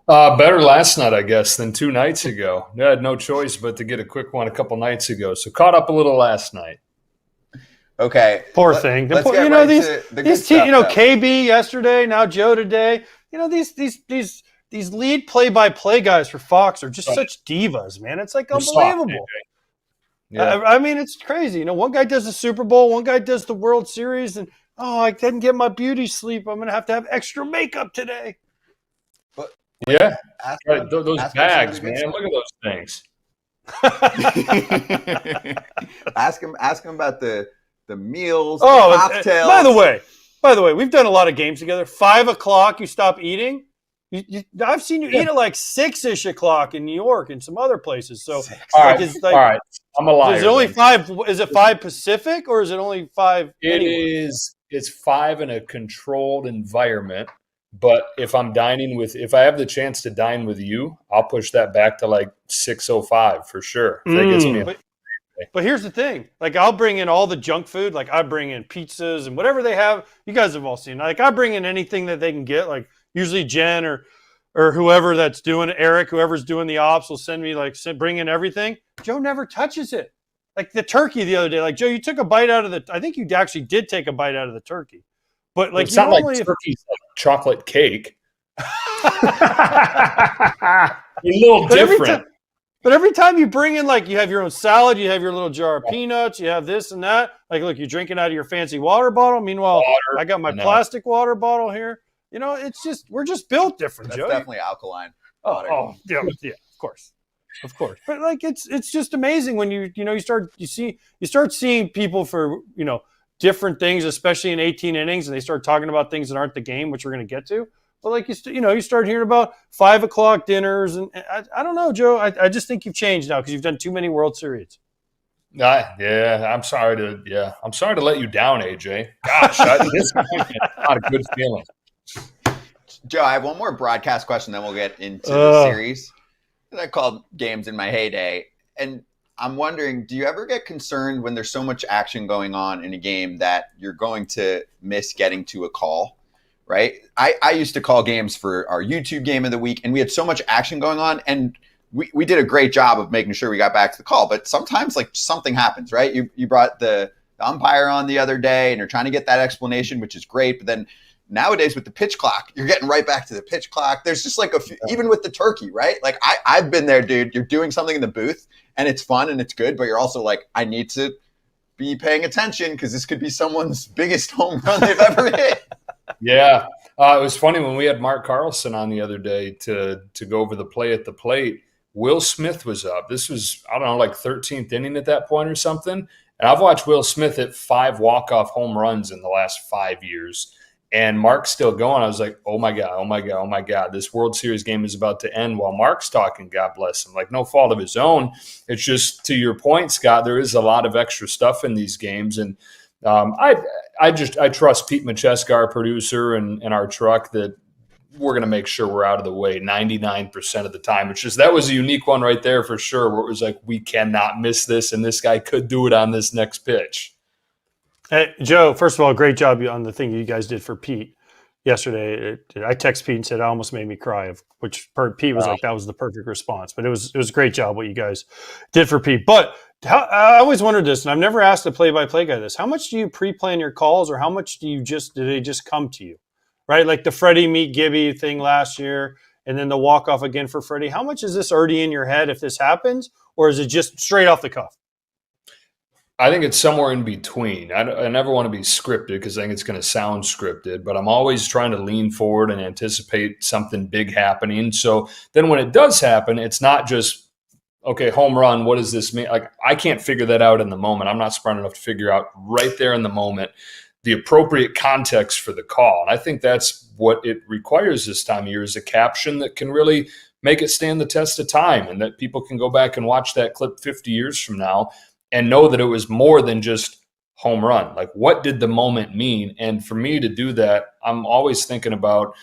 S13: Better last night, I guess, than 2 nights ago. I had no choice but to get a quick one a couple nights ago. So caught up a little last night.
S2: Okay.
S1: Poor thing.
S2: Let's
S1: you
S2: get
S1: know,
S2: right
S1: these
S2: to the good
S1: teams,
S2: stuff,
S1: you know,
S2: though.
S1: KB yesterday, now Joe today. You know, these lead play-by-play guys for Fox are just such divas, man. It's like unbelievable.
S13: Yeah.
S1: I mean, it's crazy. You know, one guy does the Super Bowl, one guy does the World Series, and I didn't get my beauty sleep. I'm going to have extra makeup today.
S2: But
S13: Yeah.
S2: Right,
S13: those bags, man. Look at those things.
S2: ask him about the the meals,
S1: Oh,
S2: the cocktails.
S1: by the way, we've done a lot of games together. 5 o'clock, you stop eating. I've seen you eat at like 6-ish o'clock in New York and some other places. So,
S13: all right, I'm a liar.
S1: Is it only
S13: then.
S1: 5? Is it 5 Pacific or is it only 5?
S13: It's 5 in a controlled environment. But if I have the chance to dine with you, I'll push that back to like 6:05 for sure. If that gets me.
S1: But here's the thing. Like, I'll bring in all the junk food. Like, I bring in pizzas and whatever they have. You guys have all seen. Like, I bring in anything that they can get. Like, usually Jen or whoever that's doing, Erik, whoever's doing the ops will send me, bring in everything. Joe never touches it. Like the turkey the other day. Like, Joe, you took a bite out of I think you actually did take a bite out of the turkey. But like,
S13: it's not like turkey's like chocolate cake. A little different.
S1: But every time you bring in, like, you have your own salad, you have your little jar of peanuts, you have this and that. Like, look, you're drinking out of your fancy water bottle. Meanwhile, I got my plastic water bottle here. You know, we're just built different,
S2: That's
S1: Joe.
S2: definitely alkaline.
S1: Yeah, of course. But like, it's just amazing when you start seeing people for, different things, especially in 18 innings, and they start talking about things that aren't the game, which we're going to get to. But like, you start hearing about 5 o'clock dinners, and I don't know, Joe. I just think you've changed now because you've done too many World Series.
S13: I'm sorry to let you down, AJ. Gosh, this is not a good feeling.
S2: Joe, I have one more broadcast question, then we'll get into the series. I called games in my heyday, and I'm wondering, do you ever get concerned when there's so much action going on in a game that you're going to miss getting to a call, right? I used to call games for our YouTube game of the week, and we had so much action going on, and we did a great job of making sure we got back to the call. But sometimes, like, something happens, right? You brought the umpire on the other day, and you're trying to get that explanation, which is great. But then nowadays with the pitch clock, you're getting right back to the pitch clock. There's just like even with the turkey, right? Like, I've been there, dude. You're doing something in the booth, and it's fun and it's good, but you're also like, I need to be paying attention because this could be someone's biggest home run they've ever hit.
S13: Yeah. It was funny when we had Mark Carlson on the other day to go over the play at the plate. Will Smith was up. This was, I don't know, like 13th inning at that point or something. And I've watched Will Smith hit 5 walk-off home runs in the last 5 years. And Mark's still going. I was like, oh my God, this World Series game is about to end while Mark's talking, God bless him. Like, no fault of his own. It's just, to your point, Scott, there is a lot of extra stuff in these games. And I trust Pete Macheska, our producer, and our truck, that we're going to make sure we're out of the way 99% of the time. It's just, that was a unique one right there for sure, where it was like, we cannot miss this, and this guy could do it on this next pitch.
S1: Hey, Joe, first of all, great job on the thing you guys did for Pete yesterday. I texted Pete and said, it almost made me cry, which Pete was like, that was the perfect response. But it was a great job what you guys did for Pete. But I always wondered this, and I've never asked a play-by-play guy this. How much do you pre-plan your calls, or how much do they just come to you? Right? Like the Freddie meet Gibby thing last year, and then the walk-off again for Freddie. How much is this already in your head if this happens, or is it just straight off the cuff?
S13: I think it's somewhere in between. I never want to be scripted because I think it's going to sound scripted, but I'm always trying to lean forward and anticipate something big happening. So then when it does happen, it's not just, okay, home run, what does this mean? Like, I can't figure that out in the moment. I'm not smart enough to figure out right there in the moment the appropriate context for the call. And I think that's what it requires this time of year, is a caption that can really make it stand the test of time, and that people can go back and watch that clip 50 years from now and know that it was more than just home run. Like, what did the moment mean? And for me to do that, I'm always thinking about,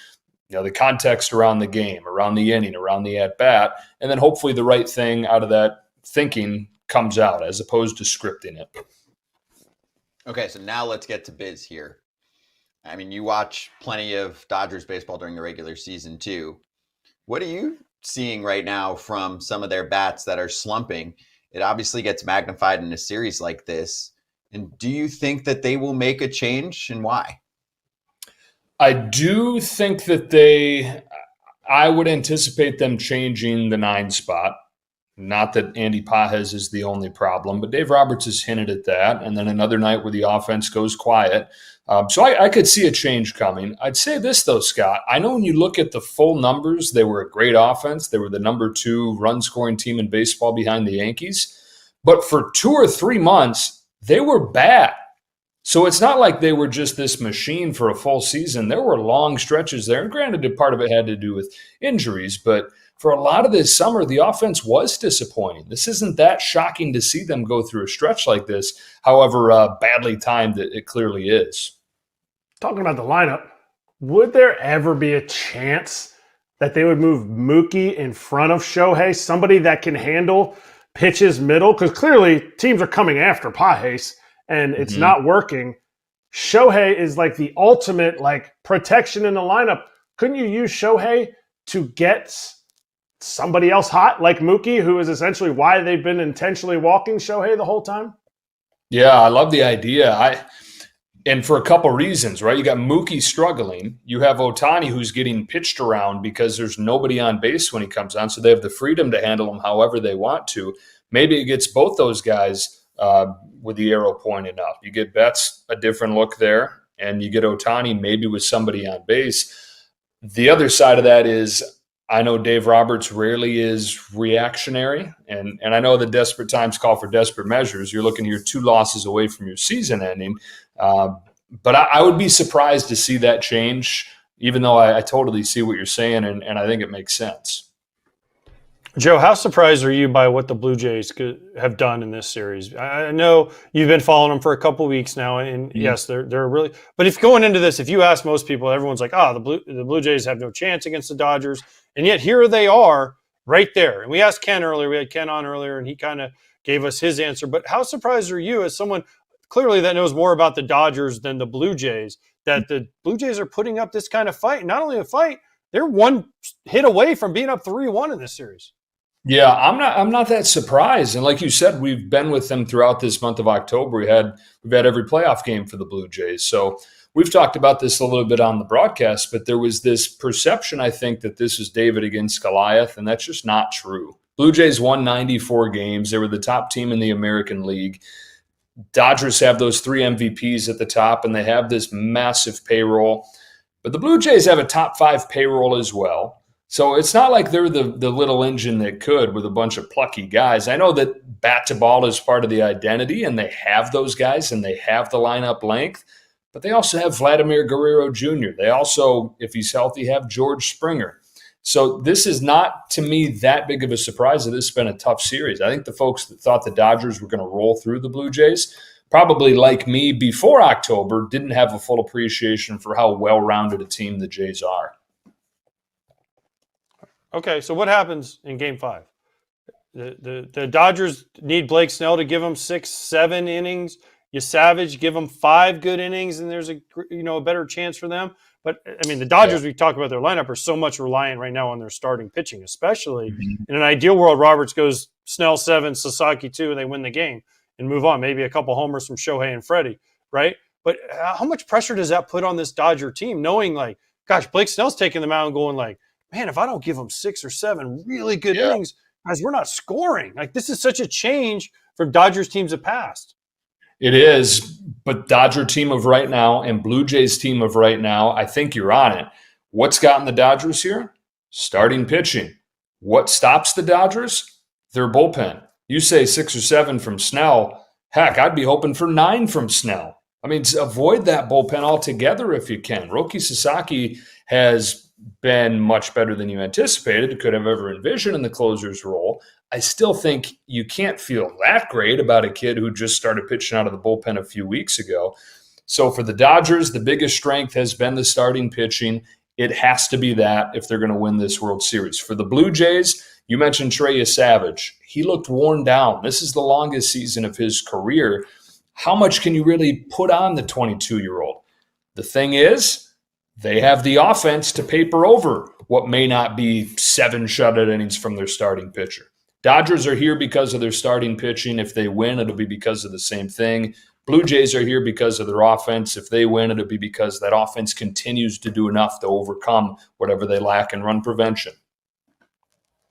S13: the context around the game, around the inning, around the at-bat, and then hopefully the right thing out of that thinking comes out, as opposed to scripting it.
S2: Okay, so now let's get to biz here. I mean, you watch plenty of Dodgers baseball during the regular season too. What are you seeing right now from some of their bats that are slumping? It obviously gets magnified in a series like this. And do you think that they will make a change, and why?
S13: I do think that I would anticipate them changing the 9 spot. Not that Andy Pages is the only problem, but Dave Roberts has hinted at that. And then another night where the offense goes quiet. So I could see a change coming. I'd say this, though, Scott. I know when you look at the full numbers, they were a great offense. They were the number 2 run-scoring team in baseball behind the Yankees. But for 2 or 3 months, they were bad. So it's not like they were just this machine for a full season. There were long stretches there. And granted, part of it had to do with injuries, but for a lot of this summer, the offense was disappointing. This isn't that shocking to see them go through a stretch like this, however badly timed it clearly is.
S3: Talking about the lineup, would there ever be a chance that they would move Mookie in front of Shohei, somebody that can handle pitches middle? Because clearly teams are coming after Pages, and it's not working. Shohei is like the ultimate protection in the lineup. Couldn't you use Shohei to get somebody else hot like Mookie, who is essentially why they've been intentionally walking Shohei the whole time?
S13: Yeah, I love the idea. And for a couple reasons, right? You got Mookie struggling. You have Ohtani who's getting pitched around because there's nobody on base when he comes on, so they have the freedom to handle him however they want to. Maybe it gets both those guys with the arrow pointed up. You get Betts a different look there, and you get Ohtani maybe with somebody on base. The other side of that is I know Dave Roberts rarely is reactionary, and I know that desperate times call for desperate measures. You're looking here 2 losses away from your season ending. But I would be surprised to see that change, even though I totally see what you're saying, and I think it makes sense.
S1: Joe, how surprised are you by what the Blue Jays have done in this series? I know you've been following them for a couple weeks now, and yes, they're really. But if going into this, if you ask most people, everyone's like, the Blue Jays have no chance against the Dodgers, and yet here they are right there. And we asked Ken earlier, we had Ken on earlier, and he kind of gave us his answer. But how surprised are you, as someone clearly that knows more about the Dodgers than the Blue Jays, that the Blue Jays are putting up this kind of fight? Not only a fight, they're one hit away from being up 3-1 in this series.
S13: Yeah, I'm not that surprised. And like you said, we've been with them throughout this month of October. We've had every playoff game for the Blue Jays. So we've talked about this a little bit on the broadcast, but there was this perception, I think, that this is David against Goliath, and that's just not true. Blue Jays won 94 games. They were the top team in the American League. Dodgers have those 3 MVPs at the top, and they have this massive payroll. But the Blue Jays have a top 5 payroll as well. So it's not like they're the little engine that could with a bunch of plucky guys. I know that bat to ball is part of the identity, and they have those guys, and they have the lineup length. But they also have Vladimir Guerrero Jr. They also, if he's healthy, have George Springer. So this is not, to me, that big of a surprise that this has been a tough series. I think the folks that thought the Dodgers were going to roll through the Blue Jays, probably like me before October, didn't have a full appreciation for how well-rounded a team the Jays are.
S1: Okay, so what happens in Game 5? The Dodgers need Blake Snell to give them 6-7 innings. Yesavage give them 5 good innings, and there's a better chance for them. But I mean, the Dodgers, we talk about their lineup, are so much reliant right now on their starting pitching, especially in an ideal world. Roberts goes Snell 7, Sasaki 2, and they win the game and move on. Maybe a couple homers from Shohei and Freddie, right? But how much pressure does that put on this Dodger team, knowing gosh, Blake Snell's taking them out and going man, if I don't give them 6 or 7 really good innings, guys, we're not scoring. This is such a change from Dodgers teams of past.
S13: It is, but Dodger team of right now and Blue Jays team of right now, I think you're on it. What's gotten the Dodgers here? Starting pitching. What stops the Dodgers? Their bullpen. You say 6 or 7 from Snell. Heck, I'd be hoping for 9 from Snell. I mean, avoid that bullpen altogether if you can. Roki Sasaki has been much better than you anticipated, could have ever envisioned in the closer's role. I still think you can't feel that great about a kid who just started pitching out of the bullpen a few weeks ago. So for the Dodgers, the biggest strength has been the starting pitching. It has to be that if they're going to win this World Series. For the Blue Jays, you mentioned Trey Yesavage. He looked worn down. This is the longest season of his career. How much can you really put on the 22-year-old? The thing is, they have the offense to paper over what may not be 7 shutout innings from their starting pitcher. Dodgers are here because of their starting pitching. If they win, it'll be because of the same thing. Blue Jays are here because of their offense. If they win, it'll be because that offense continues to do enough to overcome whatever they lack in run prevention.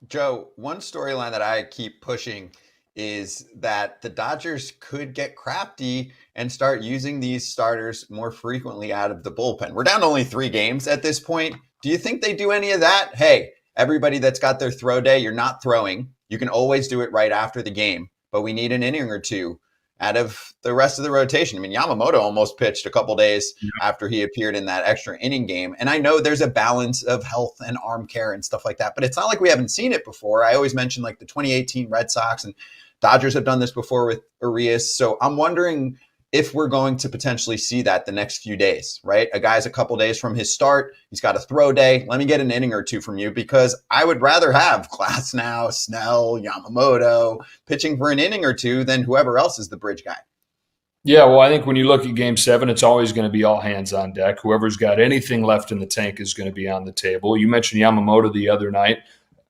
S2: Joe, one storyline that I keep pushing is that the Dodgers could get crafty and start using these starters more frequently out of the bullpen. We're down to only 3 games at this point. Do you think they do any of that? Hey, everybody that's got their throw day, you're not throwing. You can always do it right after the game, but we need an inning or 2. out of the rest of the rotation. I mean, Yamamoto almost pitched a couple days after he appeared in that extra inning game. And I know there's a balance of health and arm care and stuff like that, but it's not like we haven't seen it before. I always mention like the 2018 Red Sox and Dodgers have done this before with Arias. So I'm wondering if we're going to potentially see that the next few days, right? A guy's a couple days from his start. He's got a throw day. Let me get an inning or two from you, because I would rather have Glasnow, Snell, Yamamoto pitching for an inning or two than whoever else is the bridge guy.
S13: Yeah, well, I think when you look at Game 7, it's always going to be all hands on deck. Whoever's got anything left in the tank is going to be on the table. You mentioned Yamamoto the other night,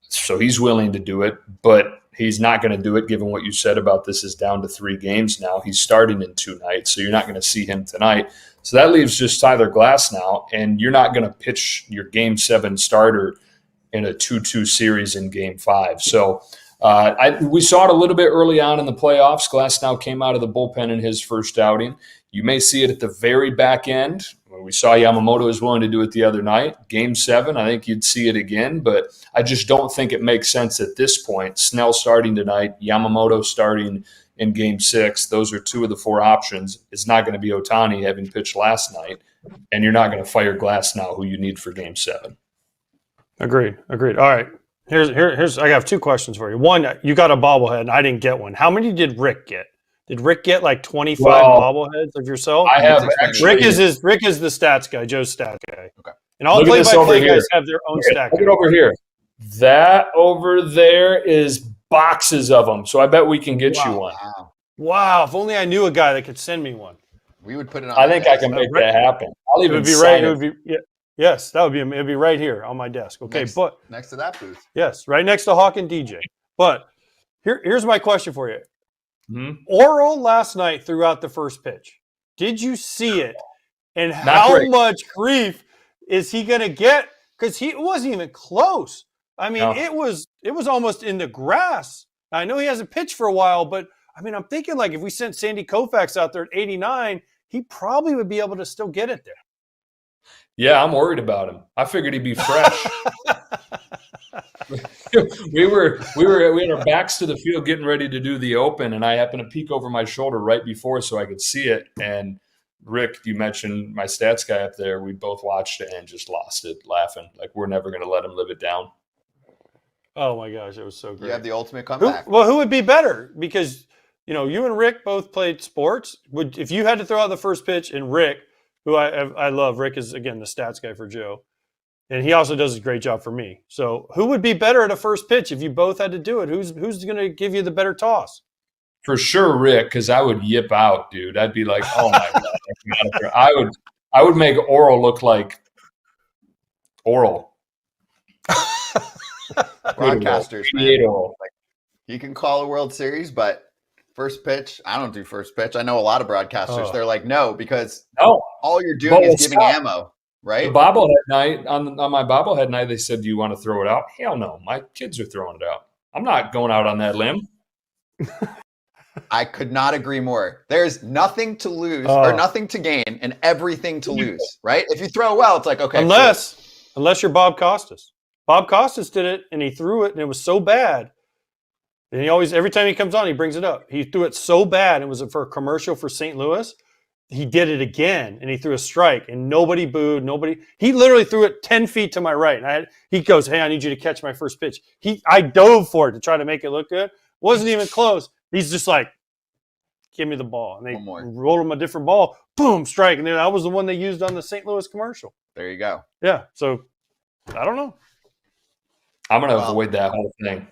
S13: so he's willing to do it, but he's not going to do it given what you said about this is down to 3 games now. He's starting in 2 nights, so you're not going to see him tonight. So that leaves just Tyler Glasnow, and you're not going to pitch your Game 7 starter in a 2-2 series in Game 5. So we saw it a little bit early on in the playoffs. Glasnow came out of the bullpen in his first outing. You may see it at the very back end. We saw Yamamoto was willing to do it the other night. Game 7, I think you'd see it again, but I just don't think it makes sense at this point. Snell starting tonight, Yamamoto starting in Game 6. Those are 2 of the 4 options. It's not going to be Ohtani having pitched last night, and you're not going to fire Glasnow, who you need for Game 7.
S1: Agreed. All right. Here's I have 2 questions for you. One, you got a bobblehead, and I didn't get one. How many did Rick get? Did Rick get like 25 bobbleheads of yourself?
S13: I have actually.
S1: Rick is the stats guy, Joe's stat guy.
S2: Okay.
S1: And all play-by-play guys have their own stat guy.
S13: Look it over here. That over there is boxes of them. So I bet we can get you one.
S1: Wow. If only I knew a guy that could send me one.
S2: We would put it on.
S13: I think I can make that happen. I'll even sign it.
S1: Yes, that would be. It'd be right here on my desk. Okay, but
S2: next to that booth.
S1: Yes, right next to Hawk and DJ. But here's my question for you.
S13: Mm-hmm.
S1: Oral last night threw out the first pitch. Did you see it? And how much grief is he going to get? Because it wasn't even close. I mean, it was almost in the grass. I know he hasn't pitched for a while, but I mean, I'm thinking like if we sent Sandy Koufax out there at 89, he probably would be able to still get it there.
S13: Yeah, I'm worried about him. I figured he'd be fresh. we had our backs to the field getting ready to do the open, and I happened to peek over my shoulder right before so I could see it. And Rick, you mentioned my stats guy up there. We both watched it and just lost it laughing. Like, we're never going to let him live it down.
S1: Oh my gosh, it was so great.
S2: You have the ultimate comeback.
S1: Who would be better? Because you and Rick both played sports. If you had to throw out the first pitch, and Rick, who I love, Rick is again the stats guy for Joe. And he also does a great job for me. So who would be better at a first pitch if you both had to do it? Who's going to give you the better toss?
S13: For sure, Rick, because I would yip out, dude. I'd be like, oh my God. I would make Oral look like Oral.
S2: Broadcasters, man. Like, you can call a World Series, but first pitch, I don't do first pitch. I know a lot of broadcasters. They're like, no, because all you're doing is giving ammo. Right.
S13: The bobblehead night on my bobblehead night, they said, "Do you want to throw it out?" Hell no, my kids are throwing it out. I'm not going out on that limb.
S2: I could not agree more. There's nothing to lose or nothing to gain and everything to lose. Right? If you throw well, it's like okay.
S1: Unless you're Bob Costas. Bob Costas did it and he threw it and it was so bad. And he always, every time he comes on, he brings it up. He threw it so bad. It was for a commercial for St. Louis. He did it again, and he threw a strike, and nobody booed. He literally threw it 10 feet to my right. And he goes, "Hey, I need you to catch my first pitch." I dove for it to try to make it look good. Wasn't even close. He's just like, "Give me the ball." And they rolled him a different ball. Boom, strike. And that was the one they used on the St. Louis commercial.
S2: There you go.
S1: Yeah. So I don't know.
S13: I'm going to avoid that whole thing.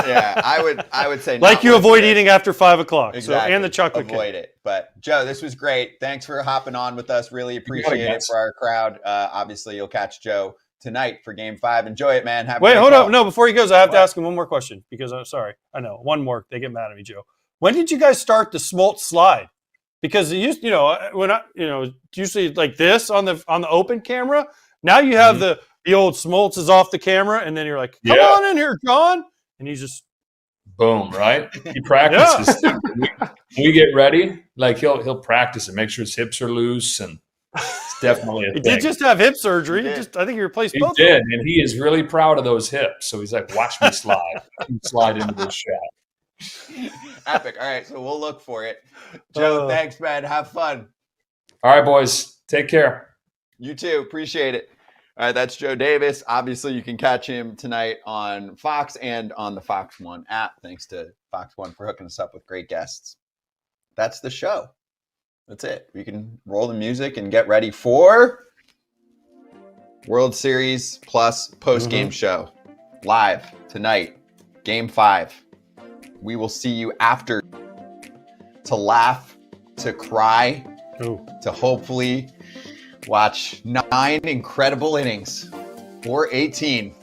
S2: Yeah, I would say
S1: like you avoid eating after 5 o'clock.
S2: Exactly.
S1: So, and the chocolate
S2: avoid
S1: cake.
S2: it. But Joe, this was great. Thanks for hopping on with us. Really appreciate it for our crowd. Obviously, you'll catch Joe tonight for Game 5. Enjoy it, man.
S1: Wait, hold up. No, before he goes, I have to ask him one more question because I'm sorry. I know one more. They get mad at me, Joe. When did you guys start the Smoltz slide? Because it used, usually like this on the open camera. Now you have the old Smoltz is off the camera, and then you're like, "Come on in here, John," and he's just.
S13: Boom, right? He practices. When we get ready, like he'll practice and make sure his hips are loose, and it's definitely a thing.
S1: He did just have hip surgery. I think he replaced both.
S13: He did, and he is really proud of those hips. So he's like, "Watch me slide. Slide into this shot."
S2: Epic. All right, so we'll look for it. Joe, thanks, man. Have fun.
S13: All right, boys. Take care.
S2: You too. Appreciate it. All right, that's Joe Davis. Obviously, you can catch him tonight on Fox and on the Fox One app. Thanks to Fox One for hooking us up with great guests. That's the show. That's it. We can roll the music and get ready for World Series plus post-game show. Live tonight, Game 5. We will see you after to laugh, to cry, to hopefully watch 9 incredible innings or 18.